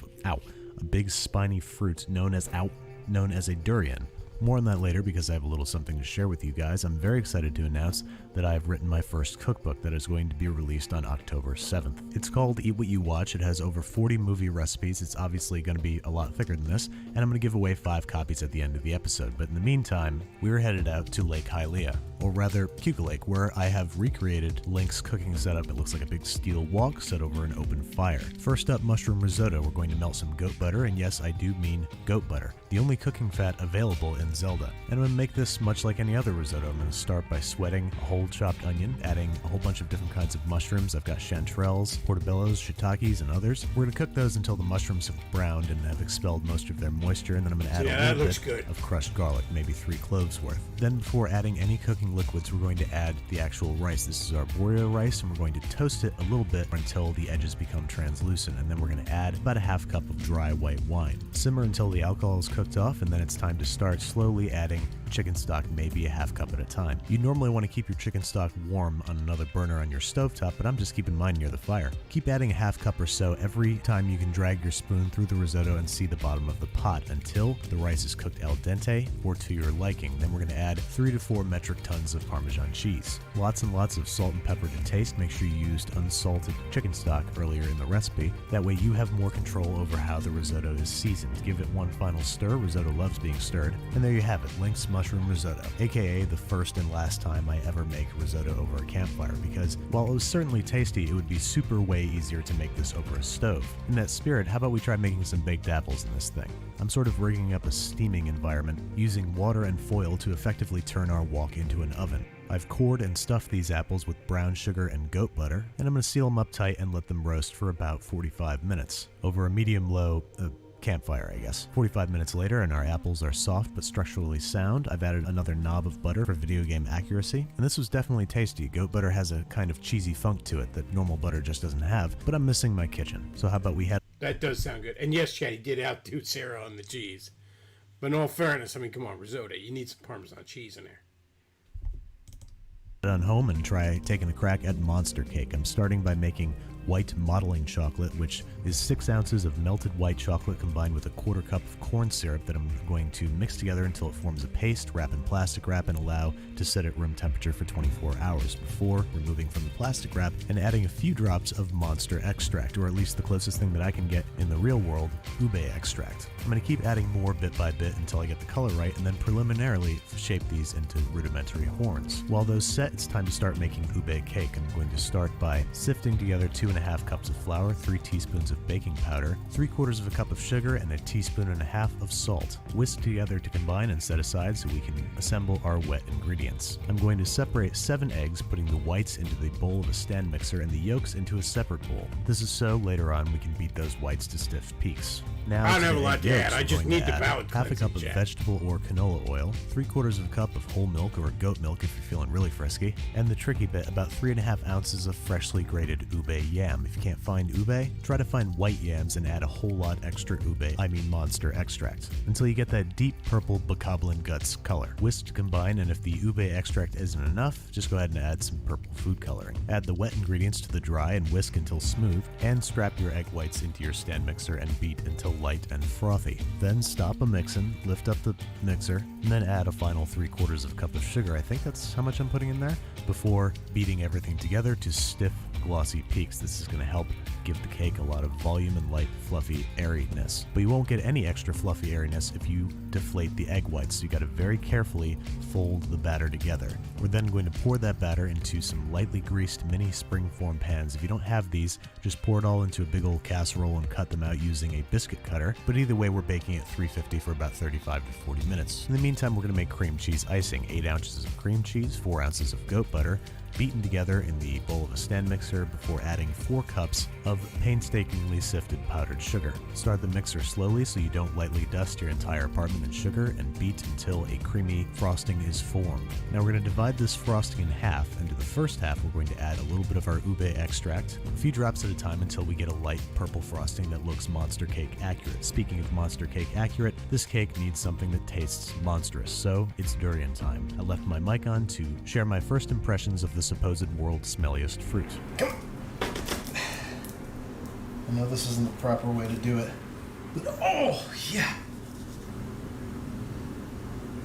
fruit known as a durian. More on that later because I have a little something to share with you guys. I'm very excited to announce that I've written my first cookbook that is going to be released on October 7th. It's called Eat What You Watch. It has over 40 movie recipes. It's obviously going to be a lot thicker than this, and I'm going to give away 5 copies at the end of the episode. But in the meantime, we're headed out to Lake Hylia, or rather Puka Lake, where I have recreated Link's cooking setup. It looks like a big steel wok set over an open fire. First up, mushroom risotto. We're going to melt some goat butter, and yes, I do mean goat butter, the only cooking fat available in Zelda. And I'm going to make this much like any other risotto. I'm going to start by sweating a whole chopped onion, adding a whole bunch of different kinds of mushrooms. I've got chanterelles, portobellos, shiitakes, and others. We're going to cook those until the mushrooms have browned and have expelled most of their moisture, and then I'm going to add a little bit of crushed garlic, maybe 3 cloves worth. Then before adding any cooking liquids, we're going to add the actual rice. This is our Borio rice, and we're going to toast it a little bit until the edges become translucent, and then we're going to add about a half cup of dry white wine. Simmer until the alcohol is cooked off, and then it's time to start slowly adding chicken stock, maybe a half cup at a time. You normally want to keep your chicken stock warm on another burner on your stovetop, but I'm just keeping mine near the fire. Keep adding a half cup or so every time you can drag your spoon through the risotto and see the bottom of the pot until the rice is cooked al dente or to your liking. Then we're going to add 3 to 4 metric tons of Parmesan cheese. Lots and lots of salt and pepper to taste. Make sure you used unsalted chicken stock earlier in the recipe. That way you have more control over how the risotto is seasoned. Give it one final stir. Risotto loves being stirred. And there you have it, Link's mushroom risotto, aka the first and last time I ever make risotto over a campfire, because while it was certainly tasty, it would be super way easier to make this over a stove. In that spirit, how about we try making some baked apples in this thing? I'm sort of rigging up a steaming environment, using water and foil to effectively turn our wok into an oven. I've cored and stuffed these apples with brown sugar and goat butter, and I'm going to seal them up tight and let them roast for about 45 minutes over a medium-low campfire, I guess. 45 minutes later, and our apples are soft but structurally sound. I've added another knob of butter for video game accuracy, and this was definitely tasty. Goat butter has a kind of cheesy funk to it that normal butter just doesn't have, but I'm missing my kitchen. So how about we head... That does sound good. And yes, Chad, he did outdo Sarah on the cheese. But in all fairness, I mean, come on, risotto, you need some Parmesan cheese in there. On home and try taking a crack at monster cake. I'm starting by making white modeling chocolate, which is 6 ounces of melted white chocolate combined with a 1/4 cup of corn syrup that I'm going to mix together until it forms a paste, wrap in plastic wrap, and allow to set at room temperature for 24 hours before removing from the plastic wrap and adding a few drops of Monster extract, or at least the closest thing that I can get in the real world, ube extract. I'm going to keep adding more bit by bit until I get the color right, and then preliminarily shape these into rudimentary horns. While those set, it's time to start making ube cake. I'm going to start by sifting together 2.5 cups of flour, 3 teaspoons of baking powder, 3/4 cup of sugar, and 1.5 teaspoons of salt. Whisk together to combine and set aside so we can assemble our wet ingredients. I'm going to separate 7 eggs, putting the whites into the bowl of a stand mixer and the yolks into a separate bowl. This is so later on we can beat those whites to stiff peaks. Now, I don't have a lot to add. I just need the palate half a cleansing, cup of Jack. vegetable or canola oil, 3/4 cup of whole milk or goat milk if you're feeling really frisky, and the tricky bit, about 3.5 ounces of freshly grated ube yam. If you can't find ube, try to find white yams and add a whole lot extra Monster extract, until you get that deep purple bokoblin guts color. Whisk to combine, and if the ube extract isn't enough, just go ahead and add some purple food coloring. Add the wet ingredients to the dry and whisk until smooth, and strap your egg whites into your stand mixer and beat until light and frothy. Then stop a mixin', lift up the mixer, and then add a final 3/4 cup of sugar. I think that's how much I'm putting in there, before beating everything together to stiff, glossy peaks. This is going to help give the cake a lot of volume and light, fluffy airiness. But you won't get any extra fluffy airiness if you deflate the egg whites, so you got to very carefully fold the batter together. We're then going to pour that batter into some lightly greased mini springform pans. If you don't have these, just pour it all into a big old casserole and cut them out using a biscuit cutter. But either way, we're baking at 350 for about 35 to 40 minutes. In the meantime, we're going to make cream cheese icing. 8 ounces of cream cheese, 4 ounces of goat butter, beaten together in the bowl of a stand mixer before adding 4 cups of painstakingly sifted powdered sugar. Start the mixer slowly so you don't lightly dust your entire apartment in sugar, and beat until a creamy frosting is formed. Now we're going to divide this frosting in half, and to the first half we're going to add a little bit of our ube extract, a few drops at a time until we get a light purple frosting that looks monster cake accurate. Speaking of monster cake accurate, this cake needs something that tastes monstrous, so it's durian time. I left my mic on to share my first impressions of the supposed world's smelliest fruit. I know this isn't the proper way to do it, but oh, yeah.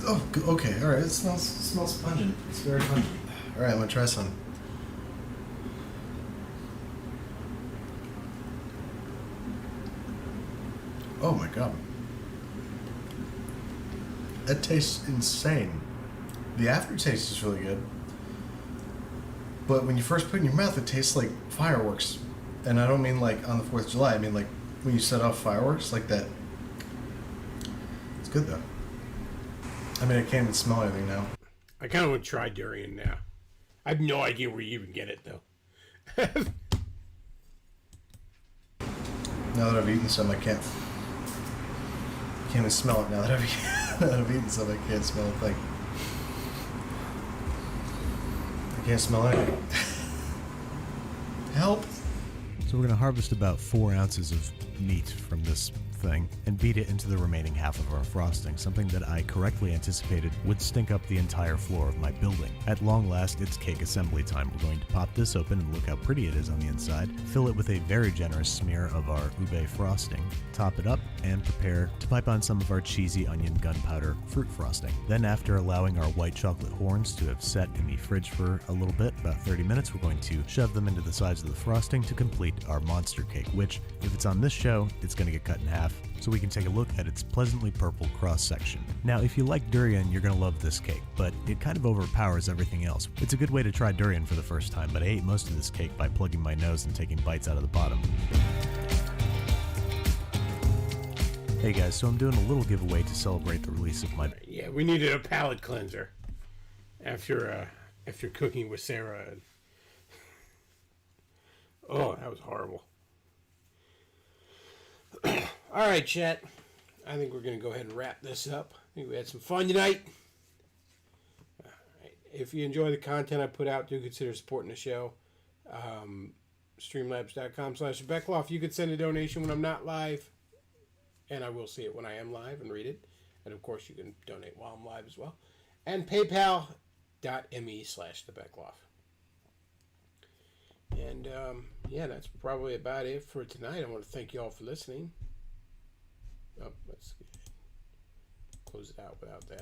Oh, okay, all right, it smells pungent. It's very pungent. All right, I'm gonna try some. Oh my god. That tastes insane. The aftertaste is really good. But when you first put it in your mouth, it tastes like fireworks. And I don't mean like on the 4th of July. I mean like when you set off fireworks, like that. It's good though. I mean, I can't even smell anything now. I kind of want to try durian now. I have no idea where you even get it though. Now that I've eaten some, I can't even smell it now that I've eaten some. I can't smell a thing. I can't smell anything. Help! So we're going to harvest about 4 ounces of meat from this thing and beat it into the remaining half of our frosting, something that I correctly anticipated would stink up the entire floor of my building. At long last, it's cake assembly time. We're going to pop this open and look how pretty it is on the inside, fill it with a very generous smear of our ube frosting, top it up, and prepare to pipe on some of our cheesy onion gunpowder fruit frosting. Then, after allowing our white chocolate horns to have set in the fridge for a little bit, about 30 minutes, we're going to shove them into the sides of the frosting to complete our monster cake, which, if it's on this show, it's going to get cut in half, so we can take a look at its pleasantly purple cross-section. Now, if you like durian, you're going to love this cake, but it kind of overpowers everything else. It's a good way to try durian for the first time, but I ate most of this cake by plugging my nose and taking bites out of the bottom. Hey guys, so I'm doing a little giveaway to celebrate the release of my... Yeah, we needed a palate cleanser after cooking with Sarah. Oh, that was horrible. All right, chat. I think we're going to go ahead and wrap this up. I think we had some fun tonight. All right. If you enjoy the content I put out, do consider supporting the show. Streamlabs.com/Beckloff. You could send a donation when I'm not live, and I will see it when I am live and read it. And, of course, you can donate while I'm live as well. And paypal.me/thebeckloff. And, yeah, that's probably about it for tonight. I want to thank you all for listening. Oh, let's close it out without that.